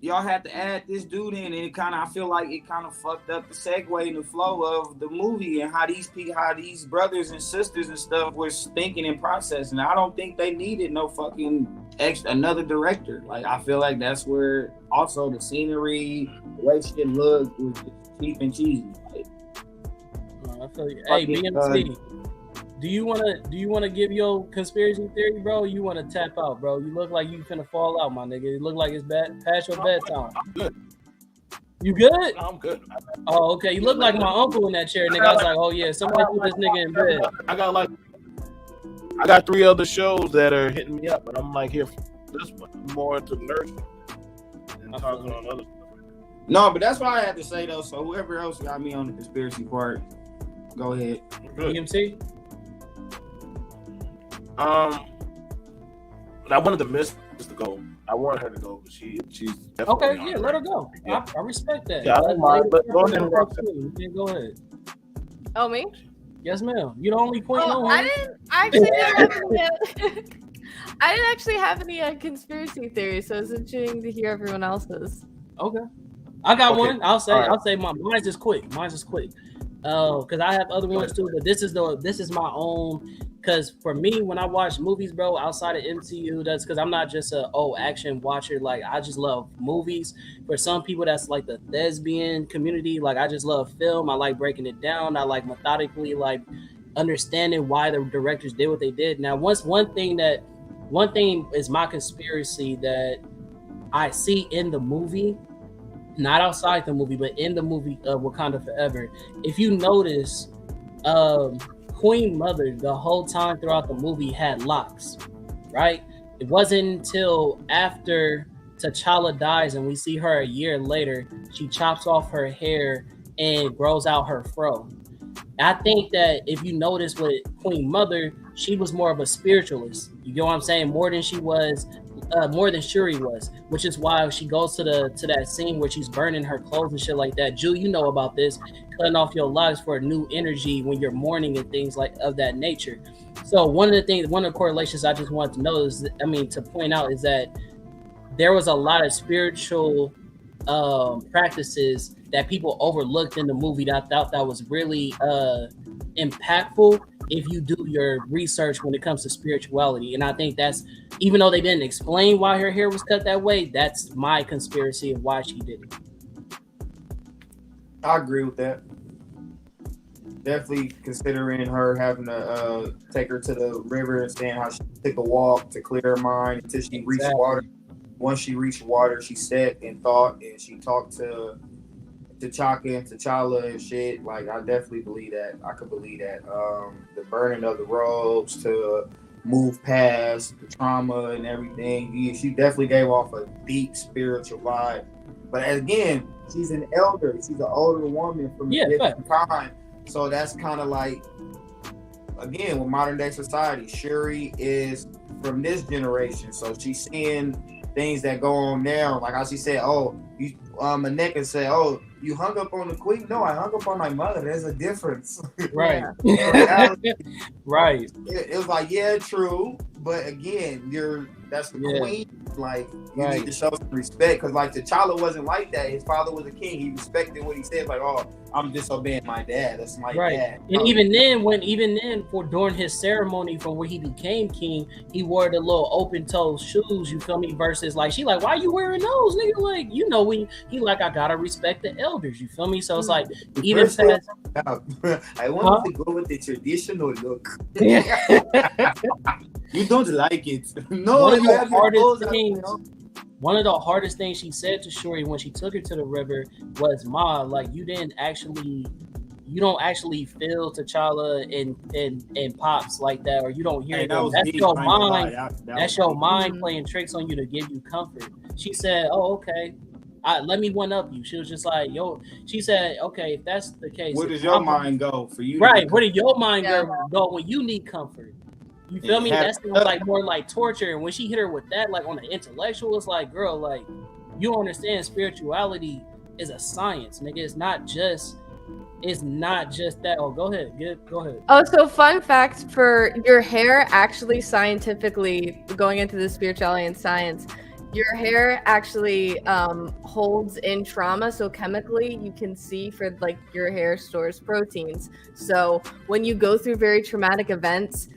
Y'all had to add this dude in, and I feel like it kind of fucked up the segue and the flow of the movie and how these brothers and sisters and stuff were thinking and processing. I don't think they needed no fucking another director. Like, I feel like that's where also the scenery, the way shit looked was just cheap and cheesy. Like, I feel you. Hey, BMC. Do you wanna give your conspiracy theory, bro? Or you wanna tap out, bro? You look like you finna fall out, my nigga. It look like it's past your bedtime. I'm good. You good? I'm good. Oh, okay. You look like my uncle in that chair, nigga. I was like, oh yeah, somebody put this nigga in bed. I got 3 other shows that are hitting me up, but I'm like here for this one. I'm more into nursing and talking on other stuff. No, but that's what I had to say though. So whoever else got me on the conspiracy part, go ahead. BMC. I wanted the Miss to go. I wanted her to go, but she's definitely okay. Yeah, let her go. Yeah. I respect that. Yeah, I don't mind. But go ahead. Go ahead. Oh, me? Yes, ma'am. You the only queen on I didn't actually have any conspiracy theories, so it's interesting to hear everyone else's. Okay, I got one. I'll say mine's just quick. Because I have other ones too, but this is my own. Because for me, when I watch movies, bro, outside of MCU, that's because I'm not just a action watcher. Like, I just love movies. For some people, that's like the thespian community. Like, I just love film. I like breaking it down. I like methodically, like, understanding why the directors did what they did. Now, one thing is my conspiracy that I see in the movie, not outside the movie, but in the movie of Wakanda Forever. If you notice, Queen Mother the whole time throughout the movie had locks, right? It wasn't until after T'Challa dies and we see her a year later, she chops off her hair and grows out her fro. I think that if you notice with Queen Mother, she was more of a spiritualist. You know what I'm saying? More than Shuri was, which is why she goes to that scene where she's burning her clothes and shit like that. Jew, you know about this, cutting off your locks for a new energy when you're mourning and things like of that nature. So one of the correlations I just wanted to know is, to point out is that there was a lot of spiritual practices that people overlooked in the movie that I thought that was really impactful if you do your research when it comes to spirituality. And I think that's, even though they didn't explain why her hair was cut that way, that's my conspiracy of why she did it. I agree with that. Definitely considering her having to take her to the river and saying how she took a walk to clear her mind until she reached water. Once she reached water, she sat and thought, and she talked to T'Challa and shit. Like, I definitely believe that. I could believe that. The burning of the robes to move past the trauma and everything. She definitely gave off a deep spiritual vibe. But again, she's an elder. She's an older woman from a different time. So that's kind of like, again, with modern day society, Shuri is from this generation. So she's seeing things that go on now. Like how she said, Maneka said, you hung up on the queen? No, I hung up on my mother. There's a difference. Right. Right. It was like, yeah, true. But again, that's the queen. Like, you need to show some respect. Because like T'Challa wasn't like that. His father was a king. He respected what he said. Like, I'm disobeying my dad. That's my dad. And even then, during his ceremony for where he became king, he wore the little open-toed shoes, you feel me? Versus like, she like, why you wearing those, nigga? Like, he like, I gotta respect the elders, you feel me? So it's like, even past, I want to go with the traditional look. You don't like it. No, one of the hardest things she said to Shuri when she took her to the river was, Ma, like, you don't actually feel T'Challa and Pops like that, or you don't hear them. That's your mind. That's your mind playing tricks on you to give you comfort. She said, "Oh, okay. Let me one up you." She was just like, she said, "Okay, if that's the case, where does your mind go for you?" Right. Where did your mind go when you need comfort? You feel me? That sounds like more like torture. And when she hit her with that, like on the intellectual, it's like, girl, like, you don't understand, spirituality is a science, nigga. It's not just that. Oh, go ahead. Go ahead. Oh, so fun fact for your hair, actually, scientifically, going into the spirituality and science, your hair actually holds in trauma. So chemically, you can see for like your hair stores proteins. So when you go through very traumatic events,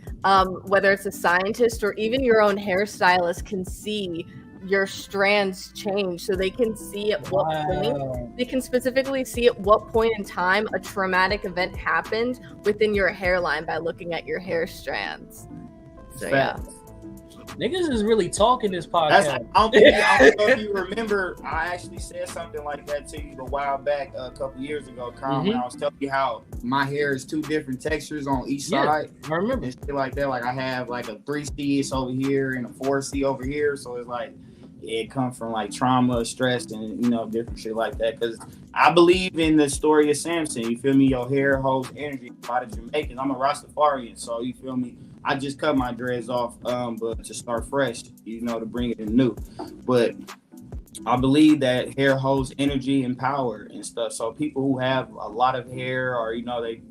whether it's a scientist or even your own hairstylist can see your strands change, so they can see at what point, they can specifically see at what point in time a traumatic event happened within your hairline by looking at your hair strands. So niggas is really talking this podcast. I don't know if you remember, I actually said something like that to you a while back, a couple years ago, Carl, when I was telling you how my hair is two different textures on each side. I remember. And shit like that. Like, I have like a 3C over here and a 4C over here. So it's like, it comes from like trauma, stress, and different shit like that. Because I believe in the story of Samson. You feel me? Your hair holds energy. A lot of Jamaicans. I'm a Rastafarian, so you feel me? I just cut my dreads off, but to start fresh, to bring it in new. But I believe that hair holds energy and power and stuff. So people who have a lot of hair, or they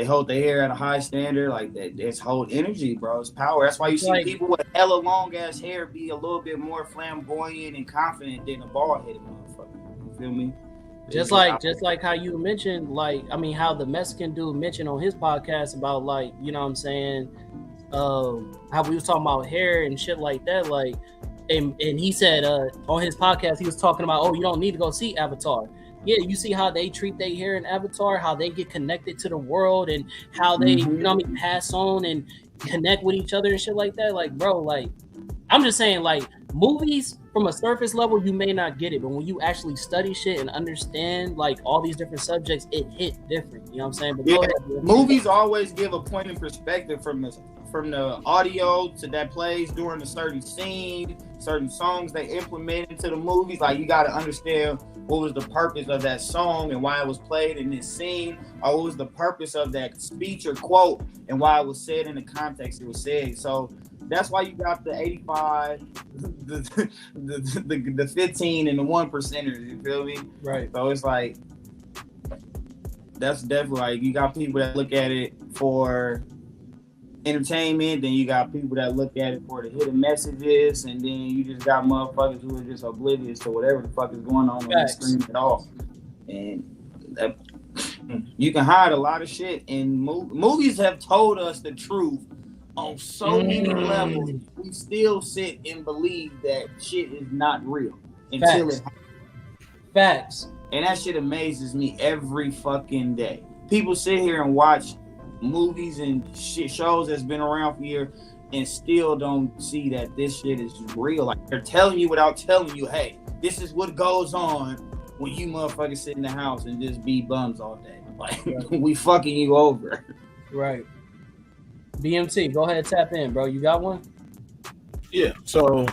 hold their hair at a high standard, like that, it's hold energy, bro. It's power. That's why you see people with hella long ass hair be a little bit more flamboyant and confident than a bald headed motherfucker. You feel me? Just like how you mentioned, how the Mexican dude mentioned on his podcast about, like, you know what I'm saying, how we was talking about hair and shit like that, like, and he said on his podcast he was talking about, you don't need to go see Avatar. yeah, you see how they treat their hair in Avatar, how they get connected to the world, and how they, you know what I mean, pass on and connect with each other and shit like that. Like, bro, like, I'm just saying, like, movies from a surface level, you may not get it, but when you actually study shit and understand like all these different subjects, it hit different. You know what I'm saying? But Yeah, go ahead, movies always give a point of perspective from the audio to that plays during a certain scene, certain songs they implement into the movies. Like, you got to understand what was the purpose of that song and why it was played in this scene, or what was the purpose of that speech or quote and why it was said in the context it was said. So that's why you got the 85, the 15, and the 1%ers. You feel me? Right. So it's like, that's definitely, like, you got people that look at it for entertainment, then you got people that look at it for the hidden messages, and then you just got motherfuckers who are just oblivious to whatever the fuck is going on the screen at all. And you can hide a lot of shit, and movies have told us the truth on so many levels. We still sit and believe that shit is not real until it happens. Facts. And that shit amazes me every fucking day. People sit here and watch movies and shit shows that's been around for years and still don't see that this shit is real. Like, they're telling you without telling you, hey, this is what goes on when you motherfuckers sit in the house and just be bums all day. Like, we fucking you over. Right. BMT, go ahead, tap in, bro. You got one? Yeah. So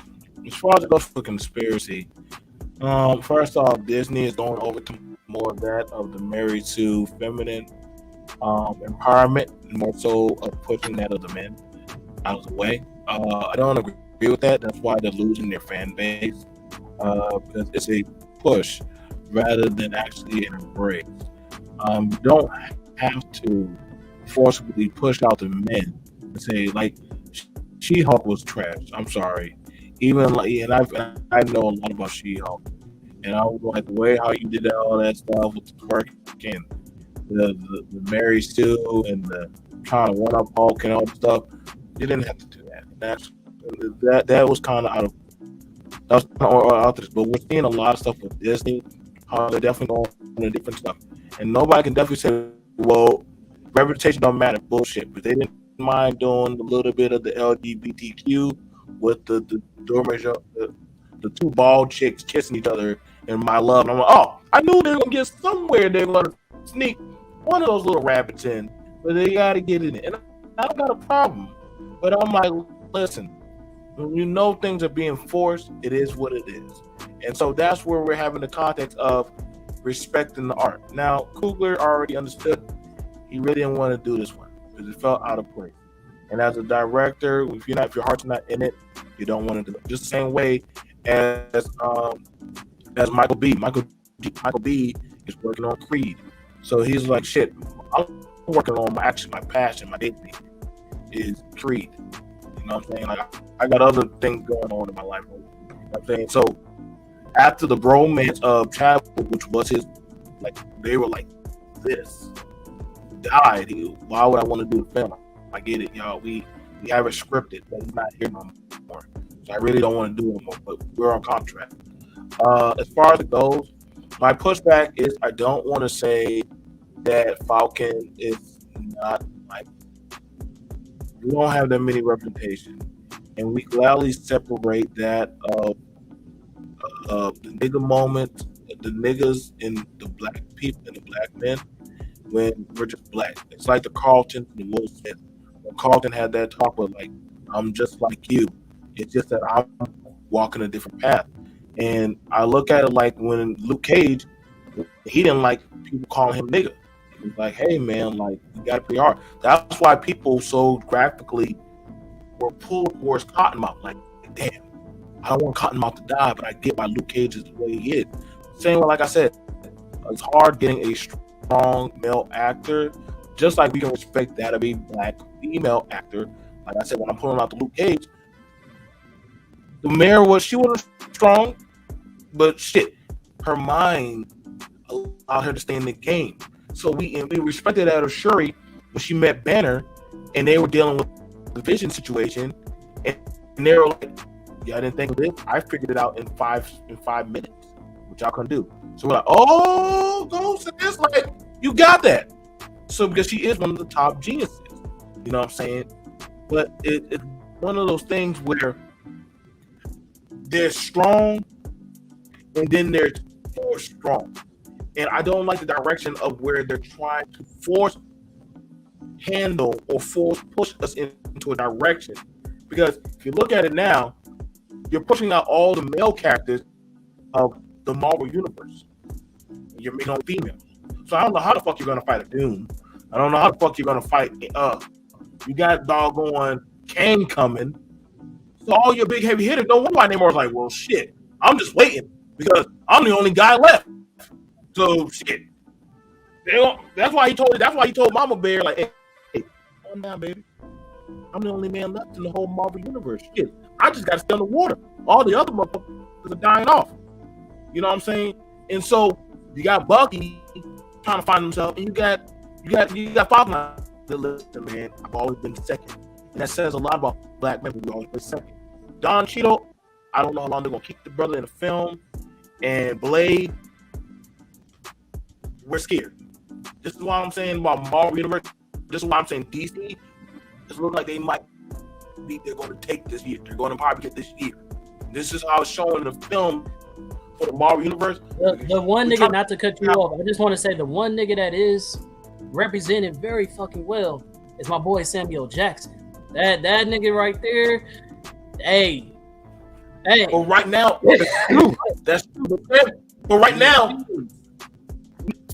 as far as it goes for conspiracy, first off, Disney is going over to more of that, of the married to feminine empowerment, more so of pushing that of the men out of the way. I don't agree with that. That's why they're losing their fan base, because it's a push rather than actually an embrace. You don't have to forcibly push out the men and say, like, She-Hulk was trash. I'm sorry. Even like, and I know a lot about She-Hulk, and I was like, the way how you did all that stuff with the twerk and the Mary Sue and the trying to one up Hulk and all that stuff, you didn't have to do that. That was kind of out there. But we're seeing a lot of stuff with Disney, how they're definitely going on different stuff, and nobody can definitely say, well, reputation don't matter. Bullshit. But they didn't mind doing a little bit of the LGBTQ with the two bald chicks kissing each other in My Love. And I'm like, oh, I knew they were gonna get somewhere. They're gonna sneak one of those little rabbits in, but they gotta get in it. And I don't got a problem. But I'm like, listen, when you know things are being forced, it is what it is. And so that's where we're having the context of respecting the art. Now, Coogler already understood. He really didn't want to do this one because it felt out of place. And as a director, if your heart's not in it, you don't want to do it. Just the same way as Michael B. Michael B. is working on Creed, so he's like, shit. I'm working on my passion, my baby is Creed. You know what I'm saying? Like, I got other things going on in my life. You know what I'm saying? So after the bromance of Chadwick, which was his, like, they were like this. Died. Why would I want to do the film? I get it, y'all. We have it scripted, but he's not here no more. So I really don't want to do it anymore. But we're on contract. As far as it goes, my pushback is I don't want to say that Falcon is not, like, we don't have that many representation, and we gladly separate that of the nigga moment, the niggas and the black people and the black men. When we're just black, it's like the Carlton and the Will Smith. When Carlton had that talk with, like, I'm just like you. It's just that I'm walking a different path. And I look at it like when Luke Cage, he didn't like people calling him nigga. He was like, hey man, like, you got to be hard. That's why people so graphically were pulled towards Cottonmouth. Like, damn, I don't want Cottonmouth to die, but I get why Luke Cage is the way he is. Same way, like I said, it's hard getting a strong male actor, just like we can respect that of a black female actor. Like I said, when I'm pulling out the Luke Cage, the mayor she wasn't strong, but shit, her mind allowed her to stay in the game. So we respected that of Shuri when she met Banner, and they were dealing with the Vision situation, and they were like, yeah, I didn't think of this. I figured it out in five minutes, which y'all couldn't do. So we're like, oh, go sis, like you got that. So because she is one of the top geniuses, you know what I'm saying? But it's one of those things where they're strong, and then they're force strong, and I don't like the direction of where they're trying to force handle or force push us into a direction. Because if you look at it now, you're pushing out all the male characters of the Marvel universe. You're making all females. So I don't know how the fuck you're gonna fight a Doom. I don't know how the fuck you're gonna fight. You got doggone Kang coming. So all your big heavy hitters. No wonder why Namor's like, well, shit. I'm just waiting because I'm the only guy left. So shit. That's why he told Mama Bear, like, hey, calm down, baby. I'm the only man left in the whole Marvel universe. Shit. I just gotta stay on the water. All the other motherfuckers are dying off. You know what I'm saying? And so you got Bucky trying to find himself, and you got Falcon. Listen, man, I've always been second. And that says a lot about black men. We always been second. Don Cheadle, I don't know how long they're gonna keep the brother in the film. And Blade, we're scared. This is why I'm saying about Marvel Universe. This is why I'm saying DC. It's looking like they might be. They're going to take this year. They're going to probably get this year. This is how it's showing in the film for the Marvel Universe. The one nigga, not to cut you off, I just want to say the one nigga that is represented very fucking well is my boy Samuel Jackson. That nigga right there. Hey. Well, right now, that's true. But right now,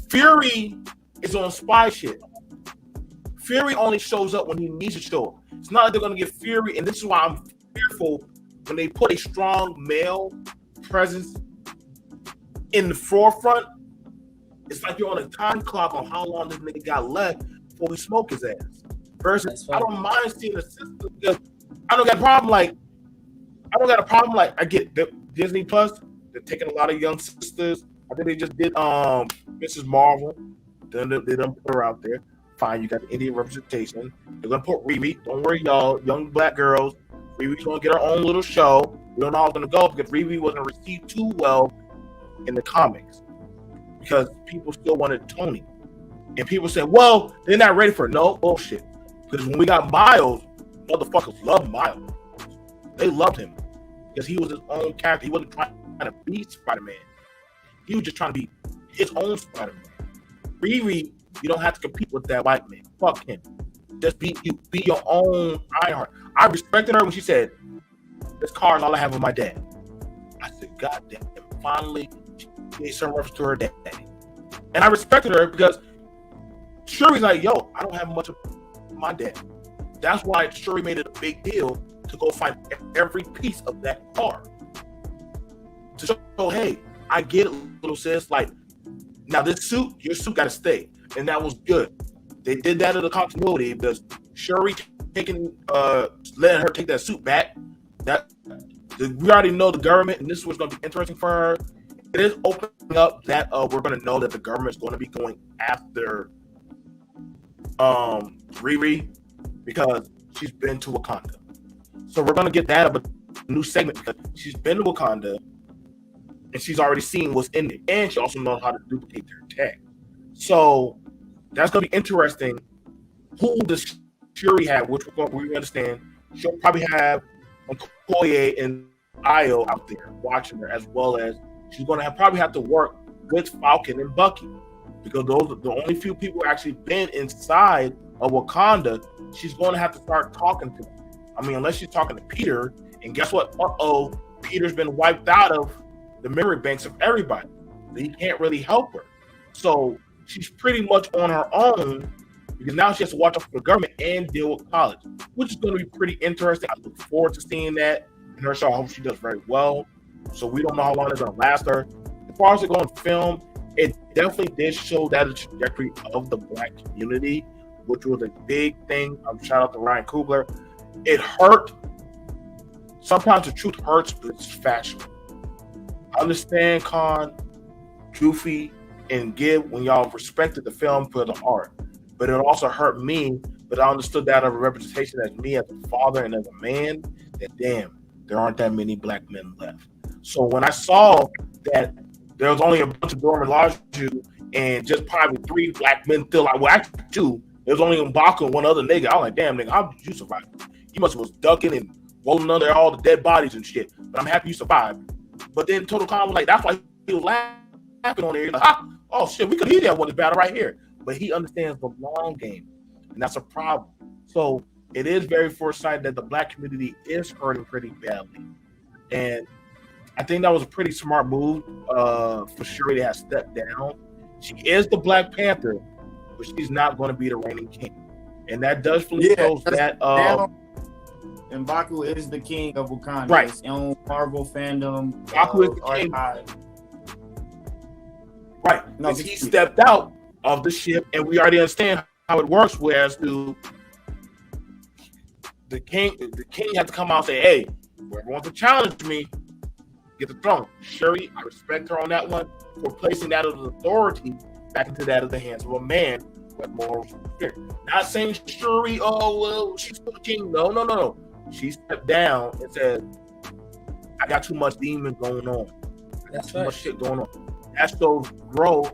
Fury is on spy shit. Fury only shows up when he needs to show up. It's not like they're going to get Fury, and this is why I'm fearful when they put a strong male presence in the forefront. It's like you're on a time clock on how long this nigga got left before we smoke his ass. Versus, I don't mind seeing a sister because I don't got a problem like I get Disney Plus. They're taking a lot of young sisters. I think they just did Mrs. Marvel. Then they done put her out there. Fine, you got the Indian representation. They're gonna put Riri. Don't worry, y'all, young black girls. Riri's gonna get her own little show. We don't know how it's gonna go because Riri wasn't received too well in the comics because people still wanted Tony, and people said, "Well, they're not ready for it." No bullshit. Because when we got Miles, motherfuckers loved Miles. They loved him because he was his own character. He wasn't trying to be Spider-Man. He was just trying to be his own Spider-Man. Riri, you don't have to compete with that white man. Fuck him. Just be your own Ironheart. I respected her when she said, "This car is all I have with my dad." I said, "God damn!" Finally, she made some reference to her daddy, and I respected her because Shuri's like, "Yo, I don't have much of my dad." That's why Shuri made it a big deal to go find every piece of that car to show, "Hey, I get it, little sis. Like, now your suit got to stay," and that was good. They did that in the continuity because Shuri letting her take that suit back. We already know the government, and this was going to be interesting for her. It is opening up that we're going to know that the government is going to be going after Riri because she's been to Wakanda. So we're going to get that of a new segment because she's been to Wakanda and she's already seen what's in it, and she also knows how to duplicate their tech. So that's going to be interesting. Who does Shuri have, which we understand she'll probably have Okoye and Io out there watching her, as well as she's going to probably have to work with Falcon and Bucky because those are the only few people who actually been inside of Wakanda. She's going to have to start talking to them. I mean, unless she's talking to Peter, and guess what? Peter's been wiped out of the memory banks of everybody. He can't really help her. So she's pretty much on her own because now she has to watch out for the government and deal with college, which is going to be pretty interesting. I look forward to seeing that in her show. I hope she does very well. So we don't know how long it's going to last her. As far as it going film, it definitely did show that trajectory of the black community, which was a big thing. Shout out to Ryan Coogler. It hurt. Sometimes the truth hurts, but it's factual. I understand Khan, Goofy, and Gib when y'all respected the film for the art, but it also hurt me. But I understood that of a representation as me, as a father and as a man, that damn, there aren't that many black men left. So when I saw that there was only a bunch of Dora Milaje and just probably 3 black men still like, well, actually 2. There was only M'Baku and one other nigga. I was like, damn, nigga, how did you survive? You must have was ducking and rolling under all the dead bodies and shit. But I'm happy you survived. But then Total Khan was like, that's why he was laughing on there. He's like, oh shit, we could hear that one battle right here. But he understands the long game, and that's a problem. So it is very foresight that the black community is hurting pretty badly. And I think that was a pretty smart move for Shuri to have stepped down. She is the Black Panther, but she's not going to be the reigning king. And that does shows that M'Baku is the king of Wakanda. Right. His own Marvel fandom. M'Baku is the king. Right. No, he stepped out of the ship, and we already understand how it works. Whereas the king had to come out and say, "Hey, whoever wants to challenge me, get the throne." Shuri, I respect her on that one for placing that of authority back into that of the hands of a man with moral spirit. Not saying Shuri, oh well, she's still the king. No. She stepped down and said, "I got too much demon going on. I got too much shit going on." That shows growth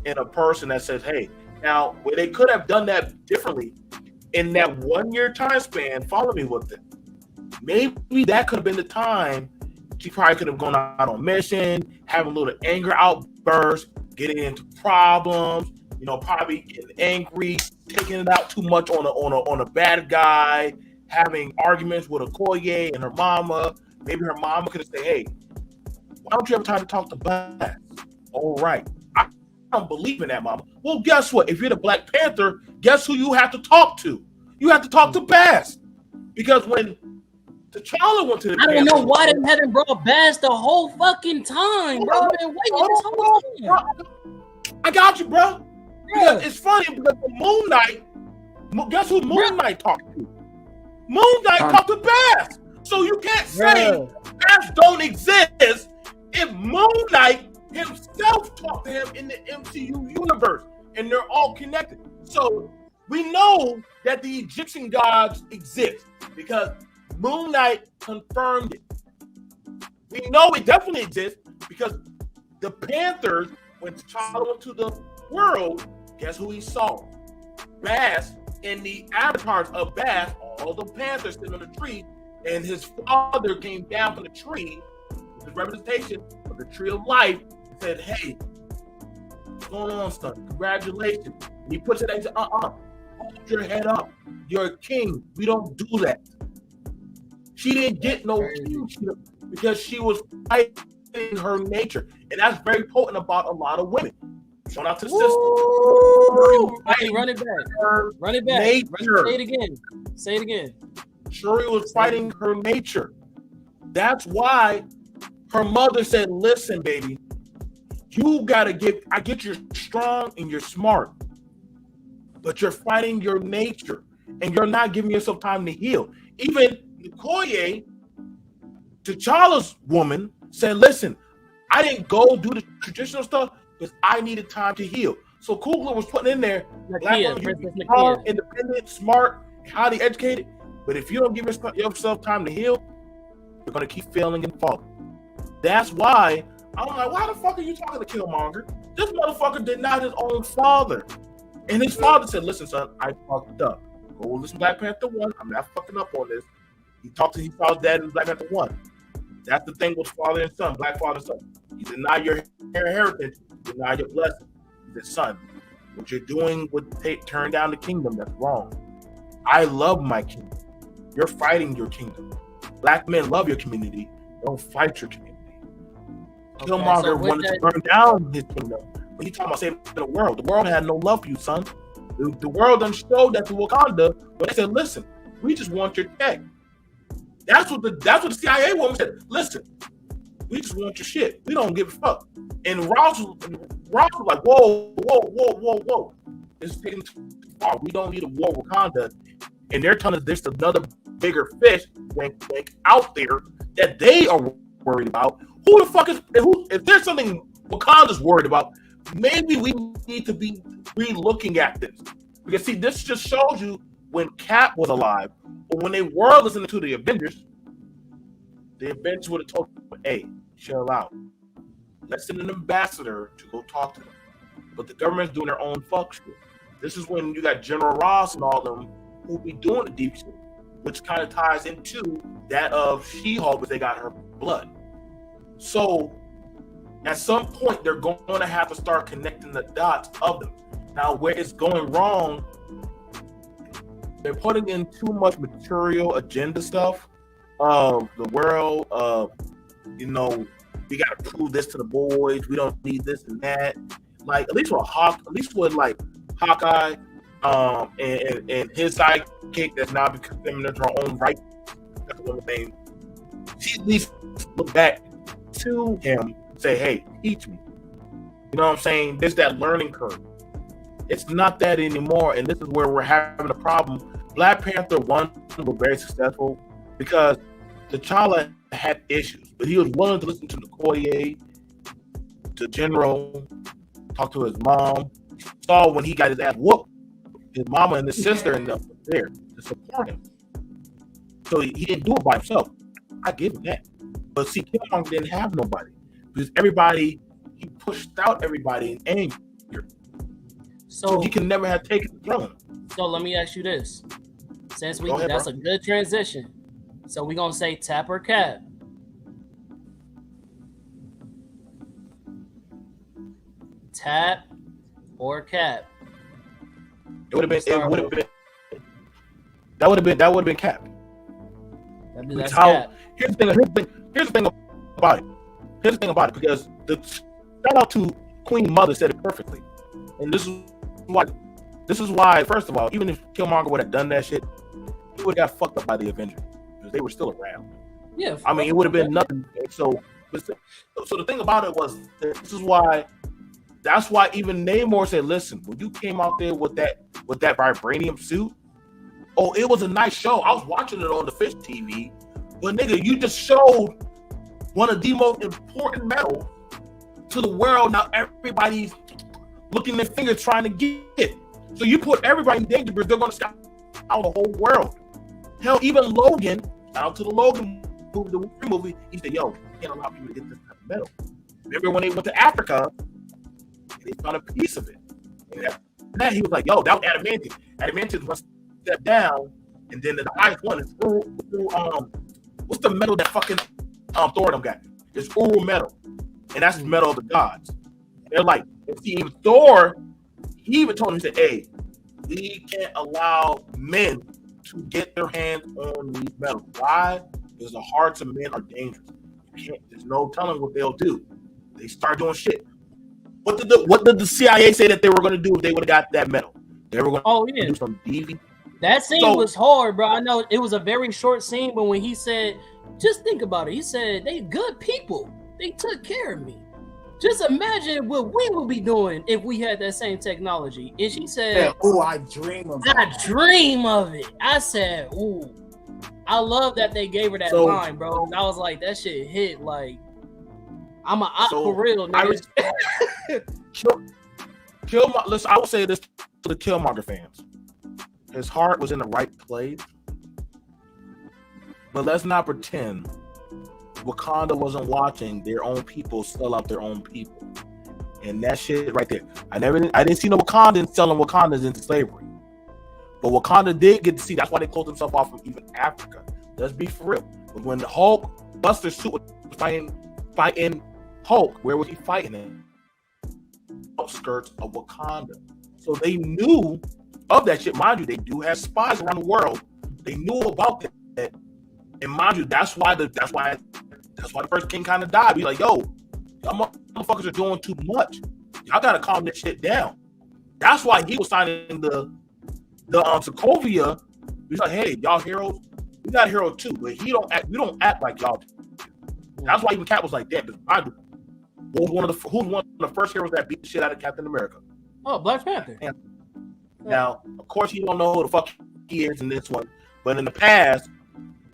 in a person that says, "Hey, now where they could have done that differently in that 1 year time span. Follow me with it. Maybe that could have been the time she probably could have gone out on mission, having a little anger outburst, getting into problems, probably getting angry, taking it out too much on a bad guy, having arguments with Okoye and her mama. Maybe her mama could have said, hey, why don't you have time to talk to Bass? All right. I don't believe in that, mama. Well, guess what? If you're the Black Panther, guess who you have to talk to? You have to talk to Bass. Because when T'Challa went to the I don't know why they hadn't brought Bass the whole fucking time, bro. I got you, bro. Because it's funny because the Moon Knight, guess who Moon Knight talked to? Moon Knight talked to Bass. So you can't say Bass don't exist if Moon Knight himself talked to him in the MCU universe, and they're all connected. So we know that the Egyptian gods exist because Moon Knight confirmed it. We know it definitely exists because the Panthers, when T'Challa went to the world, guess who he saw? Bass, and the avatars of Bass, all the Panthers sitting on the tree, and his father came down from the tree, the representation of the tree of life, and said, hey, what's going on, son? Congratulations. And he puts it and he said, hold your head up. You're a king. We don't do that. She didn't get no kingship because she was fighting her nature. And that's very potent about a lot of women. Shout out to the sister. Hey, run it back. Run it back. Say it again. Say it again. Shuri was fighting her nature. That's why her mother said, listen, baby, you gotta I get you're strong and you're smart, but you're fighting your nature and you're not giving yourself time to heal. Even Okoye, T'Challa's woman, said, listen, I didn't go do the traditional stuff because I needed time to heal. So Coogler was putting in there, black woman, strong, independent, smart, highly educated, but if you don't give yourself time to heal, you're going to keep failing and falling. That's why I'm like, why the fuck are you talking to Killmonger? This motherfucker denied his own father. And his father said, listen, son, I fucked up. Go listen to Black Panther 1. I'm not fucking up on this. He saw his dad in Black Panther 1. That's the thing with father and son, black father and son. You deny your heritage, you deny your blessing. He said, son, what you're doing would turn down the kingdom. That's wrong. I love my kingdom. You're fighting your kingdom. Black men love your community. Don't fight your community. Killmonger wanted to burn down his kingdom. But he's talking about saving the world. The world had no love for you, son. The world done showed that to Wakanda, but they said, listen, we just want your tech. That's what the CIA woman said. Listen, we just want your shit. We don't give a fuck. And Ross was like, whoa. This is taking too far. We don't need a war with Wakanda. And they're telling us there's another bigger fish wink, out there that they are worried about. Who the fuck if there's something Wakanda's worried about, maybe we need to be re-looking at this. Because see, this just shows you when Cap was alive, or when they were listening to the Avengers would have told them, hey, chill out. let's send an ambassador to go talk to them. But the government's doing their own fuck shit. This is when you got General Ross and all them who be doing the deep shit, which kind of ties into that of She-Hulk, because they got her blood. So at some point, they're going to have to start connecting the dots of them. Now, where it's going wrong, they're putting in too much material agenda stuff of the world of, we got to prove this to the boys. We don't need this and that. Like, at least with Hawkeye, and his sidekick that's now becoming her own right. That's the woman's name. She at least look back to him, say, "Hey, teach me." You know what I'm saying? There's that learning curve. It's not that anymore, and this is where we're having a problem. Black Panther 1 was very successful because T'Challa had issues, but he was willing to listen to Okoye, to General, talk to his mom. Saw when he got his ass whooped, his mama and his sister and them were there to support him. So he didn't do it by himself. I give him that. But see, Killmonger didn't have nobody because he pushed out everybody in anger. So he can never have taken the throne. So let me ask you this. That's a good transition. So we're going to say tap or cap. Tap or cap. That would have been cap. That's cap. Here's the thing about it. Because shout out to Queen Mother said it perfectly. And this is why, first of all, even if Killmonger would have done that shit, he would have got fucked up by the Avengers. Because they were still around. Yeah. I mean, it would have been nothing. So the thing about it was, that's why even Namor said, listen, when you came out there with that vibranium suit, it was a nice show. I was watching it on the Fish TV, but nigga, you just showed one of the most important metals to the world. Now everybody's looking their fingers trying to get it. So you put everybody in danger because they're going to scout out the whole world. Hell, even Logan, out to the Logan movie, he said, yo, you can't allow people to get this type of metal. Remember when they went to Africa, they found a piece of it. And that he was like, yo, that was adamantium. Adamantium was stepped down, and then the highest one is what's the metal that fucking Thor them got? It's Uru metal. And that's the metal of the gods. They're like, see, even Thor, he even told him, he said, hey, we can't allow men to get their hands on these metals. Why? Because the hearts of men are dangerous. There's no telling what they'll do. They start doing shit. What did the CIA say that they were going to do if they would have got that metal? They were going to do some DV. That scene was hard, bro. I know it was a very short scene, but when he said, just think about it. He said, they good people. They took care of me. Just imagine what we would be doing if we had that same technology. And she said, I dream of it. I dream of it. I said, ooh. I love that they gave her that line, bro. And I was like, that shit hit like, I'm for real, nigga. Listen, I will say this to the Killmonger fans. His heart was in the right place. But let's not pretend Wakanda wasn't watching their own people sell out their own people. And that shit right there. I didn't see no Wakandans selling Wakandans into slavery. But Wakanda did get to see. That's why they closed themselves off from even Africa. Let's be for real. But when the Hulk Buster suit was fighting Hulk, where was he fighting in? Outskirts of Wakanda. So they knew of that shit. Mind you, they do have spies around the world. They knew about that. And mind you, that's why the first king kind of died. Be like, yo, y'all motherfuckers are doing too much. Y'all gotta calm this shit down. That's why he was signing the Sokovia. He's like, hey, y'all heroes. We got a hero too, but we don't act like y'all do. That's why even Cap was like that. Who's one of the first heroes that beat the shit out of Captain America? Oh, Black Panther. Now, of course, you don't know who the fuck he is in this one, but in the past,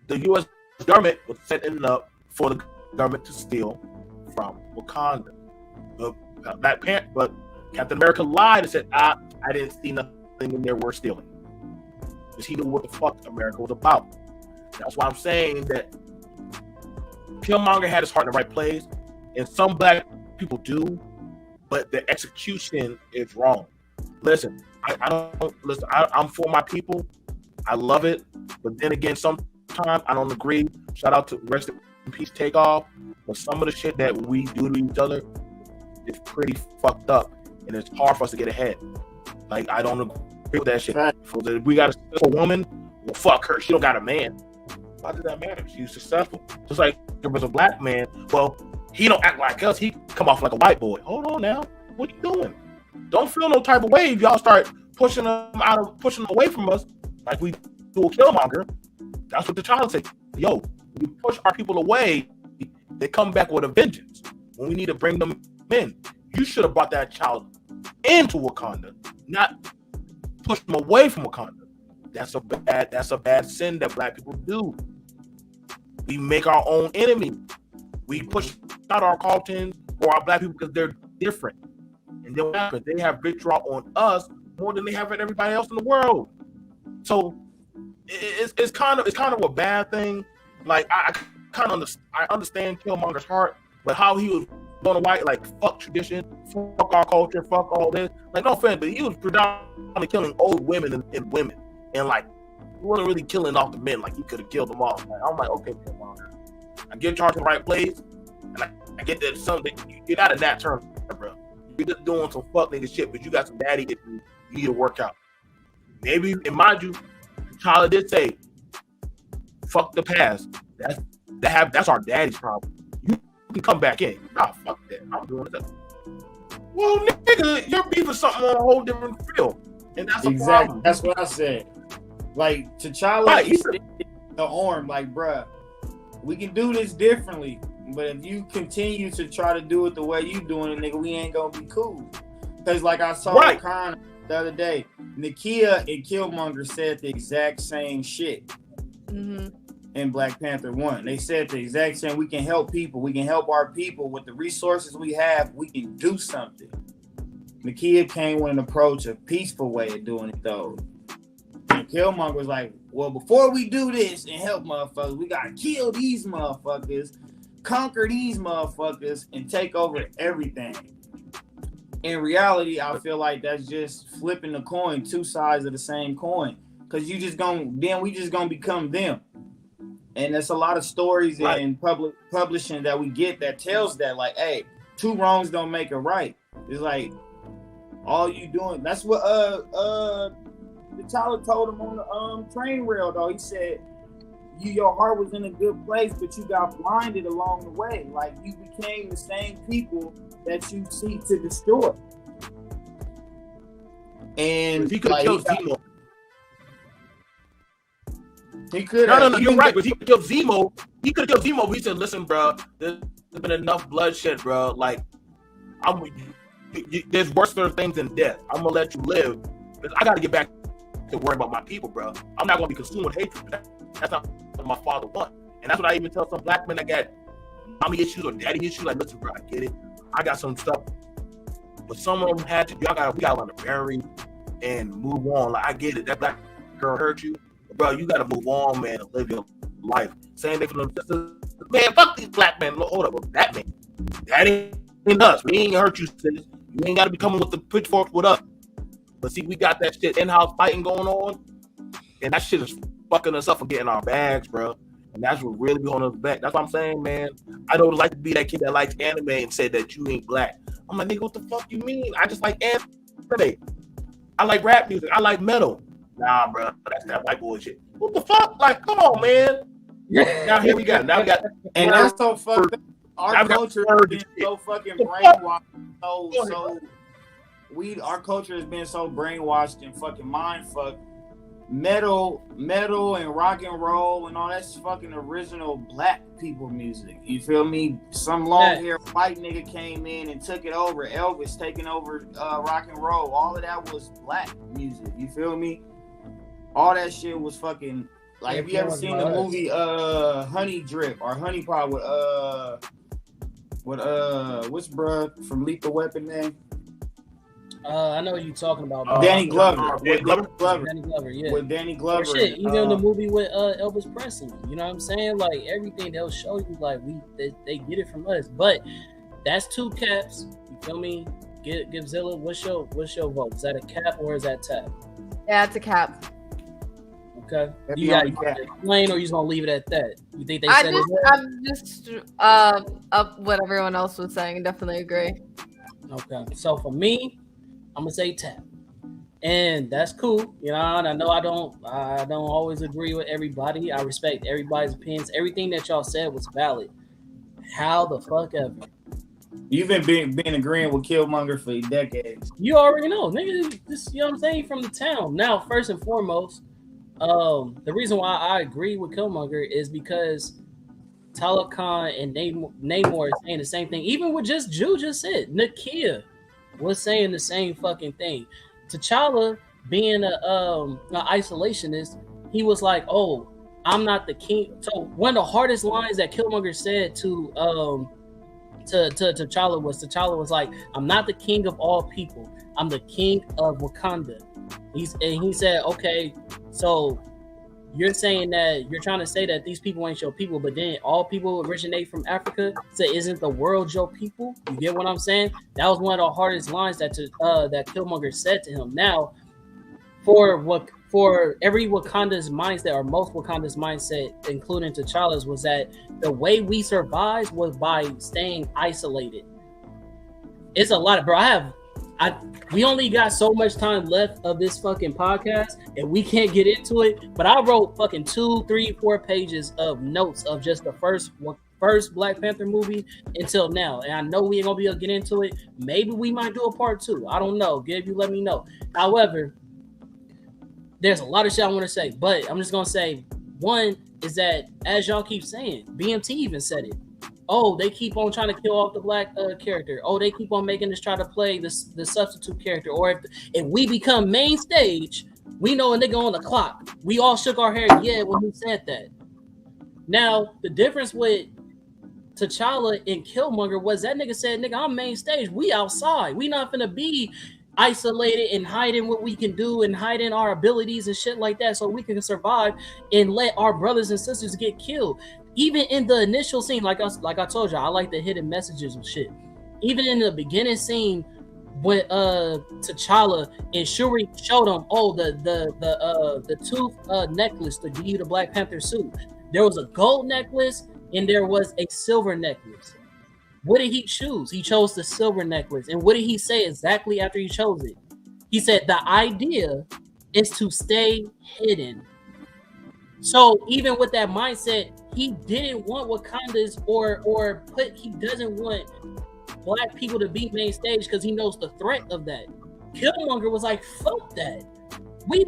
the U.S. government was setting up for the government to steal from Wakanda. But Captain America lied and said, I didn't see nothing in there worth stealing. Because he knew what the fuck America was about. That's why I'm saying that Killmonger had his heart in the right place, and some black people do, but the execution is wrong. Listen, I don't listen. I'm for my people. I love it, but then again, sometimes I don't agree. Shout out to rest in peace, Takeoff. But some of the shit that we do to each other is pretty fucked up, and it's hard for us to get ahead. Like, I don't agree with that shit. If we got a woman, well, fuck her. She don't got a man. Why does that matter? She's successful. Just like there was a black man. Well, he don't act like us. He come off like a white boy. Hold on now. What are you doing? Don't feel no type of way if y'all start pushing them away from us like we do a Killmonger. That's what the child said. Yo, we push our people away, they come back with a vengeance. When we need to bring them in, you should have brought that child into Wakanda, not push them away from Wakanda. That's a bad sin that black people do. We make our own enemy. We push out our Carltons or our black people because they're different. And then what happens? They have victory on us more than they have at everybody else in the world. So it's kind of a bad thing. Like I understand Killmonger's heart, but how he was going to white, like fuck tradition, fuck our culture, fuck all this. Like no offense, but he was predominantly killing old women and women, and like he wasn't really killing off the men like he could have killed them all. Like, I'm like, okay, Killmonger, I get charged in the right place, and I get that something you get out of that term, bro. You're just doing some fuck nigga shit, but you got some daddy issues you need to work out. Maybe, and mind you, Tyler did say, fuck the past. That's our daddy's problem. You can come back in. Nah, fuck that. I'm doing that. Well, nigga, your beef is something on a whole different field. And that's exactly a problem. That's what I said. Like, T'Challa, right, the arm, like, bruh, we can do this differently. But if you continue to try to do it the way you doing it, nigga, we ain't gonna be cool. Because like I saw the comment the other day, Nakia and Killmonger said the exact same shit in Black Panther 1. They said the exact same, we can help people. We can help our people with the resources we have. We can do something. Nakia came with an approach, a peaceful way of doing it though. And Killmonger was like, well, before we do this and help motherfuckers, we gotta kill these motherfuckers, conquer these motherfuckers, and take over everything. In reality, I feel like that's just flipping the coin, two sides of the same coin. Cause we just gonna become them. And there's a lot of stories in public publishing that we get that tells that, like, hey, two wrongs don't make a right. It's like all you doing. That's what T'Challa told him on the train rail though. He said, your heart was in a good place, but you got blinded along the way. Like you became the same people that you seek to destroy. And if he could have killed Zemo. He could. No, you're right. But he could kill Zemo. He could have killed Zemo. He said, "Listen, bro, there's been enough bloodshed, bro. Like, there's worse things than death. I'm gonna let you live. I got to get back to worry about my people, bro. I'm not gonna be consumed with hatred. That's not what my father wants. And that's what I even tell some black men that got mommy issues or daddy issues. Like, listen, bro, I get it. I got some stuff, but some of them had to. We got to learn to bury and move on. Like, I get it. That black girl hurt you. Bro, you gotta move on, man, and live your life. Same thing for them sisters. Man, fuck these black men. Hold up, that man. That ain't us. We ain't hurt you, sis. You ain't gotta be coming with the pitchforks with us. But see, we got that shit in-house fighting going on, and that shit is fucking us up for getting our bags, bro. And that's what really be holding us back. That's what I'm saying, man. I don't like to be that kid that likes anime and said that you ain't black. I'm like, nigga, what the fuck you mean? I just like anime. I like rap music. I like metal. Nah, bro, that's that white boy shit. What the fuck? Like, come on, man. Now we got. And that's so fucked up. Our culture has been so fucking brainwashed. Our culture has been so brainwashed and fucking mind fucked. Metal and rock and roll and all that's fucking original black people music. You feel me? Some long hair white nigga came in and took it over. Elvis taking over rock and roll. All of that was black music. You feel me? All that shit was fucking like. Have you ever seen the movie Honey Drip or Honey Pot with what's bruh from Lethal Weapon name? I know what you're talking about. Danny Glover. Danny Glover, yeah. With Danny Glover. Shit, even the movie with Elvis Presley. You know what I'm saying? Like everything they'll show you, like they get it from us. But That's 2 caps. You feel me? Give Zilla. What's your vote? Is that a cap or is that tap? Yeah, it's a cap. Okay. That'd You be got on the cap. explain, or you just gonna leave it at that? You think they said it? I'm just up what everyone else was saying. Definitely agree. Okay. So for me, I'm gonna say tap, and that's cool. You know, and I know I don't always agree with everybody. I respect everybody's opinions. Everything that y'all said was valid. How the fuck ever? You've been agreeing with Killmonger for decades. You already know, nigga. This, you know what I'm saying, from the town. Now, first and foremost, the reason why I agree with Killmonger is because Talokan and Namor is saying the same thing. Even with just Jew just said, Nakia was saying the same fucking thing. T'Challa being an isolationist, he was like, "Oh, I'm not the king." So one of the hardest lines that Killmonger said to T'Challa was like, "I'm not the king of all people. I'm the king of Wakanda." He said, "Okay, so you're saying that you're trying to say that these people ain't your people, but then all people originate from Africa. So isn't the world your people?" You get what I'm saying? That was one of the hardest lines that Killmonger said to him. Now, for every Wakanda's mindset, or most Wakanda's mindset, including T'Challa's, was that the way we survived was by staying isolated. It's a lot of, bro. We only got so much time left of this fucking podcast, and we can't get into it. But I wrote fucking 2, 3, 4 pages of notes of just the first Black Panther movie until now. And I know we ain't gonna be able to get into it. Maybe we might do a part 2. I don't know. Gabe, you let me know. However, there's a lot of shit I want to say, but I'm just gonna say one is that, as y'all keep saying, BMT even said it. Oh, they keep on trying to kill off the black character. Oh, they keep on making us try to play the substitute character. Or if we become main stage, we know a nigga on the clock. We all shook our hair, yeah, when he said that. Now, the difference with T'Challa and Killmonger was that nigga said, "Nigga, I'm main stage. We outside. We not finna be isolated and hiding what we can do and hiding our abilities and shit like that so we can survive and let our brothers and sisters get killed." Even in the initial scene, like I told you, I like the hidden messages and shit. Even in the beginning scene when T'Challa and Shuri showed them, oh, the tooth necklace to give you the Black Panther suit. There was a gold necklace and there was a silver necklace. What did he choose? He chose the silver necklace. And what did he say exactly after he chose it? He said the idea is to stay hidden. So even with that mindset, he didn't want Wakanda's he doesn't want black people to be main stage because he knows the threat of that. Killmonger was like, fuck that. We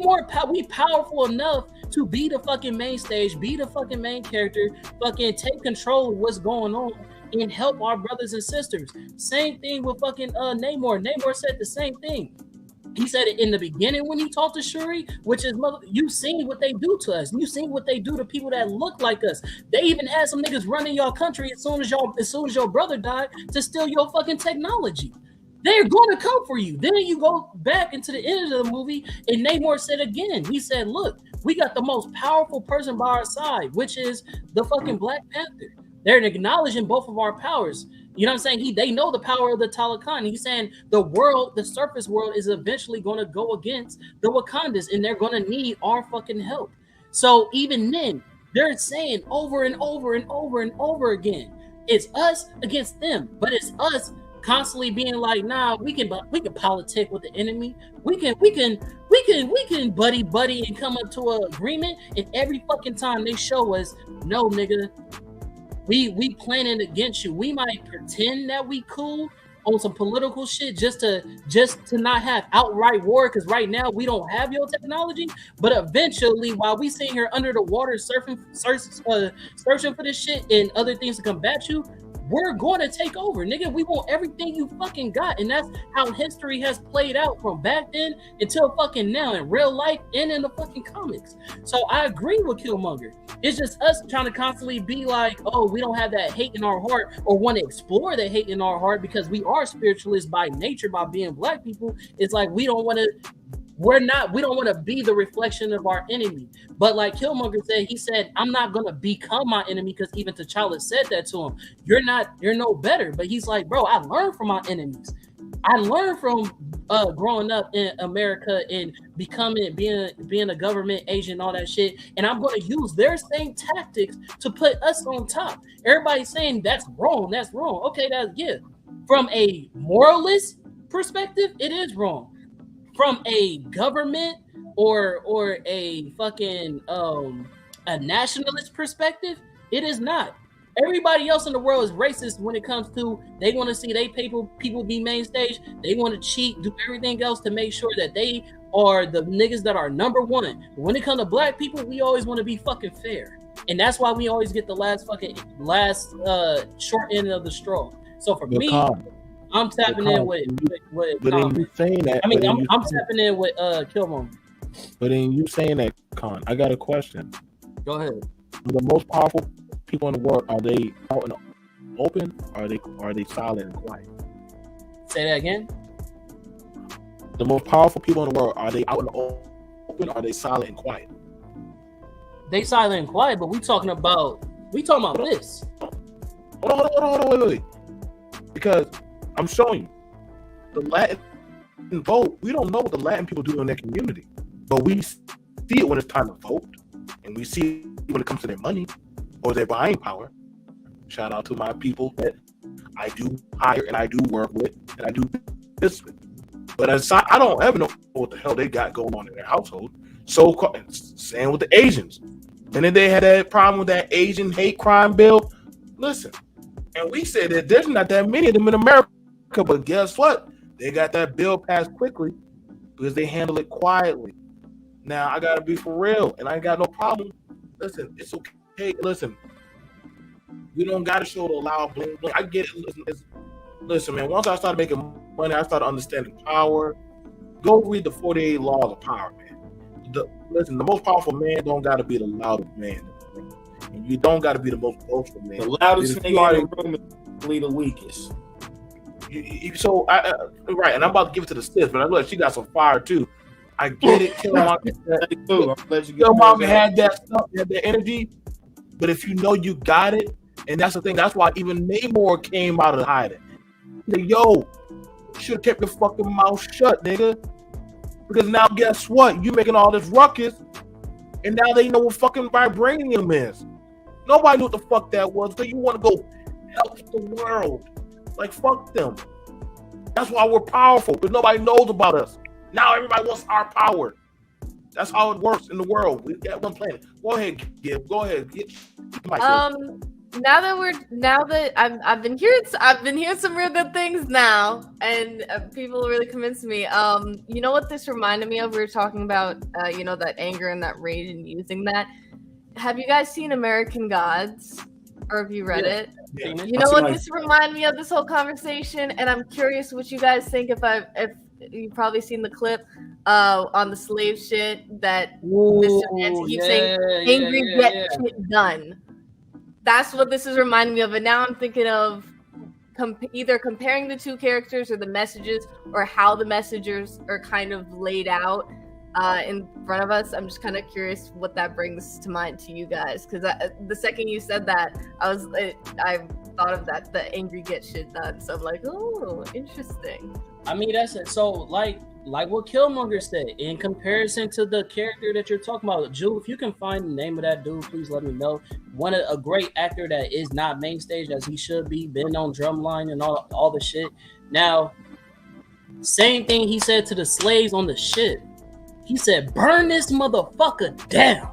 powerful enough to be the fucking main stage, be the fucking main character, fucking take control of what's going on and help our brothers and sisters. Same thing with fucking Namor. Namor said the same thing. He said it in the beginning when he talked to Shuri, which is, you seen what they do to us. You seen what they do to people that look like us. They even had some niggas running your country as soon as your brother died to steal your fucking technology. They're going to come for you. Then you go back into the end of the movie, and Namor said again, he said, look, we got the most powerful person by our side, which is the fucking Black Panther. They're acknowledging both of our powers. You know what I'm saying? They know the power of the Talokan. He's saying the surface world is eventually going to go against the Wakandas, and they're going to need our fucking help. So even then, they're saying over and over and over and over again, it's us against them, but it's us constantly being like, nah, we can politic with the enemy. We can buddy and come up to an agreement. And every fucking time they show us, no, nigga, we planning against you. We might pretend that we cool on some political shit just to not have outright war, because right now we don't have your technology. But eventually, while we sitting here under the water searching for this shit and other things to combat you, we're going to take over, nigga. We want everything you fucking got. And that's how history has played out from back then until fucking now, in real life and in the fucking comics. So I agree with Killmonger. It's just us trying to constantly be like, oh, we don't have that hate in our heart, or want to explore that hate in our heart because we are spiritualists by nature, by being black people. It's like we don't want we don't want to be the reflection of our enemy. But like Killmonger said, he said, I'm not gonna become my enemy, because even T'Challa said that to him. You're no better. But he's like, bro, I learned from my enemies. I learned from growing up in America and being a government agent and all that shit. And I'm going to use their same tactics to put us on top. Everybody's saying that's wrong. That's wrong. Okay, from a moralist perspective, it is wrong. From a government or a fucking a nationalist perspective, it is not. Everybody else in the world is racist when it comes to they want to see they people be main stage. They want to cheat, do everything else to make sure that they are the niggas that are number one. But when it comes to black people, we always want to be fucking fair. And that's why we always get the last short end of the straw. So for me, I'm tapping in with but in you saying that, I mean, I'm tapping in with Killmonger. But in you saying that, Con, I got a question. Go ahead. The most powerful people in the world, are they out in the open, or are they silent and quiet? Say that again. The most powerful people in the world, are they out in the open, or are they silent and quiet? They silent and quiet, but we talking about this. Hold on, wait. Because I'm showing you the Latin vote. We don't know what the Latin people do in their community, but we see it when it's time to vote, and we see it when it comes to their money or their buying power. Shout out to my people that I do hire and I do work with and I do business with. But aside, I don't ever know what the hell they got going on in their household. So, same with the Asians. And then they had that problem with that Asian hate crime bill. Listen, and we said that there's not that many of them in America, but guess what? They got that bill passed quickly because they handle it quietly. Now, I got to be for real, and I ain't got no problem. Listen, it's okay. Hey, listen, we don't got to show the loud bling bling. I get it. Listen, man, once I started making money, I started understanding power. Go read the 48 Laws of Power, man. Listen, the most powerful man don't got to be the loudest man. And you don't got to be the most boastful man. The loudest nigga in the room is probably the weakest. Right, and I'm about to give it to the sis, but look, she got some fire too. I get it. Killmonger had that stuff, had that energy. But if you know you got it, and that's the thing, that's why even Namor came out of hiding. He said, yo, you should have kept your fucking mouth shut, nigga. Because now guess what? You making all this ruckus, and now they know what fucking vibranium is. Nobody knew what the fuck that was, so you want to go help the world. Like, fuck them. That's why we're powerful, because nobody knows about us. Now everybody wants our power. That's how it works in the world. We got one planet. Go ahead, Gib. Go ahead. Now that I've been hearing some real good things now, and people really convinced me. You know what this reminded me of? We were talking about that anger and that rage and using that. Have you guys seen American Gods, or have you read it? Yeah. You know what this reminded me of, this whole conversation, and I'm curious what you guys think. If you've probably seen the clip on the slave shit that Mr. Nancy keeps saying, "Angry, get shit done." That's what this is reminding me of, and now I'm thinking of either comparing the two characters or the messages, or how the messages are kind of laid out in front of us. I'm just kind of curious what that brings to mind to you guys, because the second you said that, I thought of that, the angry get shit done. So I'm like, oh, interesting. I mean, that's it. So like what Killmonger said, in comparison to the character that you're talking about, Jew, if you can find the name of that dude, please let me know. A great actor that is not main stage as he should be, been on Drumline and all the shit. Now, same thing he said to the slaves on the ship. He said, "Burn this motherfucker down."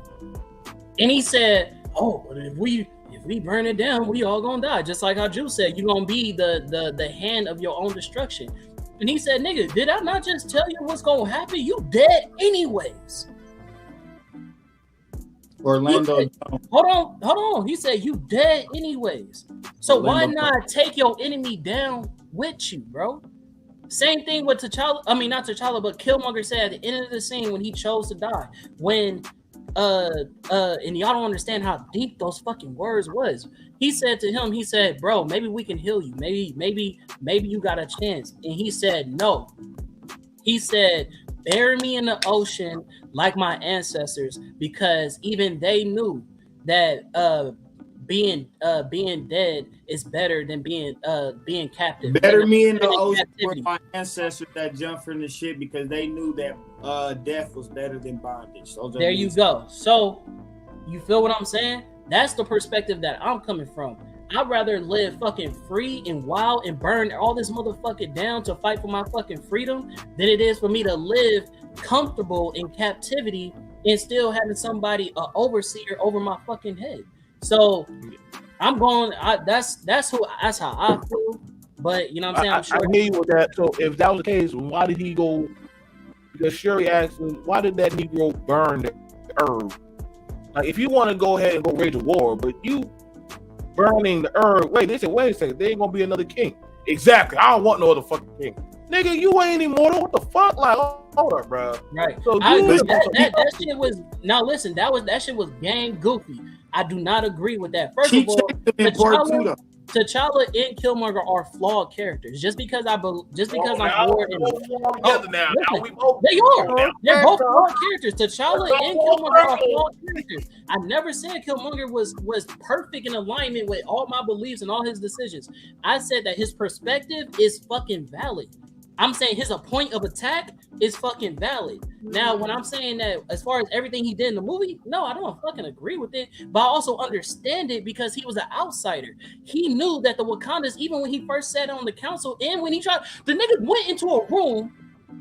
And he said, "Oh, but if we burn it down, we all gonna die." Just like how Jew said, you're gonna be the hand of your own destruction. And he said, "Nigga, did I not just tell you what's gonna happen? You dead anyways." Orlando. Said, hold on. He said, "You dead anyways." So why not take your enemy down with you, bro? Same thing with T'Challa. I mean, not T'Challa, but Killmonger said at the end of the scene when he chose to die. When and y'all don't understand how deep those fucking words was. He said to him, he said, "Bro, maybe we can heal you. Maybe you got a chance." And he said, "No." He said, bury me in the ocean like my ancestors, because even they knew that being dead is better than being captive. Better me in the ocean with my ancestors that jumped from the ship, because they knew that death was better than bondage. There you go. So you feel what I'm saying? That's the perspective that I'm coming from. I'd rather live fucking free and wild and burn all this motherfucker down to fight for my fucking freedom than it is for me to live comfortable in captivity and still having somebody, an overseer over my fucking head. So I'm going. That's how I feel. But you know what I'm saying? I hear you with that. So if that was the case, why did he go? Because Shuri asked him, why did that Negro burn the herb? Like, if you want to go ahead and go wage a war, but you burning the herb, wait a second, there ain't gonna be another king. Exactly. I don't want no other fucking king. Nigga, you ain't immortal. What the fuck? Like, hold up, bro. Right. So that shit was, now listen, that shit was gang goofy. I do not agree with that. First of all, T'Challa and Killmonger are flawed characters. Just because I'm bored in they are. They're both flawed characters. T'Challa and Killmonger are flawed characters. I never said Killmonger was perfect in alignment with all my beliefs and all his decisions. I said that his perspective is fucking valid. I'm saying his point of attack is fucking valid. Now, when I'm saying that as far as everything he did in the movie, no, I don't fucking agree with it. But I also understand it because he was an outsider. He knew that the Wakandas, even when he first sat on the council and when he tried, the nigga went into a room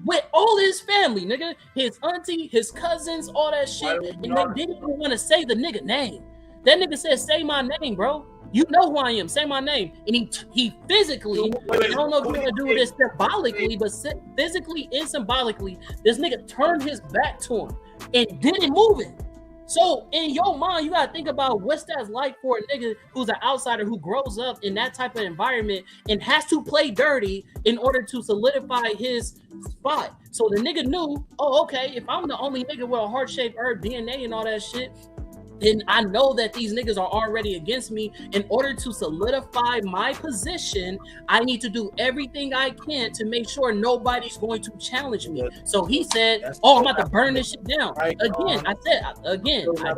with all his family, nigga, his auntie, his cousins, all that shit, and they didn't even want to say the nigga name. That nigga said, say my name, bro. You know who I am. Say my name. And he physically, I don't know if you're going to do this symbolically, but physically and symbolically, this nigga turned his back to him and didn't move it. So in your mind, you got to think about what's that like for a nigga who's an outsider who grows up in that type of environment and has to play dirty in order to solidify his spot. So the nigga knew, oh, okay, if I'm the only nigga with a heart-shaped herb, DNA and all that shit, then I know that these niggas are already against me. In order to solidify my position, I need to do everything I can to make sure nobody's going to challenge me. So he said, oh, I'm about to burn this shit down. Again, I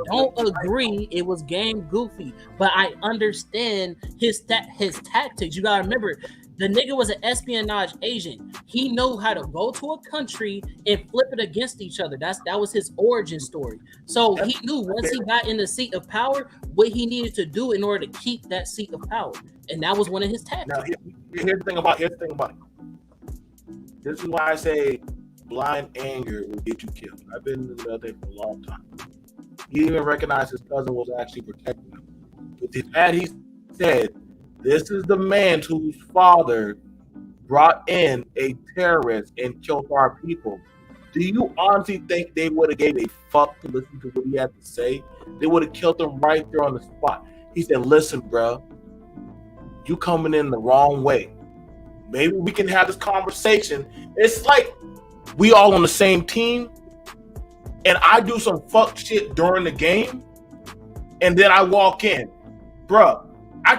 don't agree it was game goofy, but I understand his tactics. You gotta remember, the nigga was an espionage agent. He knew how to go to a country and flip it against each other. That was his origin story. So he knew once he got in the seat of power, what he needed to do in order to keep that seat of power. And that was one of his tactics. Now, here's the thing about it. This is why I say blind anger will get you killed. I've been in the other thing for a long time. He even recognized his cousin was actually protecting him. But he said, this is the man whose father brought in a terrorist and killed our people. Do you honestly think they would have gave a fuck to listen to what he had to say? They would have killed him right there on the spot. He said, listen, bro, you coming in the wrong way. Maybe we can have this conversation. It's like we all on the same team, and I do some fuck shit during the game, and then I walk in. Bro, I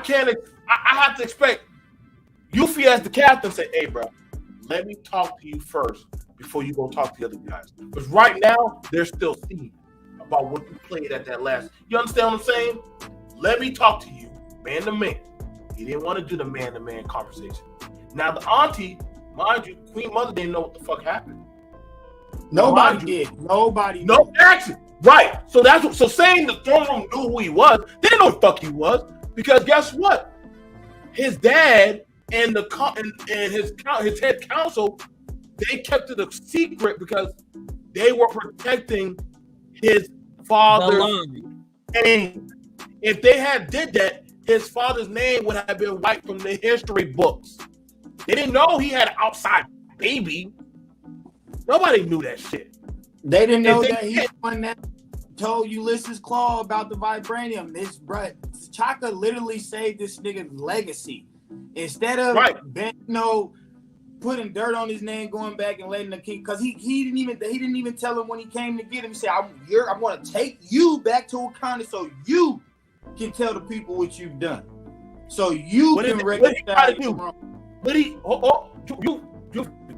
have to expect Yuffie as the captain say, hey, bro, let me talk to you first before you go talk to the other guys. Because right now, they're still thinking about what you played at that last. You understand what I'm saying? Let me talk to you, man to man. He didn't want to do the man-to-man conversation. Now, the auntie, mind you, Queen Mother didn't know what the fuck happened. Nobody did. Nobody. No action. Right. So saying the throne room knew who he was, they didn't know who the fuck he was. Because guess what? His dad and his head counsel, they kept it a secret because they were protecting his father's name. If they had did that, his father's name would have been wiped from the history books. They didn't know he had an outside baby. Nobody knew that shit. They didn't know that he was one that told Ulysses Claw about the vibranium. This bro, Chaka literally saved this nigga's legacy. Instead of putting dirt on his name, going back and letting the king, because he didn't even tell him when he came to get him. He said, I'm going to take you back to Wakanda so you can tell the people what you've done. So you can reconcile. What did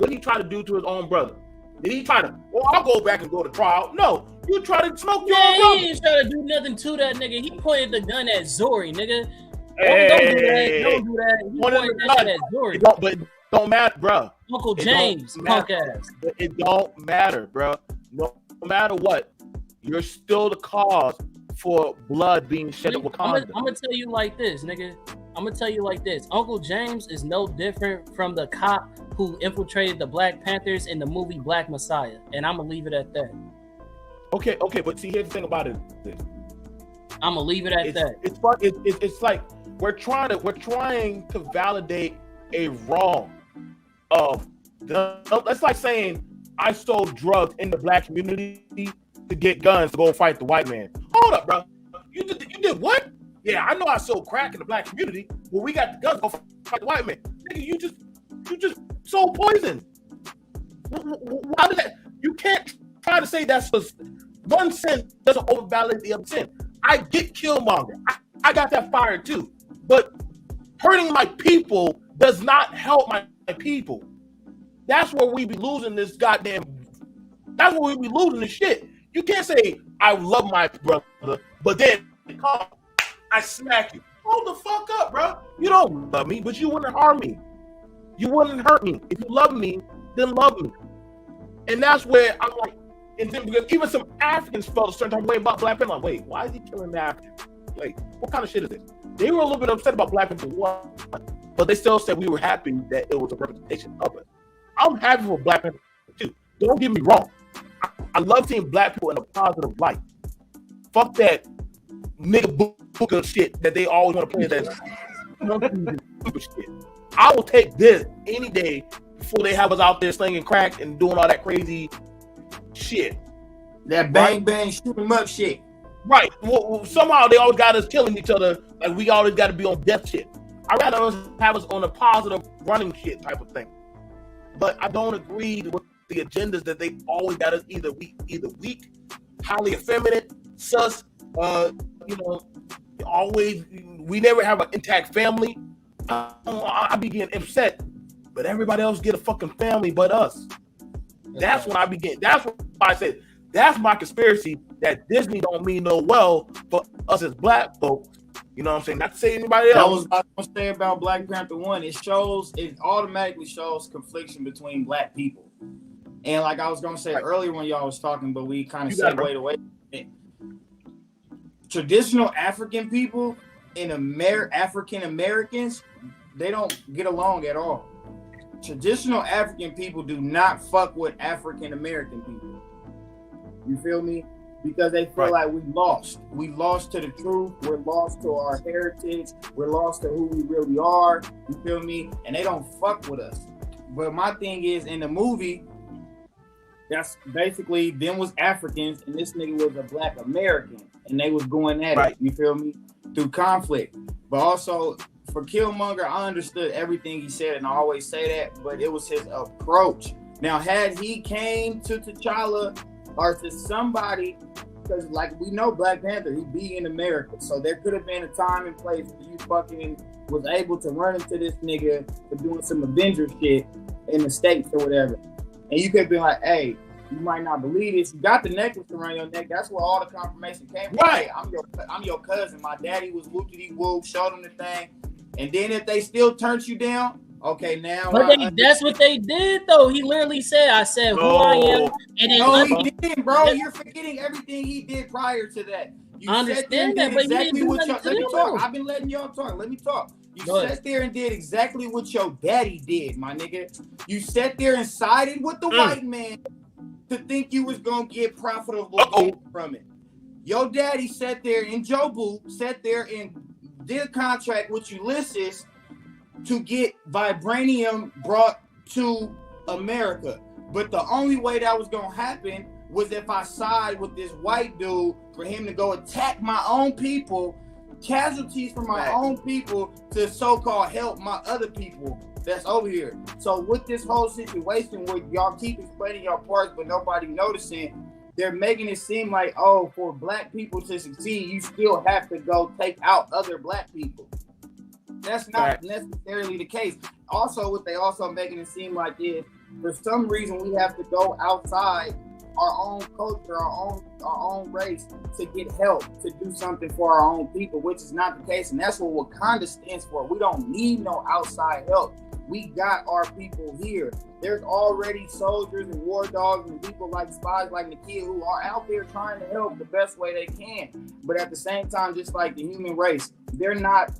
he try to do to his own brother? Did he try to? Well, I'll go back and go to trial. No, you try to smoke your Yeah, own brother. he ain't trying to do nothing to that nigga. He pointed the gun at Zori, nigga. Hey, Don't do that. Don't do that. He one of pointed the that shit guns. at Zori. But it don't matter, bro. Uncle It James, don't punk matter. ass. It don't matter, bro. No matter what, you're still the cause for blood being shed in Wakanda. I'm gonna tell you like this, nigga. I'm gonna tell you like this. Uncle James is no different from the cop who infiltrated the Black Panthers in the movie Black Messiah, and I'm gonna leave it at that. Okay, but see, here's the thing about it. I'm gonna leave it at that. It's fun. It's like we're trying to validate a wrong. That's like saying I sold drugs in the black community to get guns to go fight the white man. Hold up, bro. You did what? Yeah, I know I sold crack in the black community. Well, we got the guns to go fight the white man. Nigga, you just sold poison. Why did that? You can't try to say that's just one sin doesn't overvalidate the other sin. I get Killmonger. I got that fire too. But hurting my people does not help my people. That's where we be losing this goddamn. That's where we be losing the shit. You can't say I love my brother, but then I smack you. Hold the fuck up, bro. You don't love me, but you wouldn't harm me. You wouldn't hurt me. If you love me, then love me. And that's where I'm like, and then because even some Africans felt a certain type of way about Black people. Like, wait, why is he killing the Africans? Like, what kind of shit is this? They were a little bit upset about Black people, but they still said we were happy that it was a representation of it. I'm happy for Black people too. Don't get me wrong. I love seeing Black people in a positive light. Fuck that nigga booker shit that they always want to play that stupid shit. I will take this any day before they have us out there slinging crack and doing all that crazy shit. That bang bang shoot 'em up shit. Right. Well, somehow they always got us killing each other. Like we always got to be on death shit. I'd rather us have us on a positive running shit type of thing. But I don't agree with the agendas that they always got us either weak, highly effeminate, sus. Always we never have an intact family. I be getting upset, but everybody else get a fucking family but us. That's when I begin. That's why I said that's my conspiracy that Disney don't mean no well for us as Black folks. You know what I'm saying? Not to say anybody else. That was what I was going to say about Black Panther 1. It automatically shows confliction between Black people. And like I was going to say earlier when y'all was talking, but we kind of segued away. Traditional African people and African Americans, they don't get along at all. Traditional African people do not fuck with African American people. You feel me? Because they feel like we lost. We lost to the truth. We're lost to our heritage. We're lost to who we really are. You feel me? And they don't fuck with us. But my thing is, in the movie, that's basically them was Africans and this nigga was a Black American. And they was going at it, you feel me? Through conflict. But also, for Killmonger, I understood everything he said, and I always say that, but it was his approach. Now, had he came to T'Challa or to somebody, because like we know Black Panther, he be in America, so there could have been a time and place where you fucking was able to run into this nigga for doing some Avengers shit in the States or whatever. And you could be like, hey, you might not believe this. You got the necklace around your neck. That's where all the confirmation came from. Right. Hey, I'm your cousin. My daddy was whoop-de-whoop, showed him the thing. And then if they still turned you down, okay, now. But that's what they did, though. He literally said, I said who I am. And no, he didn't, bro. You're forgetting everything he did prior to that. You understand that, but exactly what let me talk. I've been letting y'all talk. Let me talk. You sat there and did exactly what your daddy did, my nigga. You sat there and sided with the white man to think you was going to get profitable from it. Your daddy sat there in Jobu, sat there and did a contract with Ulysses to get vibranium brought to America. But the only way that was going to happen was if I side with this white dude for him to go attack my own people, casualties for my own people to so-called help my other people that's over here. So with this whole situation where y'all keep explaining your parts but nobody noticing, they're making it seem like, oh, for Black people to succeed, you still have to go take out other Black people. That's not necessarily the case. Also, what they also making it seem like is For some reason, we have to go outside our own culture, our own race to get help to do something for our own people, which is not the case. And that's what Wakanda stands for. We don't need no outside help. We got our people here. There's already soldiers and war dogs and people like spies like Nakia who are out there trying to help the best way they can. But at the same time, just like the human race, they're not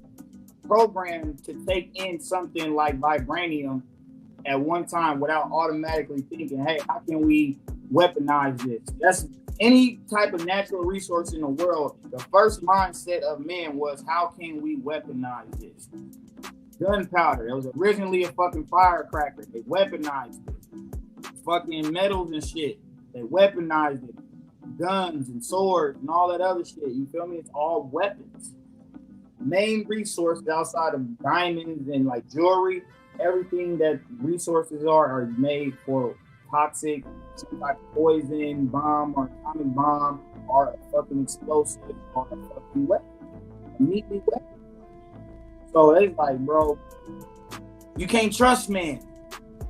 programmed to take in something like vibranium at one time without automatically thinking, hey, how can we weaponize this? That's any type of natural resource in the world. The first mindset of man was, how can we weaponize this? Gunpowder. It was originally a fucking firecracker. They weaponized it. Fucking metals and shit. They weaponized it. Guns and swords and all that other shit. You feel me? It's all weapons. Main resource outside of diamonds and like jewelry, everything that resources are made for toxic, some type of poison bomb or atomic bomb or a fucking explosive or a fucking weapon. Immediately weapon. So it's like, bro, you can't trust man.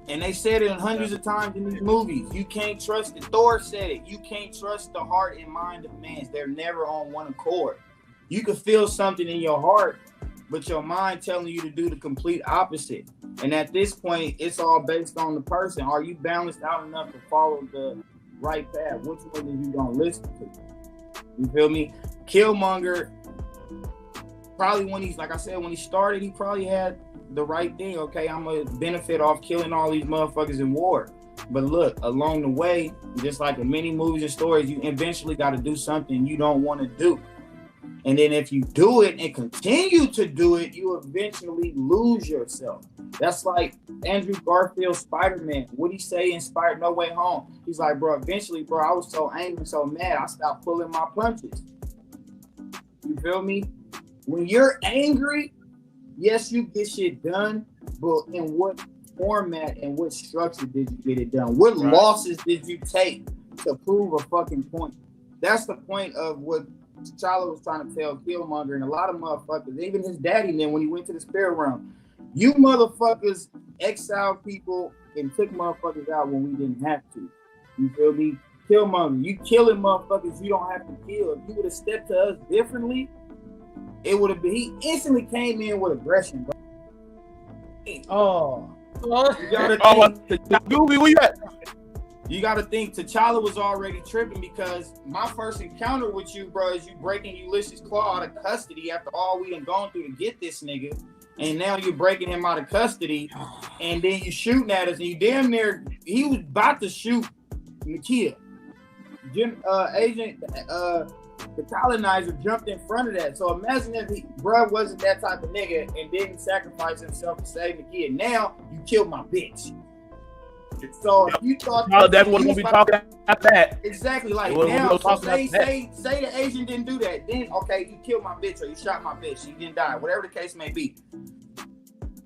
And they said it hundreds of times in these movies. You can't trust it. Thor said it. You can't trust the heart and mind of man. They're never on one accord. You can feel something in your heart, but your mind telling you to do the complete opposite. And at this point, it's all based on the person. Are you balanced out enough to follow the right path? Which one are you gonna listen to? You feel me? Killmonger, probably when he's, like I said, when he started, he probably had the right thing. Okay, I'm gonna benefit off killing all these motherfuckers in war. But look, along the way, just like in many movies and stories, you eventually got to do something you don't want to do. And then if you do it and continue to do it, you eventually lose yourself. That's like Andrew Garfield's Spider-Man. What'd he say in No Way Home? He's like, bro, eventually, bro, I was so angry, so mad, I stopped pulling my punches. You feel me? When you're angry, yes, you get shit done, but in what format and what structure did you get it done? What losses did you take to prove a fucking point? That's the point of what T'Challa was trying to tell Killmonger and a lot of motherfuckers, even his daddy then when he went to the spirit realm. You motherfuckers exiled people and took motherfuckers out when we didn't have to. You feel me? Killmonger, you killing motherfuckers you don't have to kill. If you would have stepped to us differently, it would have been, he instantly came in with aggression, bro. You gotta think T'Challa was already tripping because my first encounter with you, bro, is you breaking Ulysses Claw out of custody after all we done gone through to get this nigga, and now you're breaking him out of custody, and then you shooting at us, and you damn near, he was about to shoot Nakia. Agent, the colonizer jumped in front of that. So imagine if bruh wasn't that type of nigga and didn't sacrifice himself to save Nakia. Now you killed my bitch. So if you thought that's what we'll be talking about that. Exactly, like now, say the Asian didn't do that, then okay, you killed my bitch or you shot my bitch, she didn't die, whatever the case may be.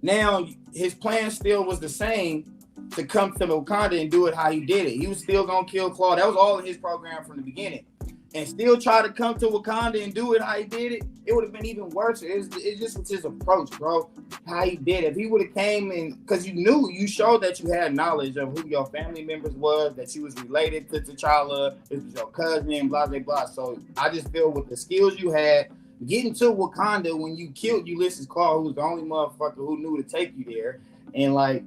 Now his plan still was the same to come to Wakanda and do it how he did it. He was still gonna kill Claw. That was all in his program from the beginning. And still try to come to Wakanda and do it how he did it, it would have been even worse. It just was his approach, bro. How he did it. If he would have came in, because you showed that you had knowledge of who your family members was, that you was related to T'Challa, this was your cousin, and blah, blah, blah. So I just feel with the skills you had, getting to Wakanda when you killed Ulysses Claw, who was the only motherfucker who knew to take you there, and like,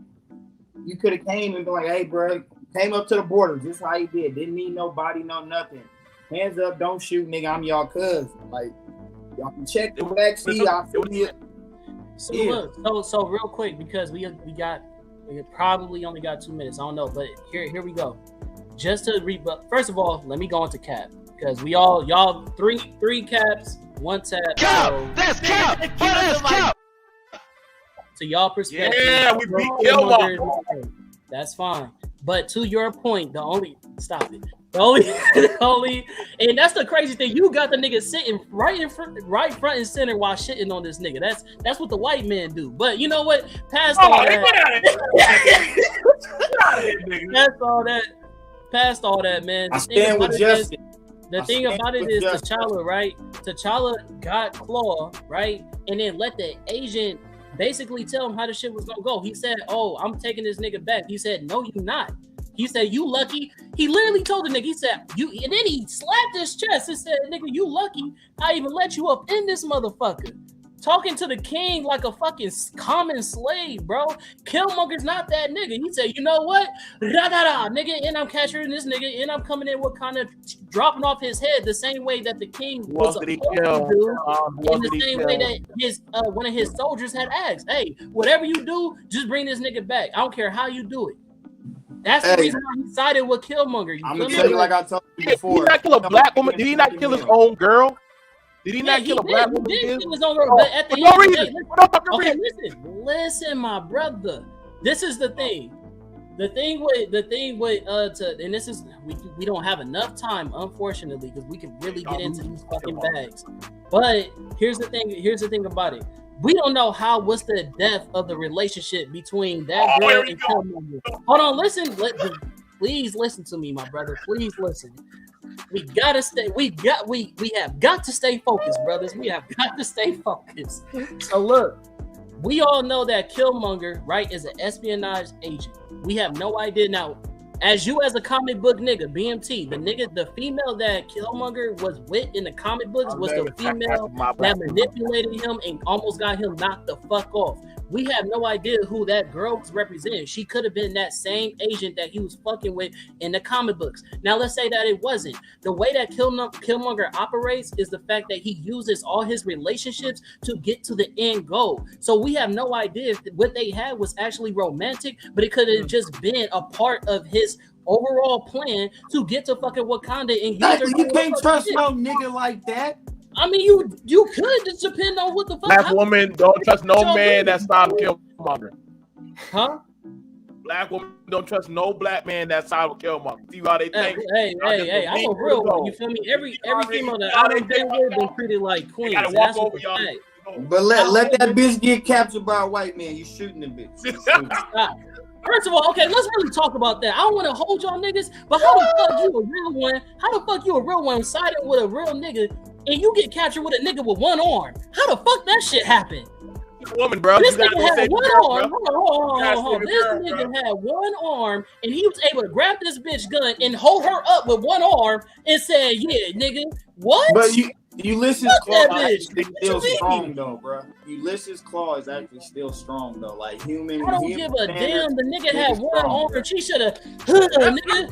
you could have came and been like, hey, bro, came up to the border, just how he did. Didn't need nobody, no nothing. Hands up, don't shoot, nigga. I'm y'all cousin. Like, y'all can check the backseat. I'll feel it. So look, so real quick, because we probably only got 2 minutes. I don't know, but here we go. Just to first of all, let me go into cap because y'all three caps, 1 tap. Cap, so, that's cap. That's cap. To y'all perspective, yeah, we beat Killmonger. That's fine. But to your point, stop it. The only, and that's the crazy thing. You got the nigga sitting right front and center while shitting on this nigga. That's what the white men do. But you know what? Past all that, past all that, man. I stand with justice. The thing about it is T'Challa, right? T'Challa got Claw, right? And then let the agent basically tell him how the shit was gonna go. He said, "Oh, I'm taking this nigga back." He said, "No, you not." He said, "You lucky." He literally told the nigga, he said, "You," and then he slapped his chest and said, "Nigga, you lucky I even let you up in this motherfucker." Talking to the king like a fucking common slave, bro. Killmonger's not that nigga. He said, "You know what? Da-da-da, nigga, and I'm capturing this nigga, and I'm coming in with kind of dropping off his head the same way that the king was supposed to do, in the same way that his one of his soldiers had asked, hey, whatever you do, just bring this nigga back. I don't care how you do it." That's the reason why he sided with Killmonger. I'm gonna tell you like I told you before. Did he not kill a black woman? Did he not kill his own girl? Did he not kill a black woman? He did kill his own girl, but at the end of the day, listen, my brother. This is the thing. The thing with and this is we don't have enough time, unfortunately, because we can really get into these fucking bags. But here's the thing about it. We don't know what's the depth of the relationship between that girl and Killmonger. Hold on, listen. Please listen to me, my brother. Please listen. We gotta stay. We have got to stay focused, brothers. We have got to stay focused. So look, we all know that Killmonger, right, is an espionage agent. We have no idea now. As a comic book nigga, BMT, the female that Killmonger was with in the comic books was the female that manipulated him and almost got him knocked the fuck off. We have no idea who that girl was representing. She could have been that same agent that he was fucking with in the comic books. Now, let's say that it wasn't. The way that Killmonger operates is the fact that he uses all his relationships to get to the end goal. So we have no idea if what they had was actually romantic, but it could have just been a part of his overall plan to get to fucking Wakanda and use you can't trust no nigga like that. I mean, you could just depend on what the fuck. Black woman don't trust no man that's not Killmonger. Huh? Black woman don't trust no black man that's side with Killmonger. See how they think? Hey, I'm a real one. You feel me? Every female that I done been with been treated like queens. Gotta walk over y'all. But let that bitch get captured by a white man. You shooting the bitch. Stop. First of all, okay, let's really talk about that. I don't want to hold y'all niggas, but how the fuck you a real one? How the fuck you a real one siding with a real nigga and you get captured with a nigga with one arm? How the fuck that shit happened? Woman, bro. This nigga had one arm. Hold on. This nigga had one arm and he was able to grab this bitch gun and hold her up with one arm and say, "Yeah, nigga, what?" But Ulysses' claw is still strong though, bro. Ulysses' claw is actually still strong though. Like human. I don't give a damn. The nigga had one arm. She should have. Nigga.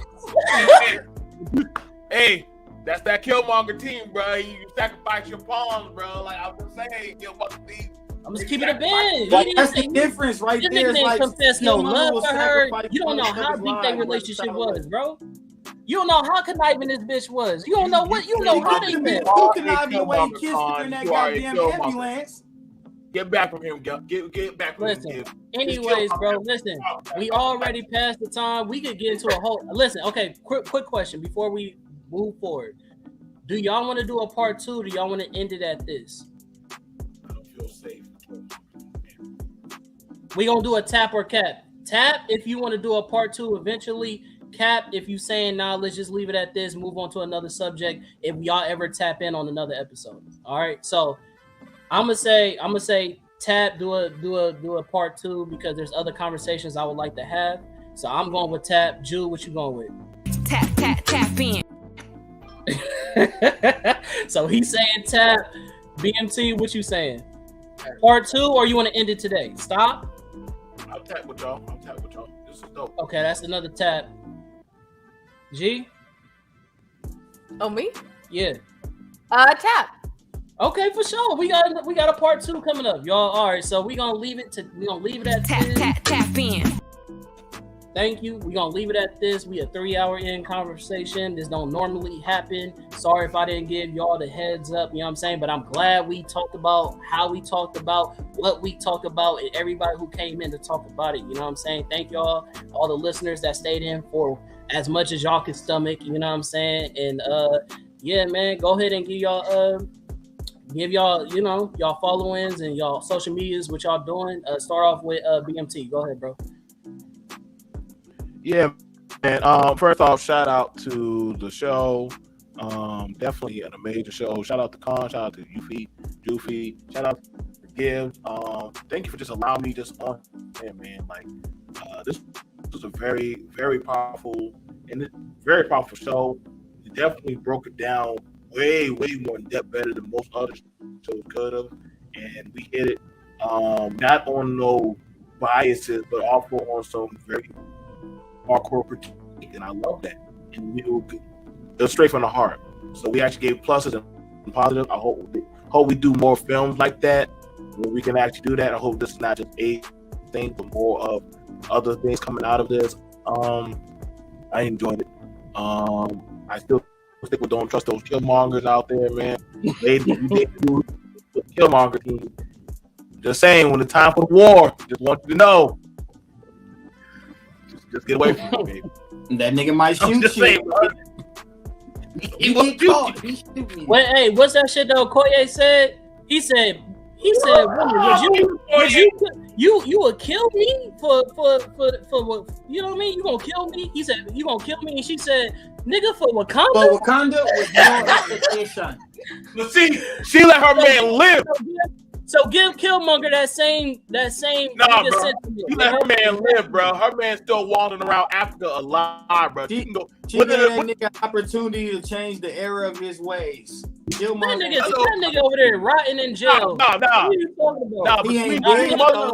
Hey, that's that Killmonger team, bro. You sacrifice your pawns, bro. Like I was saying, I'm just keeping it bad. That's the difference right there. This nigga didn't like, confess no love for her. You don't know how deep their relationship was, bro. You don't know how conniving this bitch was. You don't know what. You know who they met. Who conniving the way he kissed her in that goddamn ambulance? Get back from him, get back from him. Anyways, bro, listen. We already passed the time. We could get into a whole. Listen, okay. Quick question before we move forward. Do y'all want to do a part 2? Do y'all want to end it at this? I don't feel safe. We gonna do a tap or cap. Tap if you want to do a part 2 eventually. Cap if you saying nah, let's just leave it at this. Move on to another subject. If y'all ever tap in on another episode, all right. So I'm gonna say tap. Do a part 2 because there's other conversations I would like to have. So I'm going with tap. Jude, what you going with? Tap in. So he's saying tap. BMT, what you saying? Part 2, or you want to end it today? Stop. I'll tap with y'all. This is dope. Okay, that's another tap. G? Oh, me? Yeah. Tap. Okay, for sure. We got a part 2 coming up, y'all. All right, so we're gonna leave it at Tap in. Thank you. We're gonna leave it at this. We a 3-hour in conversation. This don't normally happen. Sorry if I didn't give y'all the heads up, you know what I'm saying? But I'm glad we talked about how we talked about what we talked about and everybody who came in to talk about it. You know what I'm saying? Thank y'all, all the listeners that stayed in for as much as y'all could stomach, you know what I'm saying? And yeah, man, go ahead and give y'all you know, y'all followings and y'all social medias, what y'all doing. Start off with BMT. Go ahead, bro. Yeah, and first off, shout out to the show. Definitely an amazing show. Shout out to Khan, shout out to Yuffie, shout out to Gibbs. Thank you for just allowing me just on there, man. Like, this was a very, very powerful show. You definitely broke it down way, way more in depth, better than most other shows could have, and we hit it. Not on no biases, but also on some very hardcore critique, and I love that. And it was straight from the heart. So we actually gave pluses and positives. I hope we do more films like that where we can actually do that. I hope this is not just a thing, but more of other things coming out of this. I enjoyed it. I still think we don't trust those Killmongers out there, man. They do the Killmonger team. Just saying, when the time for the war, just want you to know. Just get away from me, baby. That nigga might shoot you. Saying, he won't shoot you. Wait, hey, what's that shit though? Koye said. He said, would you would kill me for what? You know what I mean? You gonna kill me? He said, you gonna kill me? And she said, nigga, for Wakanda. For Wakanda was no application. But see, she let her man live. So give Killmonger that same. Nah, bro. She let her man live, bro. Her man's still wandering around Africa alive, bro. She gave that nigga opportunity to change the era of his ways. Killmonger. That nigga over there rotting in jail. Nah. What are you talking about? He ain't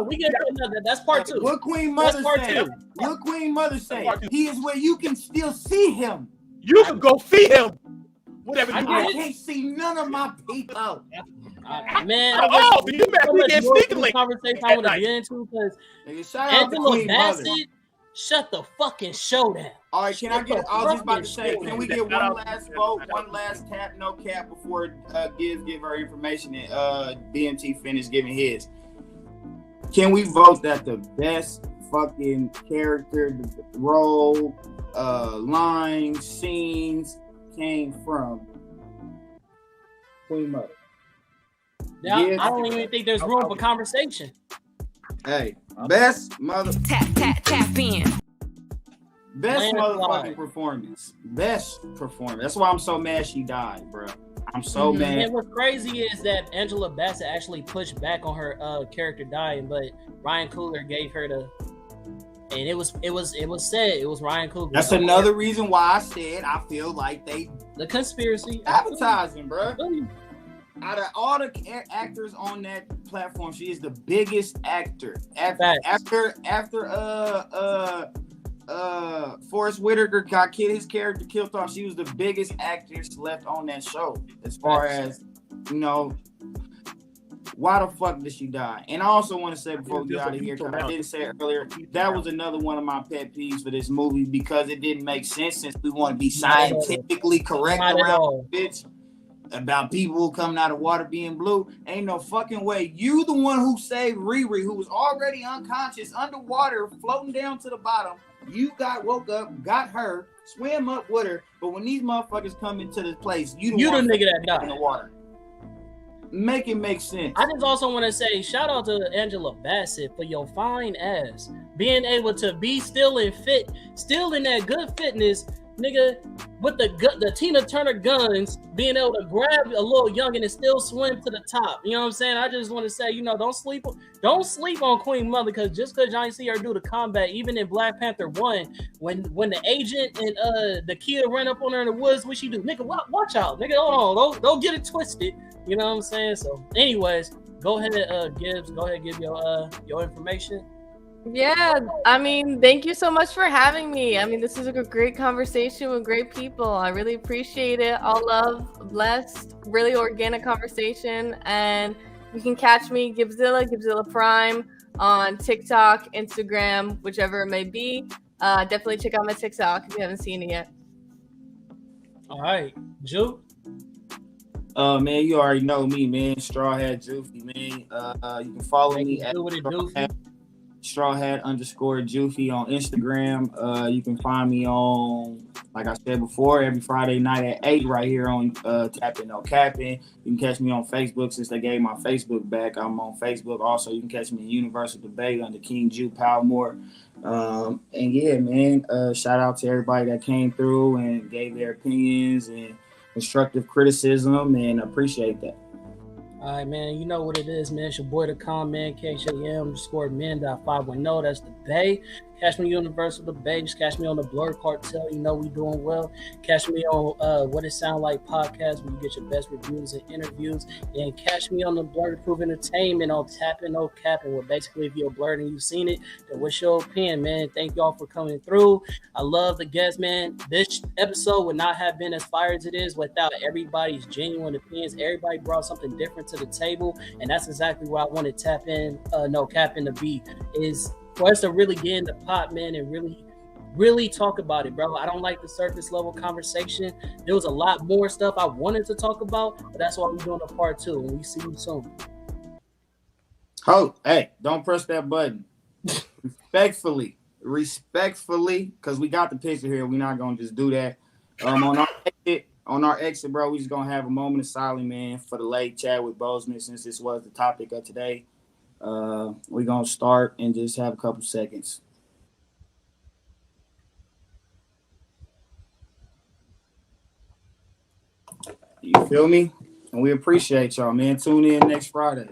We get another. That's part 2. What Queen Mother say? What Queen Mother say? He is where you can still see him. You can go see him. Whatever you I want. can't see none of my people. Man, you get sneaking link. Conversation I want to get into because Angela Bassett shut the fucking show down. All right, can I get? I was just about to say, can we get one last vote, one last cap, no cap before give her information and BMT finish giving his? Can we vote that the best fucking character, role, lines, scenes came from Queen Mother? Yeah, I don't even think there's room for conversation. Hey, best mother Tap in. best motherfucking performance. Best performance. That's why I'm so mad she died, bro. I'm so mad. And what's crazy is that Angela Bassett actually pushed back on her character dying, but Ryan Coogler gave her the. And it was said it was Ryan Coogler. That's another reason why I said I feel like the conspiracy advertising, bro. Out of all the actors on that platform, she is the biggest actor. After Forrest Whitaker got his character killed off, she was the biggest actress left on that show. As far as, you know, why the fuck did she die? And I also want to say before we get out of here, because I didn't say it earlier, that was another one of my pet peeves for this movie because it didn't make sense since we want to be scientifically correct around bitch. About people coming out of water being blue. Ain't no fucking way. You the one who saved Riri, who was already unconscious underwater, floating down to the bottom. You woke up, got her, swam up with her. But when these motherfuckers come into this place, you the nigga that died in the water. Make it make sense. I just also want to say shout out to Angela Bassett for your fine ass being able to be still in that good fitness. Nigga, with the Tina Turner guns, being able to grab a little youngin and still swim to the top. You know what I'm saying? I just want to say, don't sleep on Queen Mother, because just because y'all ain't see her do the combat, even in Black Panther 1, when the agent and the kid ran up on her in the woods, what she do? Nigga, watch out. Nigga, hold on. Don't get it twisted. You know what I'm saying? So, anyways, go ahead, Gibbs. Go ahead and give your information. Yeah, I mean, thank you so much for having me. I mean, this is a great conversation with great people. I really appreciate it. All love, blessed, really organic conversation. And you can catch me, Gibbzilla Prime, on TikTok, Instagram, whichever it may be. Definitely check out my TikTok if you haven't seen it yet. All right, Ju. Man, you already know me, man. Straw Hat Joofy, man. You can follow me at Straw Hat _Joofy on Instagram. You can find me on, like I said before, every Friday night at 8 right here on Tapping No Capping. You can catch me on Facebook since they gave my Facebook back. I'm on Facebook. Also, you can catch me in Universal Debate under King Jew Palmore. And yeah, man, shout out to everybody that came through and gave their opinions and constructive criticism, and appreciate that. All right, man. You know what it is, man. It's your boy, the con man, KJM_men.510. That's the Bay. Catch me on Universal the Bay. Just catch me on the Blerd Cartel. You know we doing well. Catch me on What It Sound Like podcast, where you get your best reviews and interviews. And catch me on the Blerd Proof Entertainment on Tapping No Capping, where basically if you're a Blerd and you've seen it, then what's your opinion, man? Thank y'all for coming through. I love the guests, man. This episode would not have been as fire as it is without everybody's genuine opinions. Everybody brought something different to the table, and that's exactly what I want to tap in. No cap in the beat is for us to really get in the pot, man, and really talk about it, bro. I don't like the surface level conversation. There was a lot more stuff I wanted to talk about, but that's why we're doing a part 2, and we see you soon. Oh, hey, don't press that button. Respectfully, because we got the picture here. We're not gonna just do that. On our exit, bro, we just gonna have a moment of silence, man, for the late Chadwick Boseman, since this was the topic of today. We're gonna start and just have a couple seconds. You feel me? And we appreciate y'all, man. Tune in next Friday.